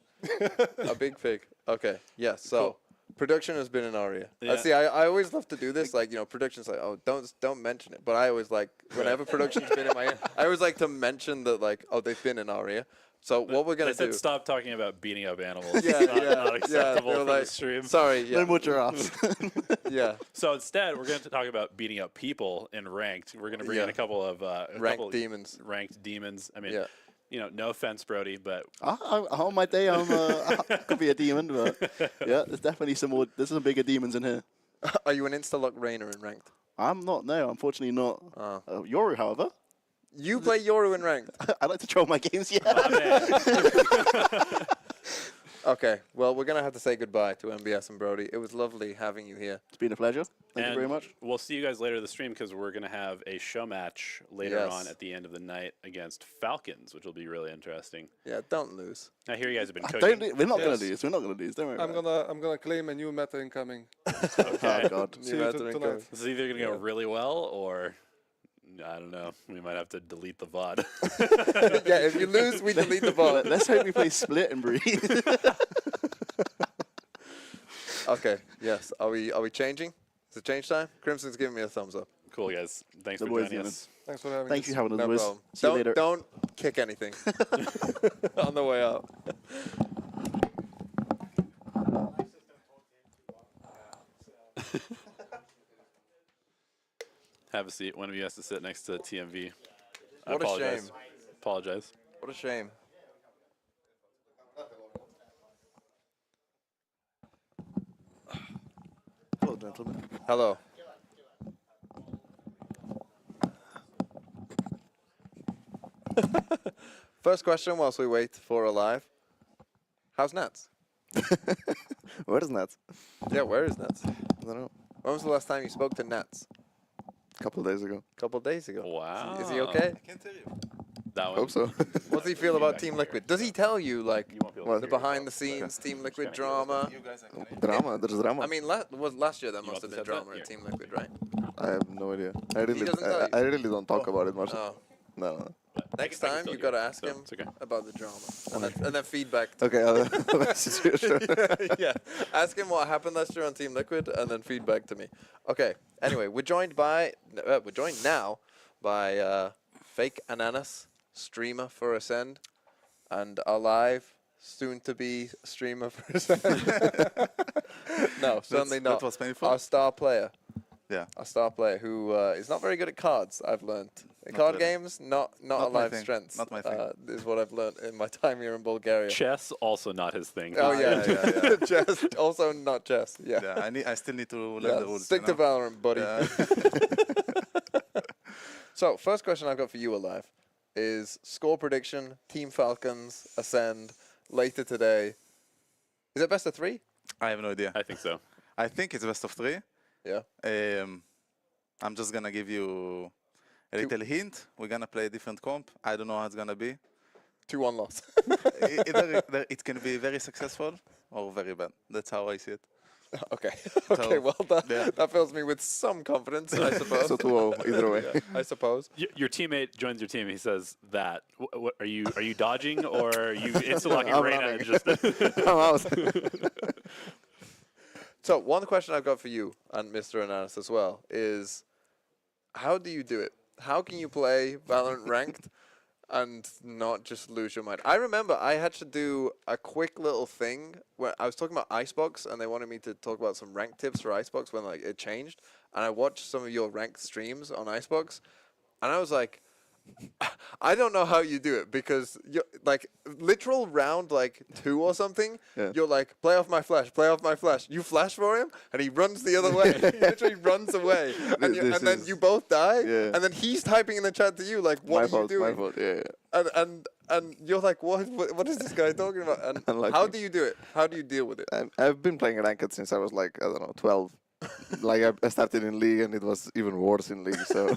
A big pig. Okay. Yeah. So production has been an aria. Yeah. See, I always love to do this. Like, you know, production's like, oh, don't mention it. But I always like whenever production's been in my ear, I always like to mention that like, oh, they've been in aria. So what we're They gonna said do? stop talking about beating up animals. Yeah, It's not, yeah, not acceptable they were for like, the stream. Sorry. Yeah. No more giraffes. Yeah. So instead, we're going to talk about beating up people in ranked. We're going to bring in Yeah. a couple of Ranked demons. Ranked demons. I mean, Yeah. you know, no offense, Brody, but On my day, I could be a demon, but yeah, there's definitely some more. There's some bigger demons in here. Are you an insta-lock Rainer in ranked? I'm not. No, unfortunately not. Oh. Yoru, however, You play Yoru in ranked. I like to troll my games. Yeah. my man. Okay. Well, we're gonna have to say goodbye to MBS and Brody. It was lovely having you here. It's been a pleasure. Thank you And very much. We'll see you guys later in the stream because we're going to have a show match later Yes. on at the end of the night against Falcons, which will be really interesting. Yeah. Don't lose. I hear you guys have been Don't, cooking. we're not Yes. gonna lose. We're not gonna lose. Don't worry. I'm about gonna claim a new meta incoming. Okay. Oh God. See you tonight. This is either going to go really well or I don't know. We might have to delete the VOD. Yeah. If you lose, we delete the ball. Let's hope we play Split and Breathe. Okay. Yes. Are we changing? Is it change time? Crimson's giving me a thumbs up. Cool, guys. Thanks The for boys joining unit. us. Thanks for having Thank us. you for having us, No boys. problem. See you later. Don't kick anything on the way out. Have a seat. One of you has to sit next to TMV. I What a apologize. shame. Apologize. What a shame. Hello, gentlemen. Hello. First question whilst we wait for Alive. How's Nats? Where is Nats? Yeah, where is Nats? I don't know. When was the last time you spoke to Nats? A couple of days ago. A couple of days ago. Wow. Is he okay? Can't tell you. That one. Hope so. What does he feel about Team Liquid? Does he tell you, like, You won't be able What? to the hear behind the yourself. scenes Team Liquid drama? Drama. There's drama. I mean, last year there You must have want been this headset? drama Here. at Team Liquid, right? I have no idea. I really, doesn't tell you? I really don't talk about it much. Oh. No. Next I can time still you hear got to it, ask so him it's okay. about the drama and then feedback. Okay, I'll message you. Sure. Yeah, ask him what happened last year on Team Liquid and then feedback to me. Okay. Anyway, we're joined now by Fake Ananas, streamer for Acend, and Alive, soon to be streamer for Acend. No, certainly not. That was painful. Our star player. Yeah. A star player who is not very good at cards, I've learned. Card really. games, not Not a my live thing. strength. Not my thing. Is what I've learned in my time here in Bulgaria. Chess, also not his thing. Oh yeah, yeah. chess. Also not chess. Yeah. Yeah, I still need to learn Yeah, the rules. stick to Valorant, buddy. Yeah. So, first question I've got for you, Alive, is score prediction, Team Falcons, Ascend, later today. Is it best of 3? I have no idea. I think so. I think it's best of 3. Yeah. I'm just gonna give you a Two- little hint. We're gonna play a different comp. I don't know how it's gonna be. 2-1 loss. Either it can be very successful or very bad. That's how I see it. Okay. Okay, well, yeah. that fills me with some confidence, I suppose. So 2-0 either way. Yeah, I suppose. Your teammate joins your team. He says that. What are you dodging or are you insta-locking I'm Reyna? running. And just I'm out. So, one question I've got for you and Mr. Ananas as well is, how do you do it? How can you play Valorant ranked and not just lose your mind? I remember I had to do a quick little thing where I was talking about Icebox and they wanted me to talk about some rank tips for Icebox when like it changed, and I watched some of your ranked streams on Icebox, and I was like, I don't know how you do it, because you're like literal round like 2 or something. Yeah. You're like, play off my flash, play off my flash. You flash for him, and he runs the other way. He literally runs away, and, This and then is- you both die. Yeah. And then he's typing in the chat to you like, "What My are fault. you My doing?" fault. Yeah. And you're like, what is this guy talking about? And Unlucky. how do you do it? How do you deal with it? I've been playing ranked since I was like, I don't know, 12. Like I started in league and it was even worse in league. So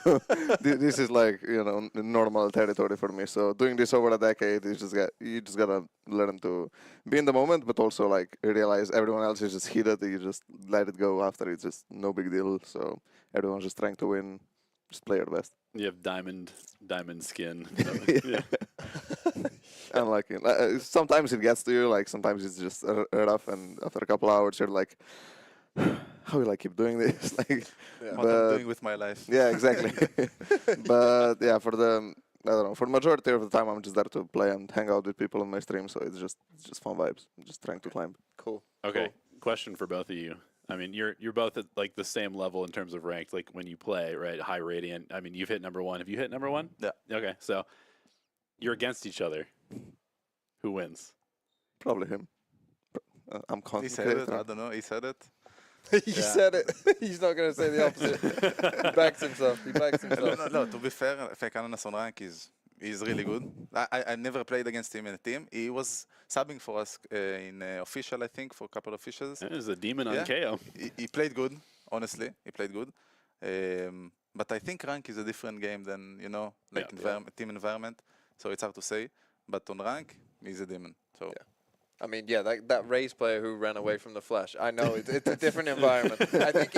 this is like, you know, normal territory for me. So doing this over a decade, you just gotta learn to be in the moment, but also like realize everyone else is just heated. You just let it go after. It's just no big deal. So everyone's just trying to win. Just play your best. you have diamond skin. Yeah. Unlucky. Sometimes it gets to you. Like sometimes it's just rough, and after a couple hours, you're like, how will I keep doing this? Like, What I'm doing with my life. yeah, exactly. But yeah, for the I don't know, for the majority of the time, I'm just there to play and hang out with people on my stream. So it's just fun vibes. I'm just trying to climb. Cool. Okay, Cool. question for both of you. I mean, you're both at like the same level in terms of ranked, like when you play, right? High radiant. I mean, you've hit number 1. Have you hit number 1? Yeah. Okay, so you're against each other. Who wins? Probably him. I'm He said confident. it. I don't know. He said it. He said it. He's not going to say the opposite. He backs himself. He backs himself. No. To be fair, Fake Ananas on rank is really good. I never played against him in a team. He was subbing for us in official, I think, for a couple of officials. There's a demon on Yeah. KO. He played good, honestly. He played good. But I think rank is a different game than, you know, like team environment. So it's hard to say. But on rank, he's a demon. So Yeah. I mean, yeah, that Raze player who ran away from the flash. I know it's a different environment. I think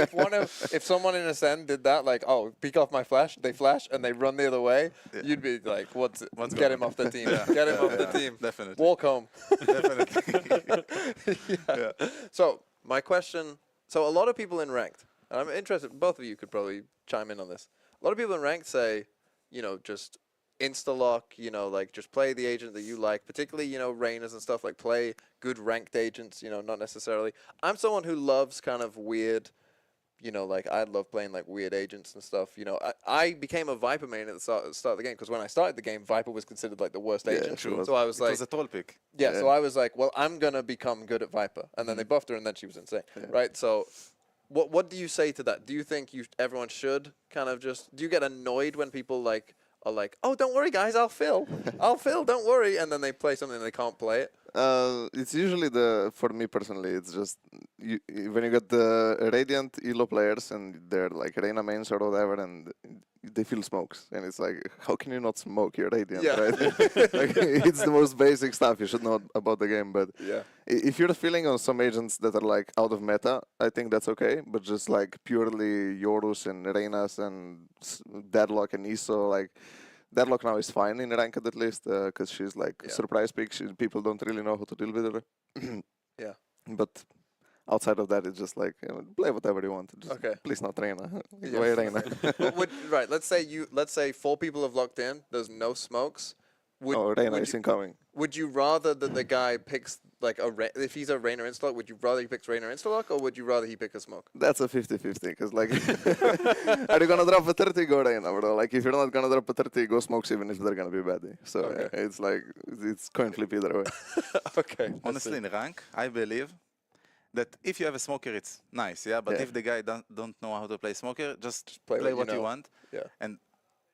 if someone in Ascend did that, like, oh, peek off my flash, they flash and they run the other way, Yeah. you'd be like, What's get going him on? off the team, Yeah, get him yeah, off the yeah, team, definitely. walk home. definitely. Yeah. So my question: so a lot of people in ranked and I'm interested. Both of you could probably chime in on this. A lot of people in ranked say, just insta-lock, like just play the agent that you like, particularly, Reinas and stuff, like play good ranked agents, not necessarily. I'm someone who loves kind of weird, like I love playing like weird agents and stuff. I became a Viper main at the start of the game because when I started the game, Viper was considered like the worst agent. true. So I was It like, was a troll pick. yeah, so I was like, well, I'm going to become good at Viper. And then they buffed her and then she was insane, right? So what do you say to that? Do you think everyone should kind of do you get annoyed when people are like, oh, don't worry, guys, I'll fill, don't worry. And then they play something and they can't play it. It's usually for me personally, it's just when you get the Radiant Elo players and they're like Reina mains or whatever, and they feel smokes, and it's like, how can you not smoke your Radiant, right? Like, it's the most basic stuff you should know about the game, but if you're feeling on some agents that are like out of meta, I think that's okay, but just like purely Yorus and Reinas and Deadlock and ISO, like, Deadlock now is fine in ranked at least, because she's like surprise pick. People don't really know how to deal with her. Yeah. But outside of that, it's just like, play whatever you want. Just please not Reina. Play Reina. Right. Let's say 4 people have locked in. There's no smokes. Reina is incoming. Would you rather that the guy picks like if he's a Reina instalock, would you rather he picks Reina instalock, or would you rather he pick a smoke? That's a 50-50, because like, are you gonna drop a 30, go Reina, bro? Like, if you're not gonna drop a 30, go smokes, even if they're gonna be bad. So it's like, it's coin flip either way. Okay. Honestly, in rank, I believe that if you have a smoker, it's nice, but if the guy don't know how to play smoker, just play what you want. Yeah. And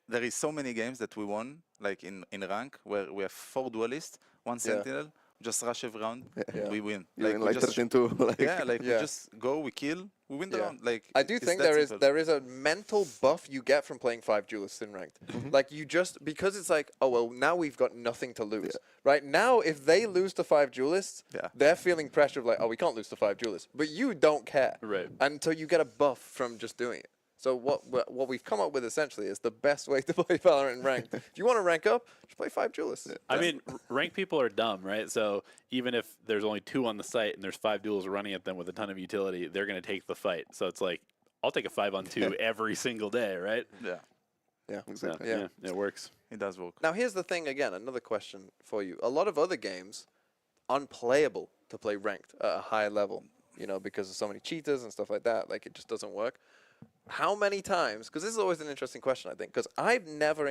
there is so many games that we won, like in rank, where we have 4 duelists, 1 sentinel, just rush every round, we win. You win like 13-2. We just go, we kill, we win the round. Like, I do think there is a mental buff you get from playing 5 duelists in ranked. Like, you just, because it's like, oh well, now we've got nothing to lose. Right now, if they lose to 5 duelists, they're feeling pressure of like, oh, we can't lose to 5 duelists, but you don't care, right? Until you get a buff from just doing it. So what we've come up with essentially is the best way to play Valorant in ranked. If you want to rank up, just play 5 duelists. I mean, ranked people are dumb, right? So even if there's only 2 on the site and there's 5 duels running at them with a ton of utility, they're going to take the fight. So it's like, I'll take a 5-on-2 every single day, right? Yeah. Yeah, exactly. Yeah, it works. It does work. Now here's the thing again, another question for you. A lot of other games, unplayable to play ranked at a high level, because of so many cheaters and stuff like that. Like, it just doesn't work. How many times? Because this is always an interesting question, I think. Because I've never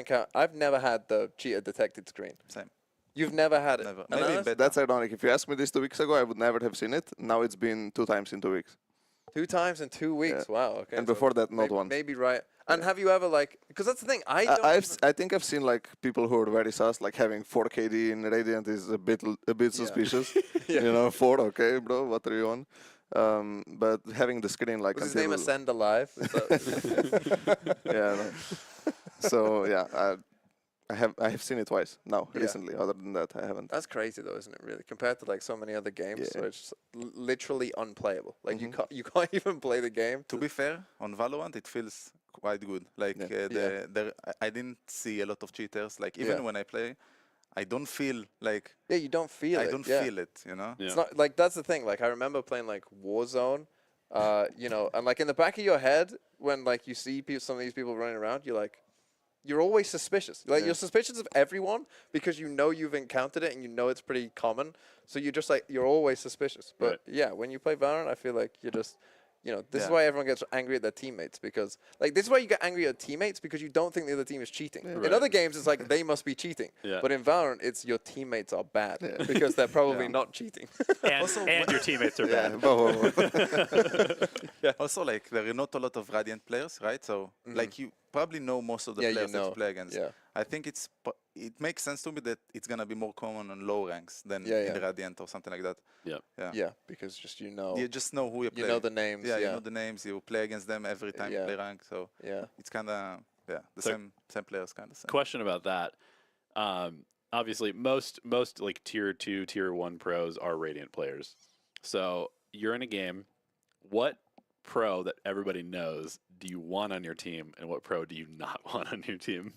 had the cheater detected screen. Same. You've never had it. Never. And Maybe that's ironic. If you asked me this 2 weeks ago, I would never have seen it. Now it's been 2 times in 2 weeks. 2 times in 2 weeks. Wow. Okay. And before that, not once. Maybe right. And have you ever because that's the thing. I think I've seen like people who are very sus, like having 4 KD in Radiant is a bit suspicious. 4, okay, bro, what are you on? But having the screen like was his name Acend alive? Yeah. No. So yeah, I have seen it twice now recently. Other than that, I haven't. That's crazy though, isn't it? Really, compared to like so many other games, so it's literally unplayable. Like you can't even play the game. To be fair, on Valorant it feels quite good. Like I didn't see a lot of cheaters. Like even when I play, I don't feel like you don't feel it. I don't feel it. It's not like that's the thing. Like I remember playing like Warzone, and like in the back of your head when like you see some of these people running around, you're always suspicious. Like you're suspicious of everyone because you've encountered it and it's pretty common. So you're just like you're always suspicious. But when you play Valorant, I feel like you're just this is why everyone gets angry at their teammates because this is why you get angry at teammates because you don't think the other team is cheating. In other games, it's like they must be cheating. But in Valorant, it's your teammates are bad because they're probably not cheating. And your teammates are bad. Also, like there are not a lot of Radiant players, right? So like you probably know most of the players that you play against. I think it makes sense to me that it's gonna be more common on low ranks than in Radiant or something like that. Yeah, because just you just know who you play. You know the names. You know the names. You play against them every time you play rank. So it's kind of the same players kind of. Question about that. Obviously, most like tier 2, tier 1 pros are Radiant players. So you're in a game. What pro that everybody knows do you want on your team, and what pro do you not want on your team?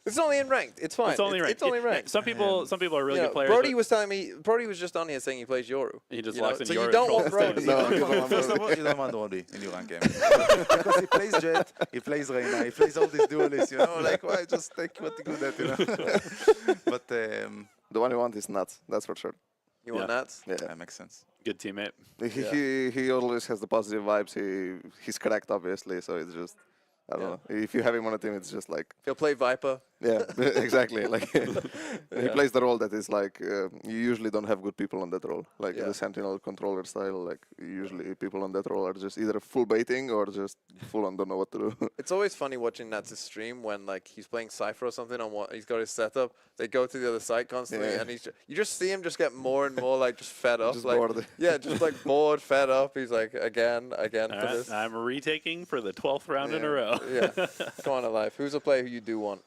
It's only in ranked. It's fine. It's only ranked. It's only ranked. Some people are really good players. Brody was telling me. Brody was just on here saying he plays Yoru. He just you locks know? in So Yoru you don't want control Brody. No, first of all, you don't want Brody in your rank game. Because he plays Jet, he plays Reina, he plays all these duelists, you know, like, why just take what you're good at, you know? But the one you want is Nuts, that's for sure. You want Nuts? Yeah. that makes sense. Good teammate. He always has the positive vibes. He's correct, obviously, so it's just, I don't know. If you have him on a team, it's just like... He'll play Viper. Yeah, exactly. Like he plays the role that is like you usually don't have good people on that role. Like the Sentinel controller style. Like usually people on that role are just either full baiting or just full on don't know what to do. It's always funny watching Nats' stream when like he's playing Cypher or something on what he's got his setup. They go to the other side constantly, and you just see him just get more and more like just fed up. Just like, bored. Yeah, just like bored, fed up. He's like again All for right, this. I'm retaking for the 12th round in a row. Yeah, come on, alive. Who's a player who you do want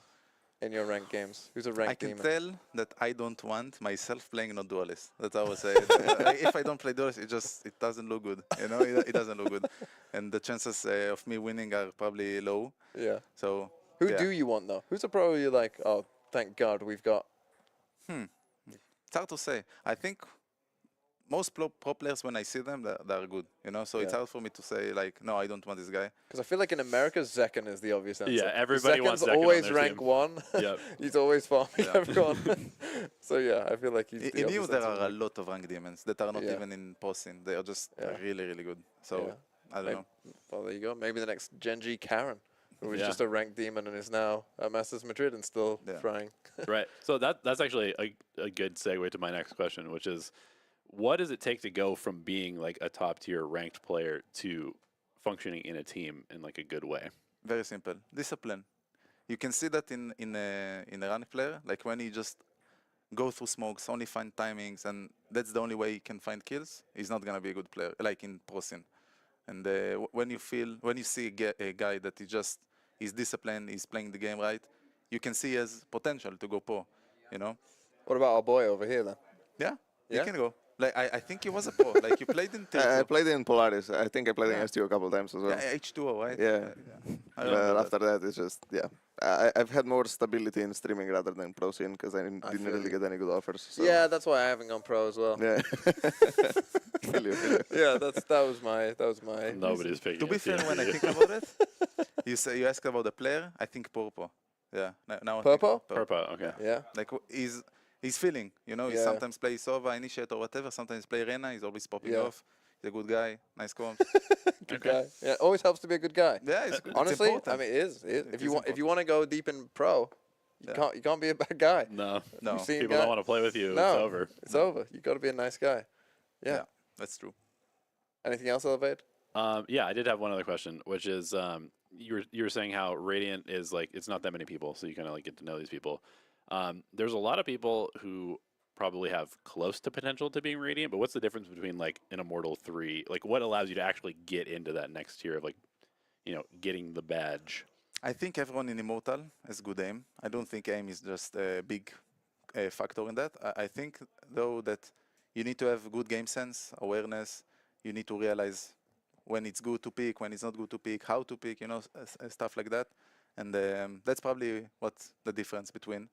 in your ranked games? Who's a ranked I can demon? tell that I don't want myself playing not duelist. That's how I say. If I don't play duelist, it doesn't look good. You know, it doesn't look good, and the chances of me winning are probably low. Yeah. So Who do you want though? Who's a pro you're like, oh, thank God we've got? It's hard to say. I think most pro players, when I see them, they're good. You know, so it's hard for me to say like, no, I don't want this guy. Because I feel like in America, Zekken is the obvious answer. Yeah, everybody wants Zekken on always their rank team. 1. Yep. He's always farming everyone. So yeah, I feel like he's the In obvious EU, there answer. are a lot of ranked demons that are not even in pro scene. They are just really, really good. So I don't know. Well, there you go. Maybe the next Genji Karen, who is Yeah. just a ranked demon and is now at Masters Madrid and still frying. Right. So that's actually a good segue to my next question, which is, what does it take to go from being like a top tier ranked player to functioning in a team in like a good way? Very simple. Discipline. You can see that in a ranked player, like when he just go through smokes, only find timings, and that's the only way he can find kills. He's not gonna be a good player, like in pro scene. And when you see a guy that he's disciplined, he's playing the game right, you can see he has potential to go pro. You know. What about our boy over here then? Yeah, Yeah? you can go. Like I think he was a pro. Like you played in. I played in Polaris. I think I played against you a couple times as well. Yeah, H2O, right? Yeah. I But remember after that, it's just I've had more stability in streaming rather than pro scene because I didn't feel really you. get any good offers. So. Yeah, that's why I haven't gone pro as well. Yeah. Feel you. Yeah, that was my. Nobody's picking. To be a fair, team when for I you. think about it, you ask about the player. I think Purpo. Yeah. Now I think Purpo? Purpo, okay. Yeah. Like he's feeling. You know, he Yeah. sometimes plays Sova, Initiate or whatever. Sometimes play Rena. He's always popping Yeah. off. He's a good guy. Nice comms. Good guy. Yeah, always helps to be a good guy. Yeah, it's good. Honestly, it's important. I mean, it is. If is you want to go deep in pro, you can't be a bad guy. No, No. You've seen people guy- don't want to play with you. No, It's over. It's over. You got to be a nice guy. Yeah. That's true. Anything else, Elevate? Yeah, I did have one other question, which is you were saying how Radiant is like it's not that many people, so you kind of like get to know these people. There's a lot of people who probably have close to potential to being Radiant, but what's the difference between like an Immortal 3? Like what allows you to actually get into that next tier of like, getting the badge? I think everyone in Immortal has good aim. I don't think aim is just a big factor in that. I think, though, that you need to have good game sense, awareness. You need to realize when it's good to pick, when it's not good to pick, how to pick, stuff like that. And that's probably what's the difference between.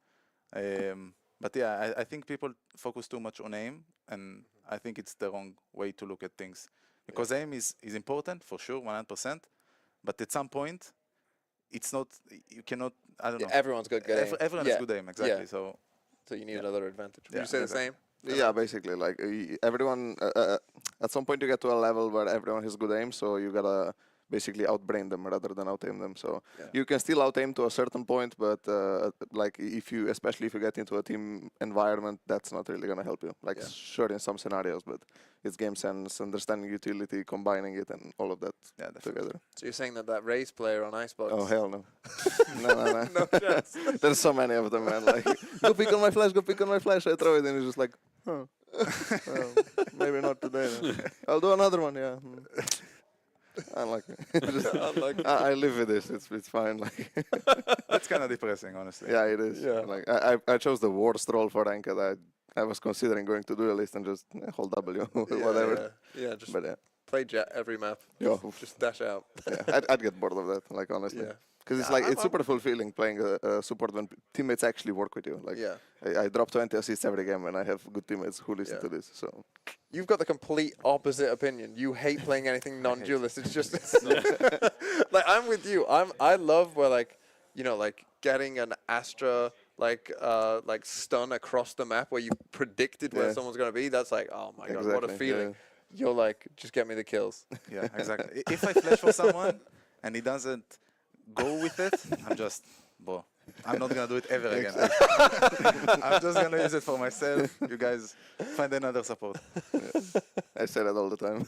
But yeah, I think people focus too much on aim, and I think it's the wrong way to look at things. Because aim is important, for sure, 100%. But at some point, it's not, you cannot, I don't know. Everyone's got good aim. Everyone has good aim, exactly. Yeah. So you need another advantage. Would Yeah, you say the exactly. same? Yeah, basically, like everyone. At some point, you get to a level where everyone has good aim, so you gotta basically outbrain them rather than out-aim them. So you can still out-aim to a certain point, but like especially if you get into a team environment, that's not really gonna help you. Like sure in some scenarios, but it's game sense, understanding utility, combining it, and all of that together. So you're saying that race player on Icebox? Oh hell no! no. No chance. There's so many of them, man. Like go pick on my flash, go pick on my flash. I throw it, and it's just like, well, maybe not today. Then. I'll do another one. Yeah. Unlucky. Unlucky. I live with this. It's fine. Like that's kind of depressing, honestly. yeah, it is. Yeah. Like I chose the worst role for ranked. I was considering going to duelist and just hold W, whatever. Yeah, just But yeah, play jet every map. Yeah. Just dash out. yeah, I'd get bored of that. Like honestly. Yeah. Because it's like it's super fulfilling playing a support when teammates actually work with you. Like I drop 20 assists every game when I have good teammates who listen to this. So you've got the complete opposite opinion. You hate playing anything non-duelist. It's just like I'm with you. I love where like like getting an Astra like stun across the map where you predicted where someone's gonna be. That's like, oh my god, what a feeling. Yeah. You're like, just get me the kills. Yeah, exactly. If I flash for someone and he doesn't go with it, I'm just, I'm not gonna do it ever again. I'm just gonna use it for myself. You guys find another support. I say that all the time.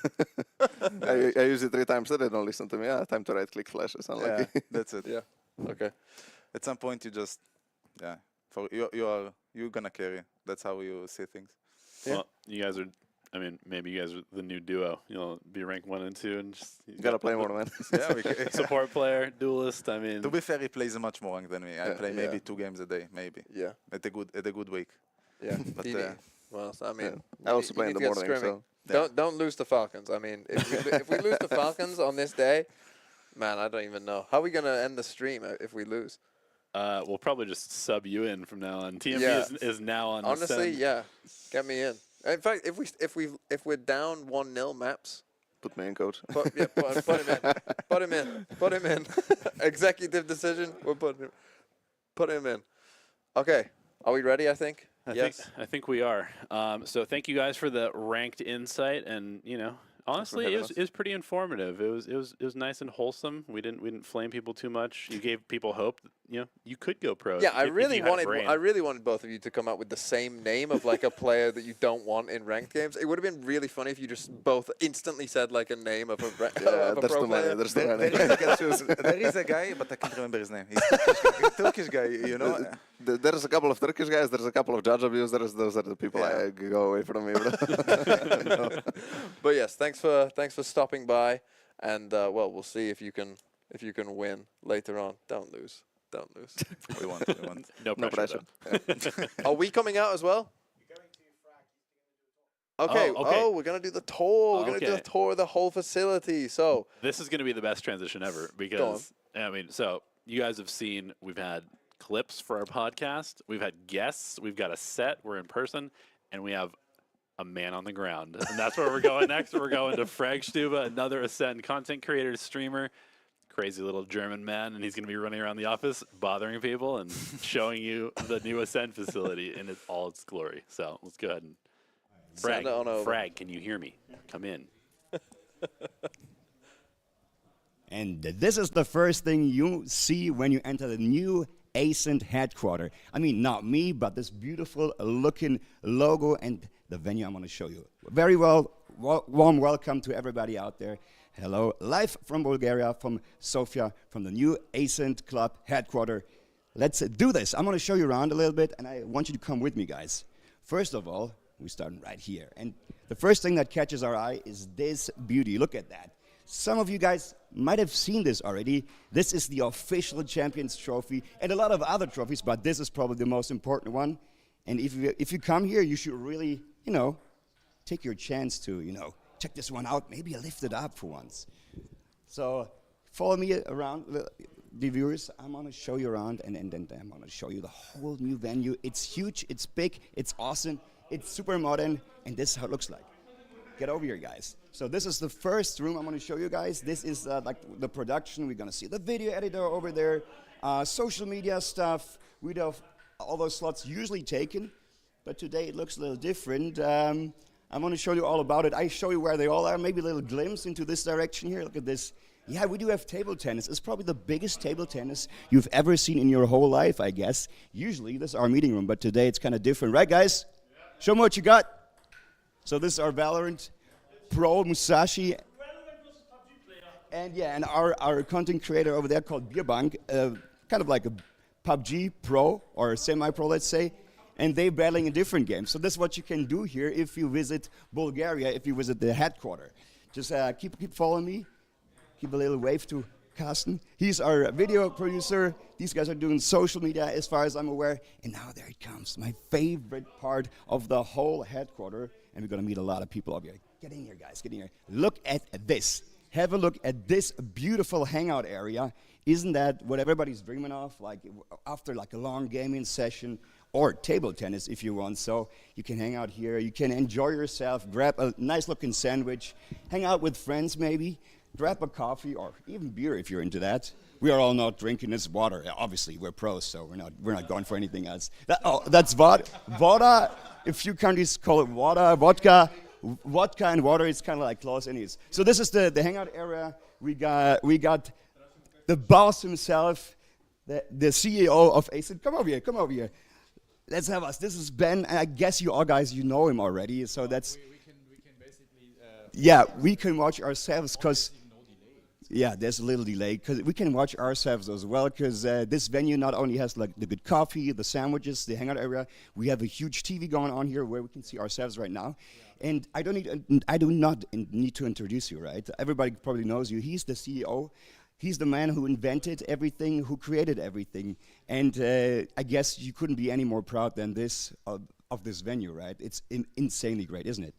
I use it 3 times, so they don't listen to me. Time to right click flashes. Yeah, that's it. Yeah. Okay. At some point, you just, for you're gonna carry. That's how you see things. Yeah. Well, you guys are. I mean, maybe you guys are the new duo. You'll be ranked 1 and 2, and just you gotta play more, man. Yeah, we can. Support player, duelist. I mean, to be fair, he plays much more ranked than me. I play maybe 2 games a day, maybe. Yeah. At a good week. Yeah. But well, I mean, I also play in the morning. So don't lose the Falcons. I mean, if we lose the Falcons on this day, man, I don't even know how are we gonna end the stream if we lose. We'll probably just sub you in from now on. TMB is now on. Honestly, Ascend. get me in. In fact, if we're down 1-0 maps, put me in, coach. Put him in. Executive decision. We're put him in. Okay, are we ready? I think. I think we are. So thank you guys for the ranked insight, and honestly, it was pretty informative. It was nice and wholesome. We didn't flame people too much. You gave people hope that, you could go pro. Yeah, I really wanted both of you to come up with the same name of like a player that you don't want in ranked games. It would have been really funny if you just both instantly said like a name of a pro player. There is a guy, but I can't remember his name. He's Turkish guy, There's a couple of Turkish guys. There's a couple of judge abusers. Those are the people I go away from me. But yes, thanks for stopping by, and we'll see if you can win later on. Don't lose. We want. No pressure. Are we coming out as well? Okay. Oh, we're gonna do the tour. We're gonna do the tour of the whole facility. So this is gonna be the best transition ever because so you guys have seen we've had clips for our podcast, we've had guests, we've got a set, we're in person, and we have a man on the ground, and that's where we're going next. We're going to Fragstuba, another Ascend content creator, streamer, crazy little German man, and he's going to be running around the office bothering people and showing you the new Ascend facility in all its glory. So let's go ahead and Frag, can you hear me? Come in. And this is the first thing you see when you enter the new Acend headquarters. I mean, not me, but this beautiful looking logo and the venue I'm going to show you. Very warm welcome to everybody out there. Hello, live from Bulgaria, from Sofia, from the new Acend Club headquarters. Let's do this. I'm going to show you around a little bit, and I want you to come with me, guys. First of all, we're starting right here. And the first thing that catches our eye is this beauty. Look at that. Some of you guys might have seen this already. This is the official Champions Trophy and a lot of other trophies, but this is probably the most important one. And if you come here, you should really, take your chance to, check this one out, maybe lift it up for once. So follow me around, the viewers. I'm going to show you around, and then I'm going to show you the whole new venue. It's huge, it's big, it's awesome, it's super modern, and this is how it looks like. Get over here, guys. So this is the first room I'm going to show you guys. This is like the production. We're going to see the video editor over there, social media stuff. We have all those slots usually taken, but today it looks a little different. I'm going to show you all about it. I show you where they all are. Maybe a little glimpse into this direction here. Look at this. Yeah, we do have table tennis. It's probably the biggest table tennis you've ever seen in your whole life, I guess. Usually this is our meeting room, but today it's kind of different. Right, guys? Yeah. Show me what you got. So this is our Valorant Pro Musashi. And our content creator over there called Beerbank, kind of like a PUBG Pro or semi-pro, let's say. And they're battling in different games. So this is what you can do here if you visit Bulgaria, if you visit the headquarters. Just keep following me. Give a little wave to Carsten. He's our video producer. These guys are doing social media as far as I'm aware. And now there it comes, my favorite part of the whole headquarters. And we're going to meet a lot of people over here. Get in here, guys. Get in here. Look at this. have a look at this beautiful hangout area. Isn't that what everybody's dreaming of? Like after like a long gaming session or table tennis if you want. So you can hang out here, you can enjoy yourself, grab a nice looking sandwich, hang out with friends maybe, grab a coffee or even beer if you're into that. We are all not drinking this water. Obviously, we're pros, so we're not going for anything else. That's water. A few countries call it water, vodka. Vodka and water is kind of like close anyways. So this is the hangout area. We got the boss himself, the CEO of Acend. Come over here. Let's have us. This is Ben. I guess you all guys, you know him already. So that's. We can basically. Yeah, we can watch ourselves because. Yeah, there's a little delay because we can watch ourselves as well because this venue not only has like the good coffee, the sandwiches, the hangout area, we have a huge TV going on here where we can see ourselves right now. And I do not need to introduce you, right? Everybody probably knows you. He's the CEO. He's the man who invented everything, who created everything. And I guess you couldn't be any more proud than this of this venue, right? It's insanely great, isn't it?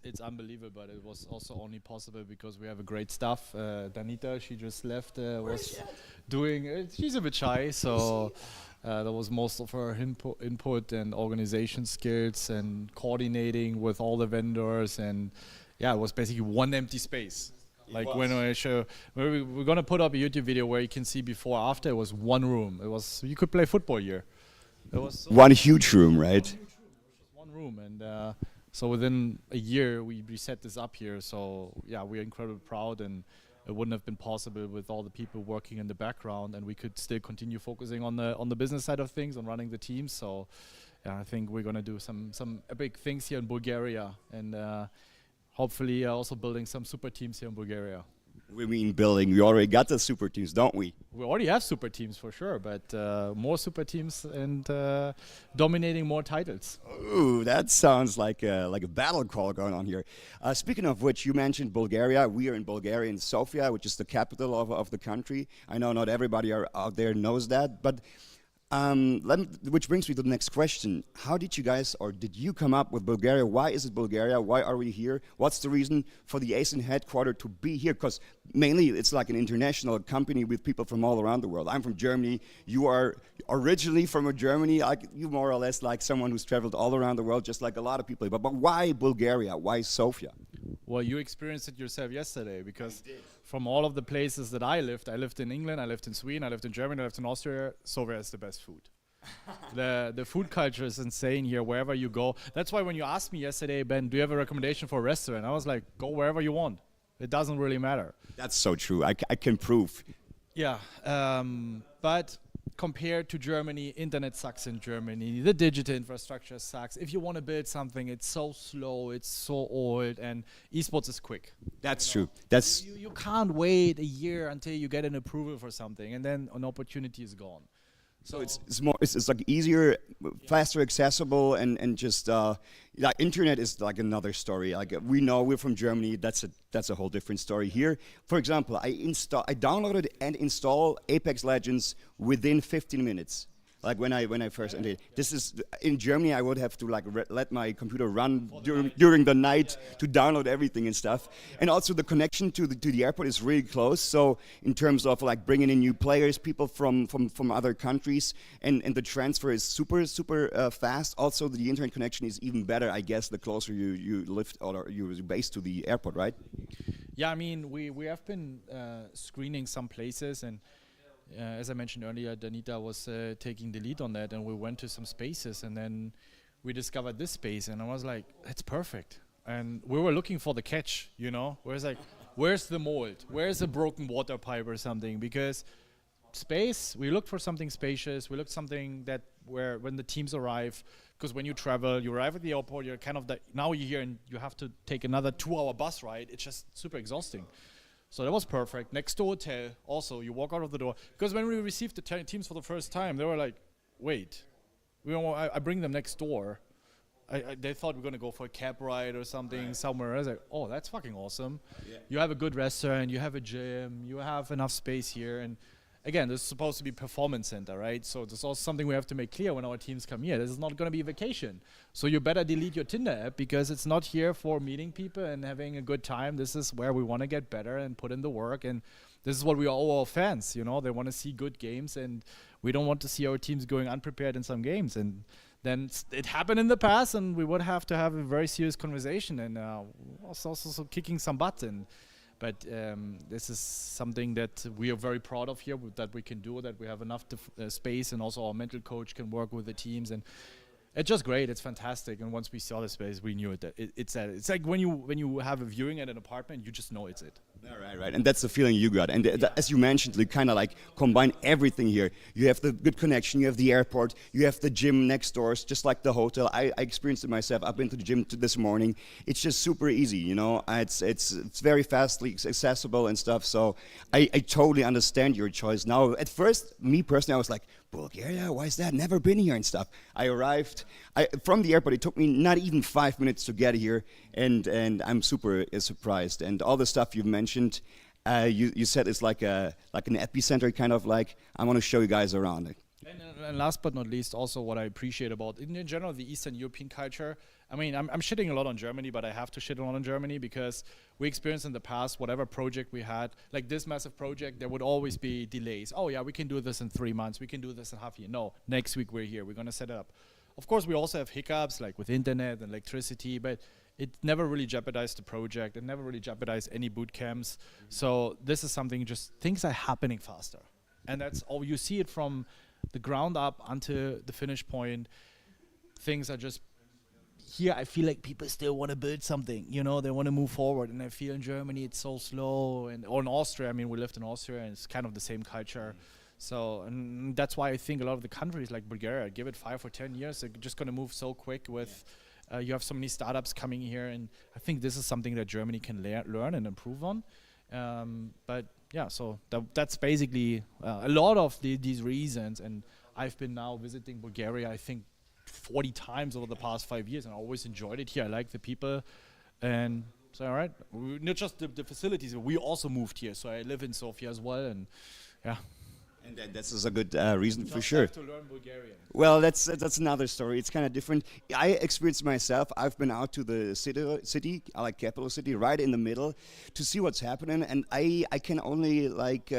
It's unbelievable, but it was also only possible because we have a great staff. Danita, she just left, was doing. She's a bit shy, so that was most of her input and organization skills and coordinating with all the vendors, and yeah, it was basically one empty space. Like when I show, we're gonna put up a YouTube video where you can see before after. It was one room. It was you could play football here. It was so one huge room, right? One room, and so within a year we set this up here. So yeah, we're incredibly proud, and it wouldn't have been possible with all the people working in the background, and we could still continue focusing on the business side of things, on running the team. So yeah, I think we're gonna do some epic things here in Bulgaria, and hopefully also building some super teams here in Bulgaria. We mean building. We already got the super teams, don't we? We already have super teams for sure, but more super teams and dominating more titles. Ooh, that sounds like a battle call going on here. Speaking of which, you mentioned Bulgaria. We are in Bulgaria, in Sofia, which is the capital of the country. I know not everybody out there knows that, but which brings me to the next question. How did you guys, or did you come up with Bulgaria? Why is it Bulgaria? Why are we here? What's the reason for the Acend headquarters to be here? Because mainly it's like an international company with people from all around the world. I'm from Germany. You are originally from Germany. You more or less like someone who's traveled all around the world, just like a lot of people. But why Bulgaria? Why Sofia? Well, you experienced it yourself yesterday, because from all of the places that I lived in England, I lived in Sweden, I lived in Germany, I lived in Austria. Sofia is the best food. The food culture is insane here wherever you go. That's why when you asked me yesterday, Ben, do you have a recommendation for a restaurant? I was like, go wherever you want. It doesn't really matter. That's so true. I can prove. Yeah, but compared to Germany, internet sucks in Germany. The digital infrastructure sucks. If you want to build something, it's so slow, it's so old, and esports is quick. That's true. That's you can't wait a year until you get an approval for something, and then an opportunity is gone. So it's like easier, faster, accessible, and just like internet is like another story. Like we're from Germany. That's a whole different story. Here, for example, I downloaded and installed Apex Legends within 15 minutes. Like when I first entered. This is in Germany. I would have to like let my computer run during the night to download everything and stuff. And also the connection to the airport is really close. So in terms of like bringing in new players, people from other countries, and the transfer is super fast. Also the internet connection is even better, I guess, the closer you live or you're based to the airport, right? Yeah, I mean we have been screening some places, and as I mentioned earlier, Danita was taking the lead on that, and we went to some spaces, and then we discovered this space, and I was like, that's perfect. And we were looking for the catch, you know? Where's the mold? Where's a broken water pipe or something? Because space, we looked for something spacious, we looked something that where when the teams arrive, because when you travel, you arrive at the airport, you're kind of now you're here and you have to take another 2-hour bus ride. It's just super exhausting. So that was perfect. Next to hotel, also, you walk out of the door. Because when we received the teams for the first time, they were like, wait, I bring them next door. They thought we were going to go for a cab ride or something somewhere. I was like, oh, that's fucking awesome. Yeah. You have a good restaurant, you have a gym, you have enough space here. And again, this is supposed to be performance center, right? So this is also something we have to make clear when our teams come here. This is not going to be vacation. So you better delete your Tinder app, because it's not here for meeting people and having a good time. This is where we want to get better and put in the work. And this is what we owe our fans, you know. They want to see good games, and we don't want to see our teams going unprepared in some games. And then it happened in the past, and we would have to have a very serious conversation, and also kicking some butt. But this is something that we are very proud of here, that we can do, that we have enough space, and also our mental coach can work with the teams. And it's just great. It's fantastic. And once we saw the space, we knew it's that. It's like when you have a viewing at an apartment, you just know it's it. Right. And that's the feeling you got. And as you mentioned, you kind of like combine everything here. You have the good connection, you have the airport, you have the gym next door, it's just like the hotel. I experienced it myself. I've been to the gym this morning. It's just super easy, you know. It's very fastly accessible and stuff. So I totally understand your choice. Now, at first, me personally, I was like, Bulgaria, why is that? Never been here and stuff. I arrived from the airport. It took me not even 5 minutes to get here, and I'm super surprised. And all the stuff you've mentioned, you said it's like an epicenter, kind of like. I want to show you guys around. And last but not least, also what I appreciate about, in general, the Eastern European culture. I mean, I'm shitting a lot on Germany, but I have to shit a lot on Germany, because we experienced in the past, whatever project we had, like this massive project, there would always be delays. Oh yeah, we can do this in 3 months. We can do this in half a year. No, next week we're here. We're going to set it up. Of course, we also have hiccups, like with internet and electricity, but it never really jeopardized the project. It never really jeopardized any boot camps. So this is something, just things are happening faster. And that's all. You see it from the ground up until the finish point. Things are just, here I feel like people still want to build something, you know, they want to move forward. And I feel in Germany it's so slow, or in Austria, I mean, we lived in Austria, and it's kind of the same culture. So, and that's why I think a lot of the countries like Bulgaria, give it 5 or 10 years, they're just going to move so quick with, you have so many startups coming here, and I think this is something that Germany can learn and improve on. But yeah, so that's basically a lot of these reasons. And I've been now visiting Bulgaria, I think 40 times over the past 5 years, and I always enjoyed it here. I like the people, and so all right, not just the facilities, but we also moved here, so I live in Sofia as well, and yeah. And this is a good reason for sure. Have to learn Bulgarian. Well, that's another story. It's kind of different. I experienced myself. I've been out to the city, like capital city, right in the middle, to see what's happening, and I can only like.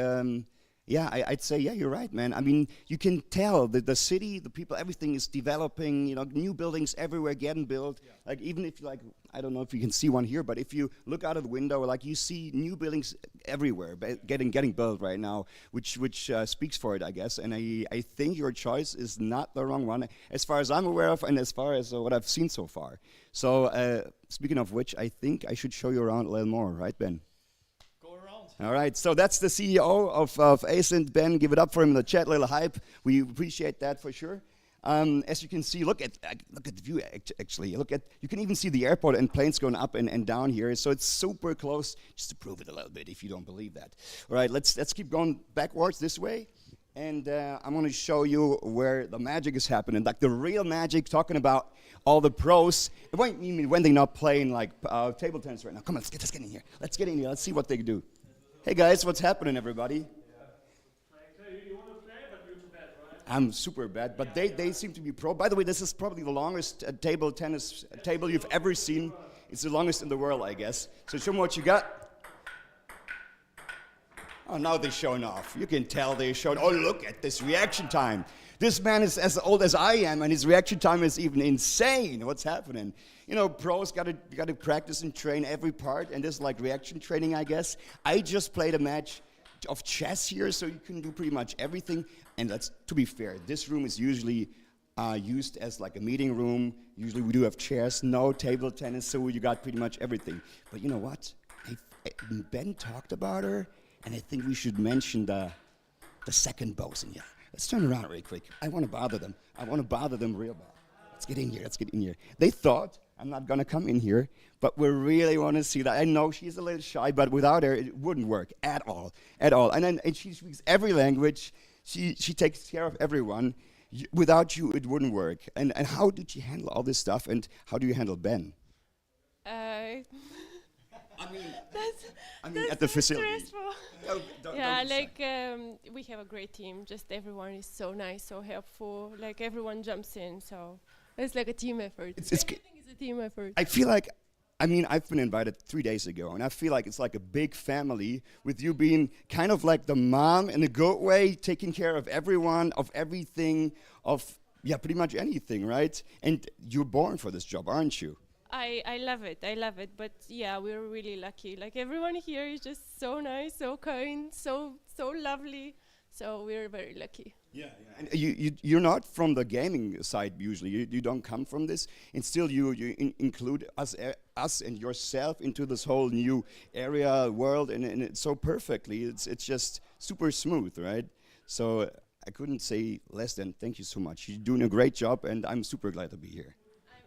I'd say, yeah, you're right, man. I mean, you can tell that the city, the people, everything is developing, you know, new buildings everywhere getting built. Yeah. Like, even if, like, I don't know if you can see one here, but if you look out of the window, like, you see new buildings everywhere getting built right now, which speaks for it, I guess. And I think your choice is not the wrong one, as far as I'm aware of, and as far as what I've seen so far. So, speaking of which, I think I should show you around a little more, right, Ben? All right, so that's the CEO of Acend, Ben. Give it up for him in the chat, little hype. We appreciate that for sure. As you can see, look at the view. Actually, you can even see the airport and planes going up and down here. So it's super close. Just to prove it a little bit, if you don't believe that. All right, let's keep going backwards this way, and I'm going to show you where the magic is happening, like the real magic. Talking about all the pros. When they're not playing like table tennis right now. Come on, let's get in here. Let's get in here. Let's see what they do. Hey guys, what's happening, everybody? I'm super bad, but they seem to be pro. By the way, this is probably the longest table tennis table you've ever seen. It's the longest in the world, I guess. So show me what you got. Oh, now they're showing off. You can tell they're showing. Oh, look at this reaction time. This man is as old as I am, and his reaction time is even insane. What's happening? You know, pros got to practice and train every part, and this is like reaction training, I guess. I just played a match of chess here, so you can do pretty much everything. And to be fair, this room is usually used as like a meeting room. Usually we do have chairs, no table tennis, so you got pretty much everything. But you know what? Ben talked about her, and I think we should mention the second bosun. Yeah, let's turn around really quick. I want to bother them. I want to bother them real bad. Let's get in here. They thought I'm not going to come in here, but we really want to see that. I know she's a little shy, but without her, it wouldn't work at all. And she speaks every language. She takes care of everyone. Without you, it wouldn't work. And how did you handle all this stuff, and how do you handle Ben? at the facility. Stressful. Don't like we have a great team. Just everyone is so nice, so helpful. Like everyone jumps in, so it's like a team effort. Everything is a team effort. I feel like, I've been invited 3 days ago, and I feel like it's like a big family with you being kind of like the mom in a good way, taking care of everyone, of everything, of pretty much anything, right? And you're born for this job, aren't you? I love it. I love it. But yeah, we're really lucky. Like everyone here is just so nice, so kind, so lovely. So we're very lucky. Yeah. And you're not from the gaming side usually. You don't come from this, and still you include us and yourself into this whole new area world, and it's so perfectly. It's just super smooth, right? So I couldn't say less than thank you so much. You're doing a great job, and I'm super glad to be here.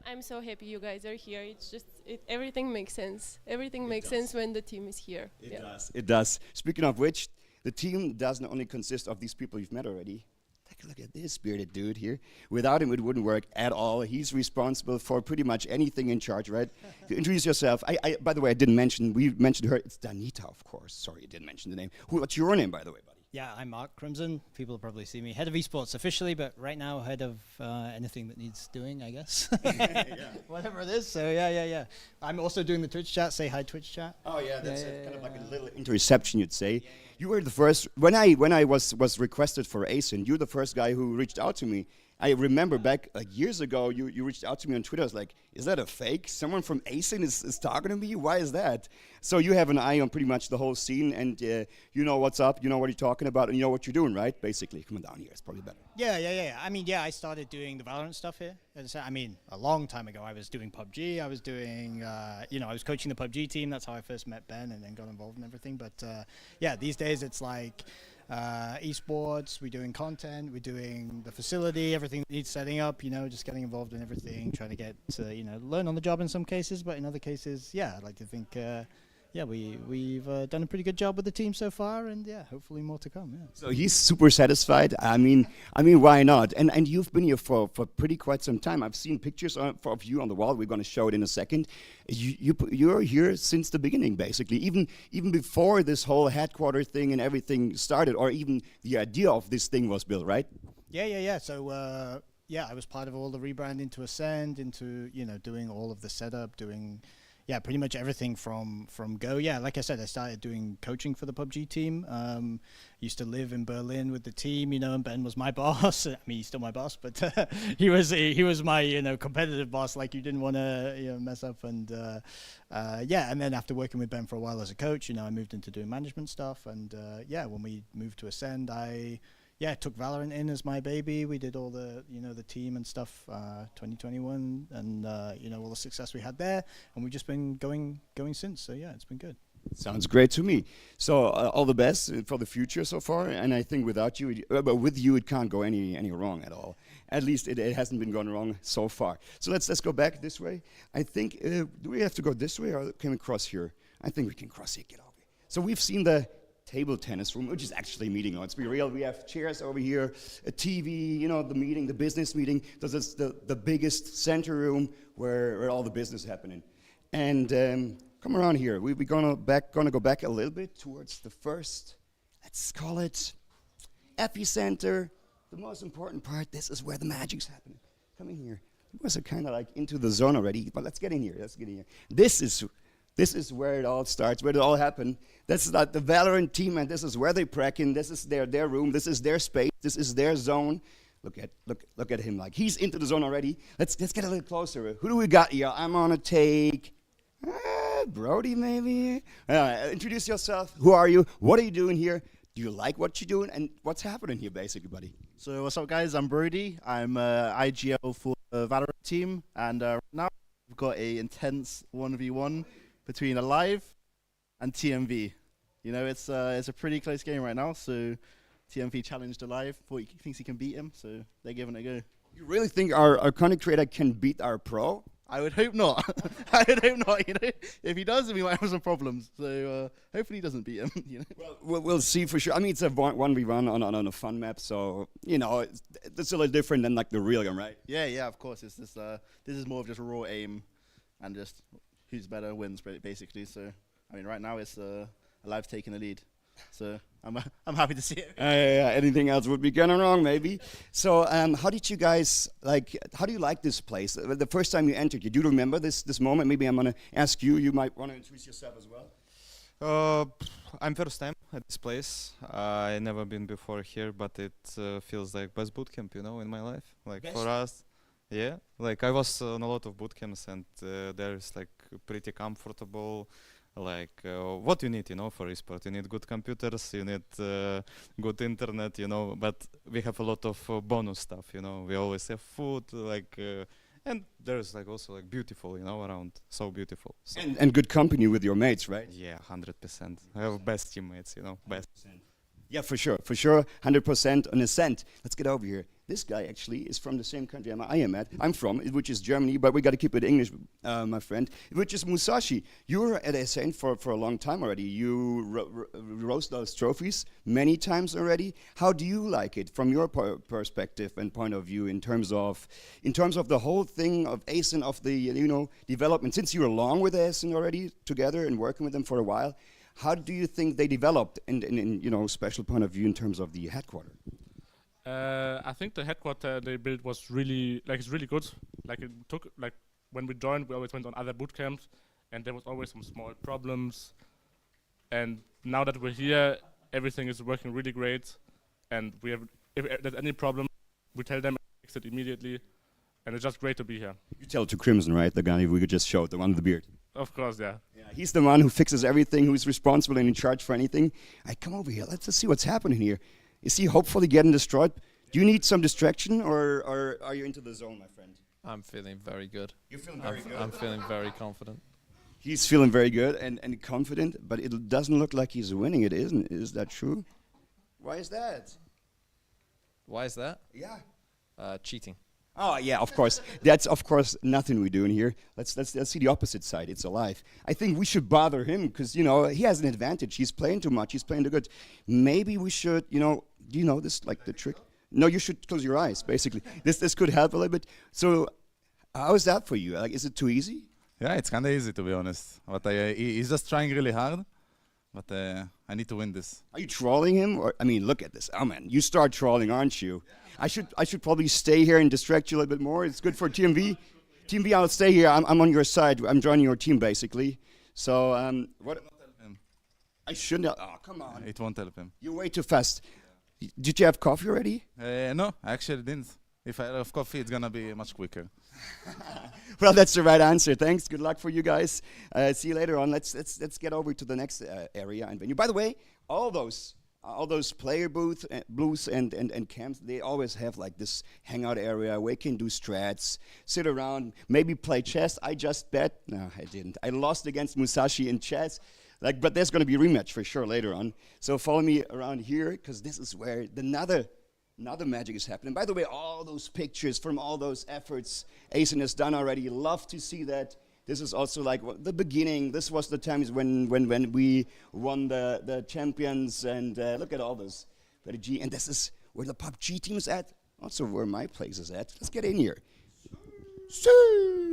I'm so happy you guys are here. It's just everything makes sense. Everything makes sense when the team is here. It does. It does. Speaking of which, the team doesn't only consist of these people you've met already. Take a look at this bearded dude here. Without him, it wouldn't work at all. He's responsible for pretty much anything in charge, right? Introduce yourself. By the way, I didn't mention. We mentioned her. It's Danita, of course. Sorry, I didn't mention the name. What's your name, by the way, buddy? Yeah, I'm Mark Crimson. People probably see me head of esports officially, but right now head of anything that needs doing, I guess. Whatever it is. So yeah. I'm also doing the Twitch chat. Say hi, Twitch chat. Oh yeah, that's kind of like a little interception, you'd say. You were the first when I was requested for Acend. You're the first guy who reached out to me. I remember back like years ago, you reached out to me on Twitter. I was like, is that a fake? Someone from Acend is talking to me? Why is that? So you have an eye on pretty much the whole scene, and you know what's up, you know what you're talking about, and you know what you're doing, right? Basically, come on down here. It's probably better. Yeah. I mean, I started doing the Valorant stuff here. I mean, a long time ago, I was doing PUBG. I was doing, I was coaching the PUBG team. That's how I first met Ben and then got involved in everything. But these days it's like esports, we're doing content, we're doing the facility, everything that needs setting up, just getting involved in everything, trying to get learn on the job in some cases, but in other cases, I'd like to think we've done a pretty good job with the team so far, and hopefully more to come. So he's super satisfied. I mean, why not? And you've been here for pretty quite some time. I've seen pictures of you on the wall. We're going to show it in a second. You're here since the beginning, basically, even before this whole headquarter thing and everything started, or even the idea of this thing was built, right? Yeah. So I was part of all the rebranding to Acend, into doing all of the setup, doing. Yeah, pretty much everything from go. Yeah, like I said, I started doing coaching for the PUBG team. Used to live in Berlin with the team, and Ben was my boss. I mean, he's still my boss, but he was my competitive boss. Like, you didn't want to mess up. And and then after working with Ben for a while as a coach, I moved into doing management stuff. And when we moved to Acend, I took Valorant in as my baby. We did all the, the team and stuff, 2021, and all the success we had there, and we've just been going since. So it's been good. Sounds great to me. So all the best for the future so far, and I think without you, but with you, it can't go any wrong at all. At least it hasn't been going wrong so far. So let's go back this way. I think do we have to go this way, or can we cross here? I think we can cross here. Get over here. So we've seen the table tennis room, which is actually meeting. Let's be real. We have chairs over here, a TV, the business meeting. This is the biggest center room where all the business is happening. And come around here. We're gonna go back a little bit towards the first, let's call it epicenter. The most important part. This is where the magic's happening. Come in here. You guys are kind of like into the zone already, but let's get in here. This is where it all starts, where it all happened. This is like the Valorant team, and this is where they prac in. This is their room. This is their space. This is their zone. Look at him, like he's into the zone already. Let's get a little closer. Who do we got here? I'm gonna take Brody, maybe. Introduce yourself. Who are you? What are you doing here? Do you like what you're doing? And what's happening here, basically, buddy? So what's up, guys? I'm Brody. I'm IGL for the Valorant team, and right now we've got a intense 1v1 between Alive and TMV. It's a pretty close game right now, so TMV challenged Alive, he thinks he can beat him, so they're giving it a go. You really think our content creator can beat our pro? I would hope not. I would hope not, If he does, we might have some problems. So hopefully he doesn't beat him, Well, we'll see for sure. I mean, it's a 1v1 on a fun map, so, it's a little different than like the real game, right? Yeah, of course. This is more of just raw aim and just who's better wins, basically. So I mean, right now it's Alive taking the lead. So I'm happy to see it. Yeah, anything else would be going wrong, maybe. So, how did you guys like? How do you like this place? The first time you entered, you do remember this moment? Maybe I'm gonna ask you. You might want to introduce yourself as well. I'm first time at this place. I never been before here, but it feels like best bootcamp, in my life. Like best? For us, yeah. Like I was on a lot of bootcamps, and there's like pretty comfortable. Like what you need, for esport. You need good computers, you need good internet, But we have a lot of bonus stuff, We always have food, like. And there's like also like beautiful, around, so beautiful. So And good company with your mates, right? yeah, 100%. I have best teammates, best. Yeah, for sure, 100% on Acend. Let's get over here. This guy actually is from the same country I'm from, which is Germany, but we got to keep it English, my friend, which is Musashi. You were at Acend for a long time already. You rose those trophies many times already. How do you like it from your perspective and point of view in terms of the whole thing of Acend, of the development? Since you're along with Acend already together and working with them for a while, how do you think they developed in special point of view in terms of the headquarters? I think the headquarter they built was really it's really good. Like it took when we joined, we always went on other boot camps, and there was always some small problems. And now that we're here, everything is working really great. And we have, if there's any problem, we tell them and fix it immediately. And it's just great to be here. You tell to Crimson, right? The guy we just showed, the one with the beard. Of course, yeah. He's the one who fixes everything, who's responsible and in charge for anything. Come over here. Let's just see what's happening here. Is he hopefully getting destroyed? Do you need some distraction, or are you into the zone, my friend? I'm feeling very good. You're feeling very good? I'm feeling very confident. He's feeling very good and confident, but it doesn't look like he's winning. It isn't. Is that true? Why is that? Why is that? Yeah. Cheating. Oh yeah, of course. That's of course nothing we do in here. Let's see the opposite side. It's alive. I think we should bother him because he has an advantage. He's playing too much. He's playing too good. Maybe we should. Do you know this like the trick? No, you should close your eyes. Basically, this could help a little bit. So, how is that for you? Like, is it too easy? Yeah, it's kind of easy to be honest. But he's just trying really hard. But I need to win this. Are you trolling him? Or look at this. Oh man, you start trolling, aren't you? I should probably stay here and distract you a little bit more. It's good for TMV. TMV, I'll stay here. I'm on your side. I'm joining your team basically. So what? I shouldn't. Oh come on. It won't help him. You're way too fast. Did you have coffee already? No, I actually didn't. If I have coffee, it's gonna be much quicker. Well, that's the right answer. Thanks. Good luck for you guys. See you later on. Let's get over to the next area and venue. By the way, all those player booths and camps, they always have like this hangout area where you can do strats, sit around, maybe play chess. I just bet. No, I didn't. I lost against Musashi in chess. But there's going to be a rematch for sure later on. So follow me around here because this is where another magic is happening. By the way, all those pictures from all those efforts Acend has done already. Love to see that. This is also like the beginning. This was the times when we won the champions. And look at all those. And this is where the PUBG team is at. Also where my place is at. Let's get in here.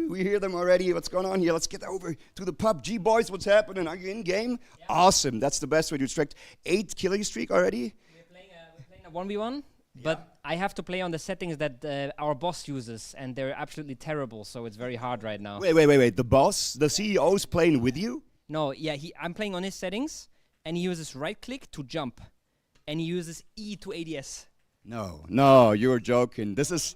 We hear them already. What's going on here? Let's get over to the PUBG boys. What's happening? Are you in game? Yeah. Awesome. That's the best way to distract. 8 killing streak already? We're playing a 1v1. But I have to play on the settings that our boss uses, and they're absolutely terrible, so it's very hard right now. Wait. The boss, the CEO's playing with you? No, yeah, I'm playing on his settings, and he uses right-click to jump, and he uses E to ADS. No, you're joking. This is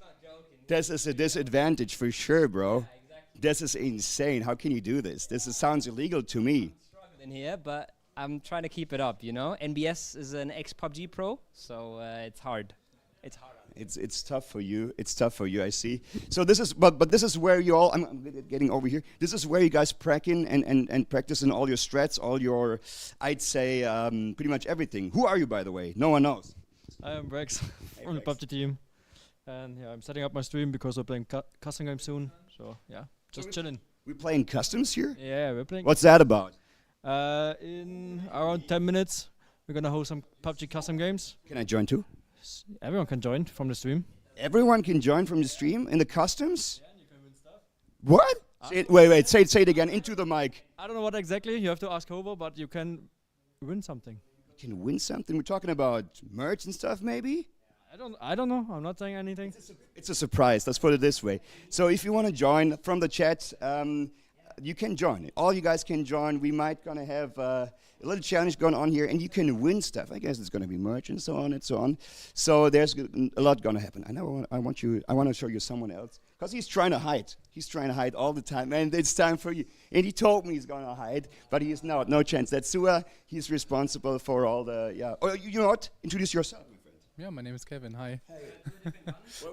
a disadvantage for sure, bro. Yeah, exactly. This is insane. How can you do this? Sounds illegal to me. I'm struggling in here, but I'm trying to keep it up, NBS is an ex-PUBG pro, so it's hard. It's hard. It's tough for you. It's tough for you. I see. So this is, but this is where you all. I'm getting over here. This is where you guys practicing and practicing all your strats, all your, I'd say, pretty much everything. Who are you, by the way? No one knows. I am Rex from the PUBG team, and yeah, I'm setting up my stream because we're playing custom games soon. So yeah, just chilling. We're playing customs here. Yeah, we're playing. What's that about? In around 10 minutes, we're gonna host some PUBG custom games. Can I join too? Everyone can join from the stream. Everyone can join from the stream in the customs? Yeah, and you can win stuff. What? Wait, say it again into the mic. I don't know what exactly. You have to ask Hobo, but you can win something. You can win something? We're talking about merch and stuff, maybe? I don't know. I'm not saying anything. It's a surprise. Let's put it this way. So if you want to join from the chat, you can join. All you guys can join. We might gonna have a little challenge going on here, and you can win stuff. I guess it's gonna be merch and so on and so on. So there's a lot gonna happen. I want to show you someone else because he's trying to hide. He's trying to hide all the time, and it's time for you. And he told me he's gonna hide, but he is not. No chance. That's Sua. He's responsible for all the Oh, you know what? Introduce yourself. Yeah, my name is Kevin. Hi.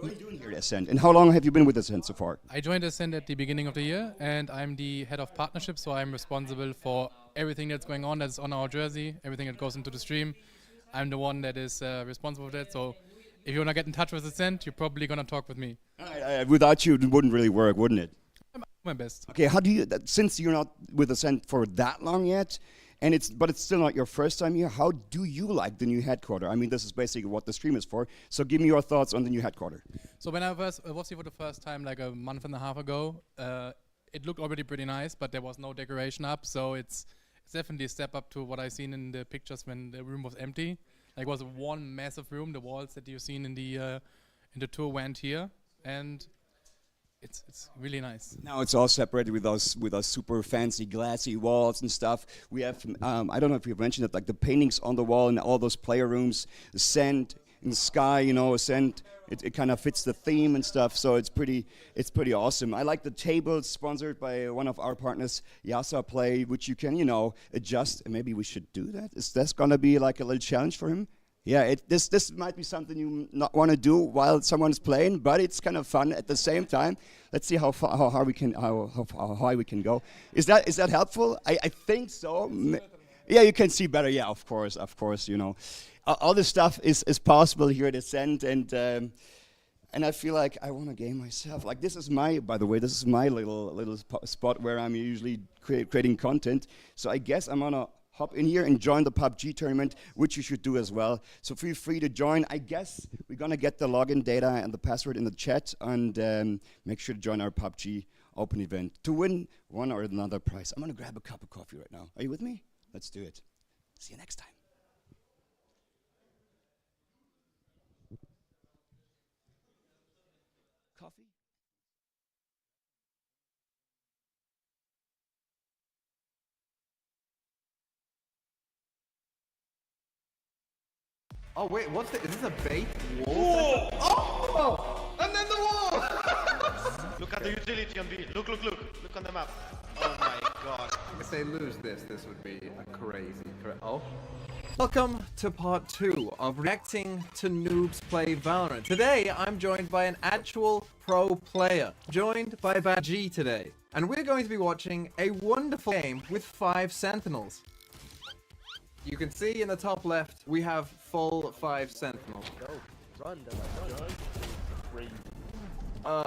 What are you doing here at Acend? And how long have you been with Acend so far? I joined Acend at the beginning of the year, and I'm the head of partnerships, so I'm responsible for everything that's going on, that's on our jersey, everything that goes into the stream. I'm the one that is responsible for that, so if you want to get in touch with Acend, you're probably going to talk with me. Without you, it wouldn't really work, wouldn't it? I'm my best. Okay, how do you, since you're not with Acend for that long yet, and but it's still not your first time here, how do you like the new headquarter? I mean, this is basically what the stream is for, so give me your thoughts on the new headquarter. So when I was here for the first time, like a month and a half ago, it looked already pretty nice, but there was no decoration up, so it's definitely a step up to what I've seen in the pictures when the room was empty. Like, it was one massive room, the walls that you've seen in the tour went here, and it's really nice. Now it's all separated with those super fancy glassy walls and stuff. We have I don't know if you've mentioned it, like the paintings on the wall in all those player rooms, the sand in the sky, you know, sand. It kind of fits the theme and stuff, so it's pretty awesome. I like the table sponsored by one of our partners, Yasa Play, which you can, you know, adjust. Maybe we should do that. Is this gonna be like a little challenge for him? Yeah, this might be something you not want to do while someone's playing, but it's kind of fun at the same time. Let's see how high we can go. Is that helpful? I think so. Yeah, you can see better. Yeah, of course. You know, all this stuff is possible here at Acend, and I feel like I want to game myself. Like this is my little spot where I'm usually creating content. So I guess I'm gonna hop in here and join the PUBG tournament, which you should do as well. So feel free to join. I guess we're gonna get the login data and the password in the chat, and make sure to join our PUBG open event to win one or another prize. I'm gonna grab a cup of coffee right now. Are you with me? Let's do it. See you next time. Coffee? Oh wait, what's this? Is this a bait wall? Oh! And then the wall! Look at the utility on B. Look on the map. Oh my god. If they lose this would be a crazy. Oh. Welcome to part 2 of reacting to noobs play Valorant. Today I'm joined by an actual pro player, joined by Badgie today. And we're going to be watching a wonderful game with 5 Sentinels. You can see in the top left, we have full 5 Sentinels. Run.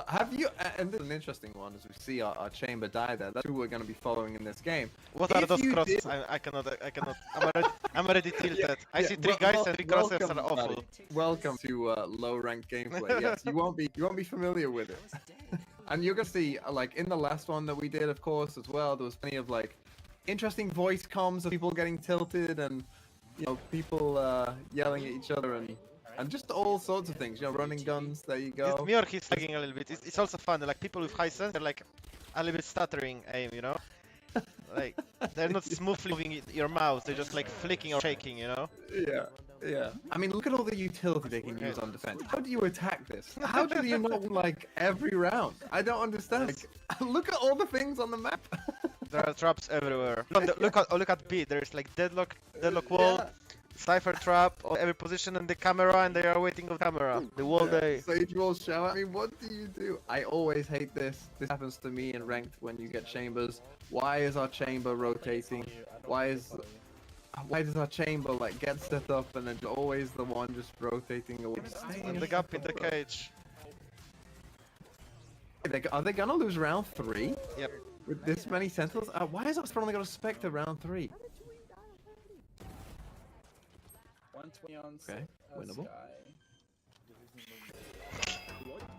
Have you, and this is an interesting one, as we see our chamber die there. That's who we're going to be following in this game. What are those crosses? I cannot. I'm already tilted. I see 3 guys and 3 crosses are awful. Welcome to low ranked gameplay. Yes, you won't be familiar with it. And you're going to see, like, in the last one that we did, of course, as well, there was plenty of, like, interesting voice comms of people getting tilted and, you know, people yelling at each other and just all sorts of things, you know, running guns, there you go. This mirror, he's lagging a little bit. It's also fun, like people with high sense, they're like a little bit stuttering aim, you know? Like, they're not smoothly moving your mouse, they're just like flicking or shaking, you know? Yeah. I mean, look at all the utility they can use on defense. How do you attack this? How do you not win, like, every round? I don't understand. Like, look at all the things on the map. There are traps everywhere. Look at B, there's like deadlock wall. Yeah. Cypher trap on every position in the camera, and they are waiting on camera the whole day. Sage will show at me. What do you do? I always hate this. This happens to me in ranked when you get chambers. Why is our chamber rotating? Why does our chamber like get set up and then always the one just rotating away? And the gap in the cage. Are they gonna lose round 3? Yep. With this many Sentinels? Why is Oxford only got a Spectre round 3? 120 on okay, winnable.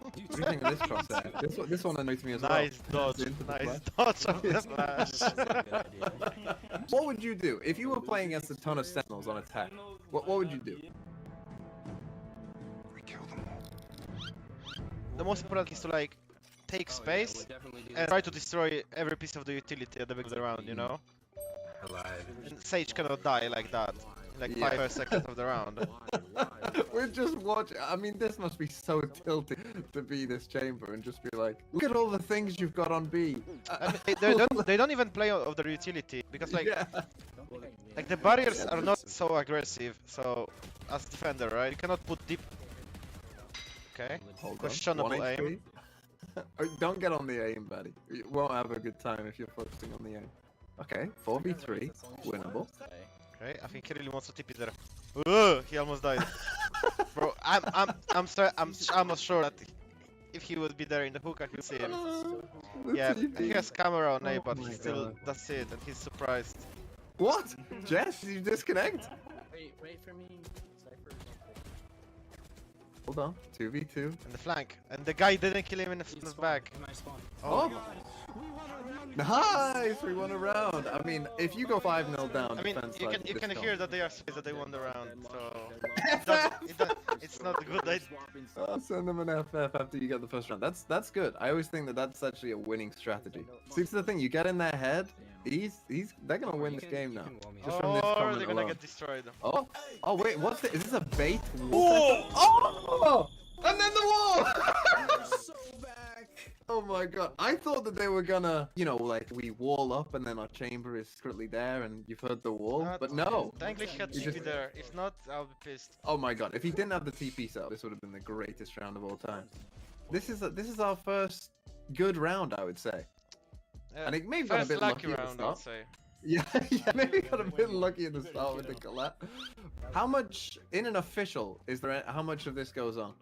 What do you think of this crosshair? This one annoys me as well. Nice dodge. Nice dodge of the flash. What would you do if you were playing against a ton of sentinels on attack? What would you do? The most important is to like take space and try to destroy every piece of the utility at the beginning of the round, you know? And Sage cannot die like that in like 5 seconds of the round. We're just watching. I mean, this must be so tilting to be this chamber and just be like, look at all the things you've got on B. I mean, they don't even play of the utility because like like the barriers are not so aggressive. So as defender, right, you cannot put deep. Okay, questionable aim. Don't get on the aim, buddy. You won't have a good time if you're focusing on the aim. Okay, 4v3, winnable. Okay, I think he really wants to tip it there. He almost died. Bro, I'm almost sure that if he would be there in the hookah, he'll see him. Yeah, he has camera on A, but he still does it, and he's surprised. What? Jess, did you disconnect? Wait for me. Hold on, 2v2. In the flank, and the guy didn't kill him in the back. Oh! Nice! We won a round. I mean, if you go 5-0 down, I mean, you can hear that they are surprised that they won the round. So it's not good. Send them an FF after you get the first round. That's good. I always think that that's actually a winning strategy. See, it's the thing. You get in their head. They're gonna win this game now. Just from this comment they're gonna alone. get destroyed. Oh wait, what's it? Is this a bait? Oh! And then the wall! So back! Oh my god. I thought that they were gonna, you know, like we wall up and then our chamber is secretly there and you've heard the wall. But no. Thankfully he had TP there. If not, I'll be pissed. Oh my god. If he didn't have the TP set up, this would have been the greatest round of all time. This is our first good round, I would say. And it maybe got a bit lucky at the start. I'd say. Yeah, maybe got a bit lucky at the start with the collab. How much in an official is there? How much of this goes on?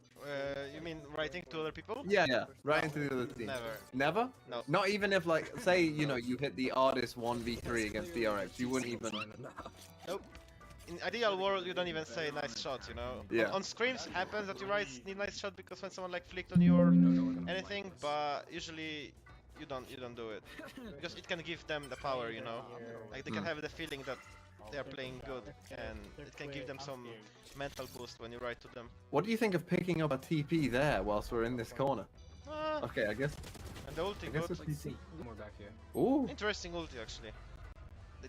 You mean writing to other people? Yeah, writing to the other team. Never? No. Not even if, like, say, you know, you hit the artist 1v3 against DRX, you wouldn't even... Nope. In ideal world, you don't even say nice shot, you know? Yeah. On screens, it happens that you write nice shot because when someone, like, flicked on you or anything, but usually you don't do it. Because it can give them the power, you know? Like, they can have the feeling that they are playing good, and it can give them some mental boost when you write to them. What do you think of picking up a TP there whilst we're in this corner? Okay, I guess... And the ulti got more back here. Ooh! Interesting ulti, actually.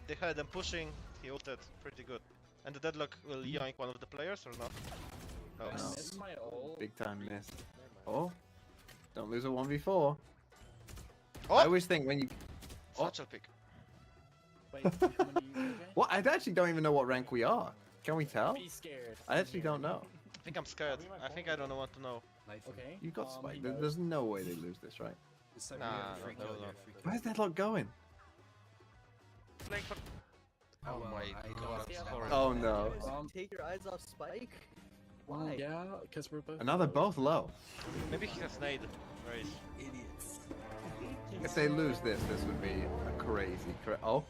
They had them pushing, he ulted pretty good. And the deadlock will yoink one of the players or not? No. Big time miss. Oh! Don't lose a 1v4. I always think when you... Satchel pick. What? I actually don't even know what rank we are. Can we tell? Be scared. I actually don't know. I think I'm scared. I think I don't want to know. Okay. You got spiked. There's no way they lose this, right? Nah, no. Where's Deadlock going? Oh my god. Oh no. Take your eyes off Spike? Why? Yeah, because we're both. Now they're both low. Maybe he has nade. Right. Idiots. If they lose this, this would be a crazy. Oh.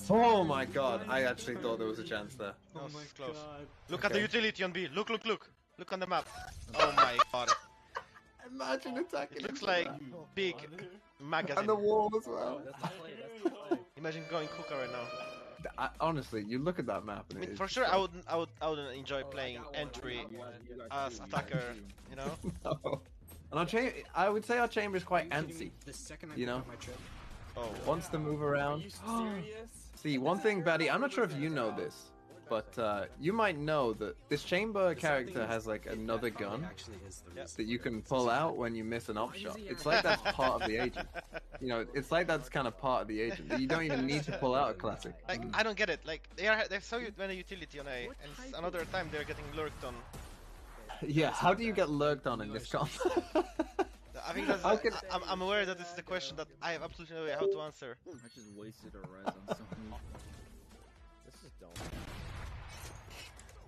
Oh my god, I actually thought there was a chance there. Oh my close. Look at the utility on B. Look. Look on the map. Oh my god. Imagine attacking. It looks like big magazine. And the wall as well. Imagine going hookah right now. Honestly, you look at that map and I mean, for sure, I wouldn't enjoy playing entry as attacker, you know. No. And our I would say our chamber is quite antsy. You know. Wants to move around. See, one thing, Batty, I'm not sure if you know this, but you might know that this chamber character has like another gun that you can pull out when you miss an op shot. It's like that's part of the agent. You know, it's like that's kind of part of the agent. That you don't even need to pull out a classic. Like, I don't get it. Like, they saw you when a utility on A, and another time they're getting lurked on. Yeah, how do you get lurked on in this comp? I think that's, I'm aware that this is a question that I have absolutely no idea how to answer. I just wasted a res on someone. This is dumb.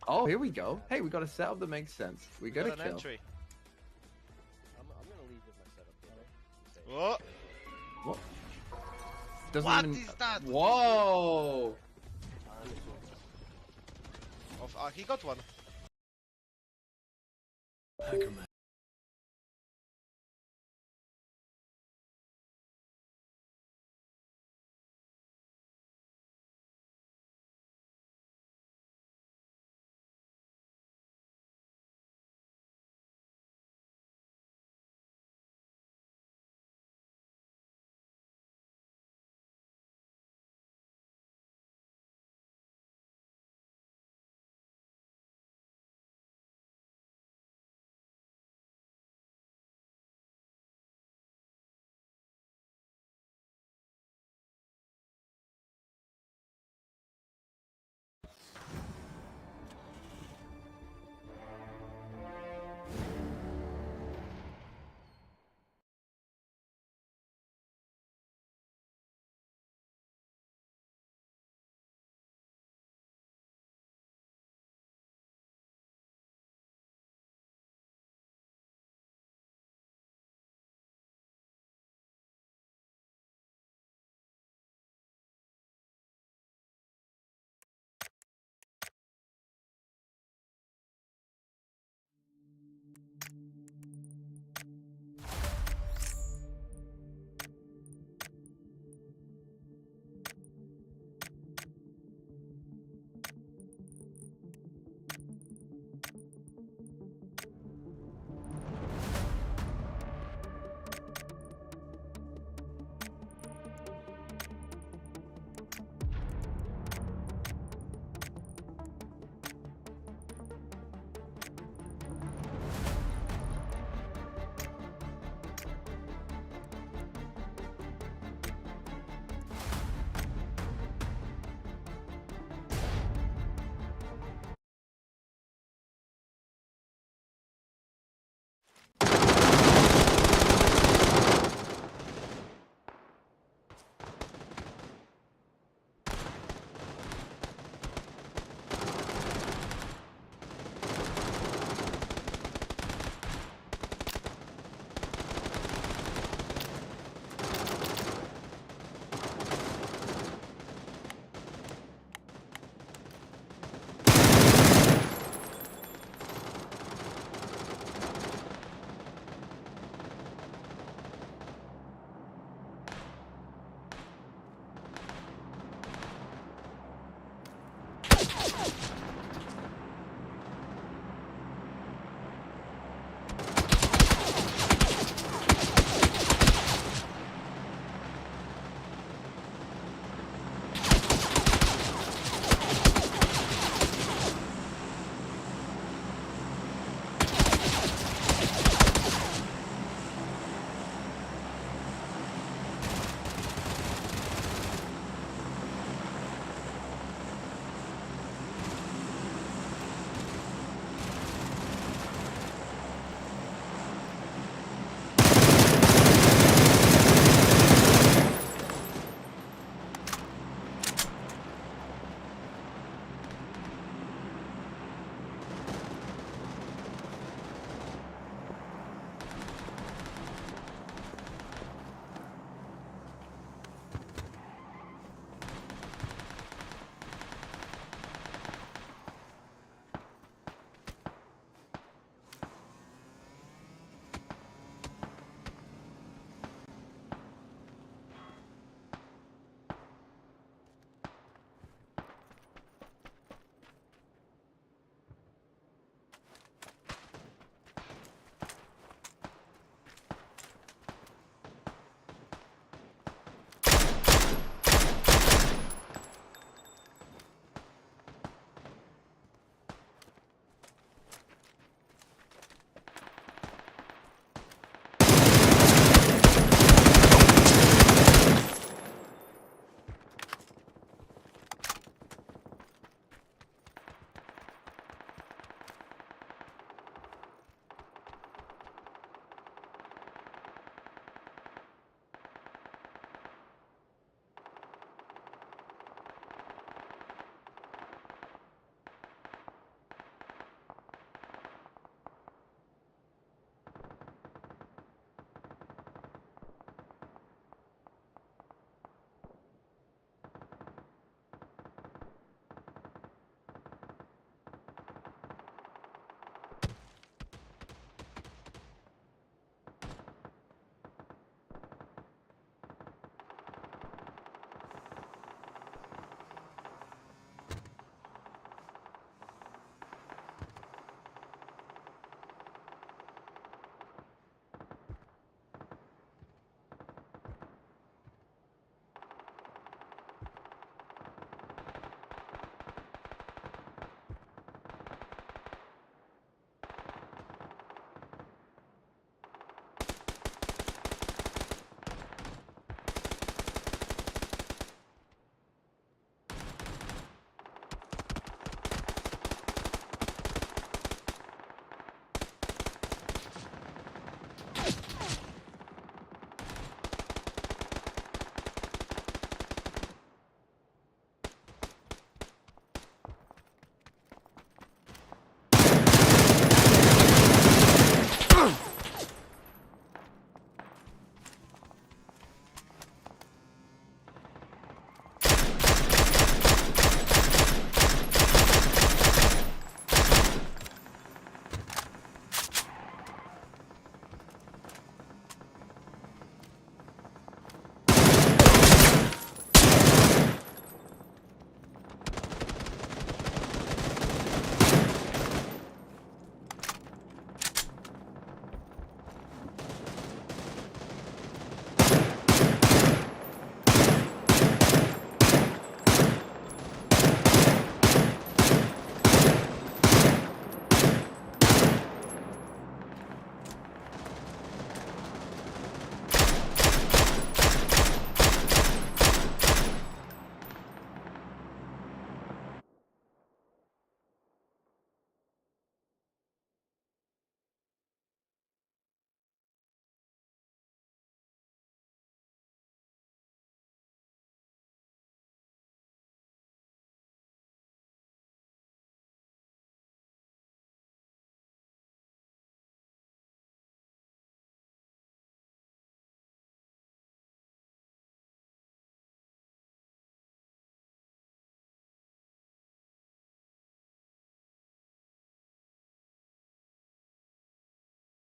Oh, here we go. Hey, we got a setup that makes sense. We got a kill. Entry. I'm gonna leave with my setup. Whoa! Doesn't What even... is that? Whoa! He got one. Hacker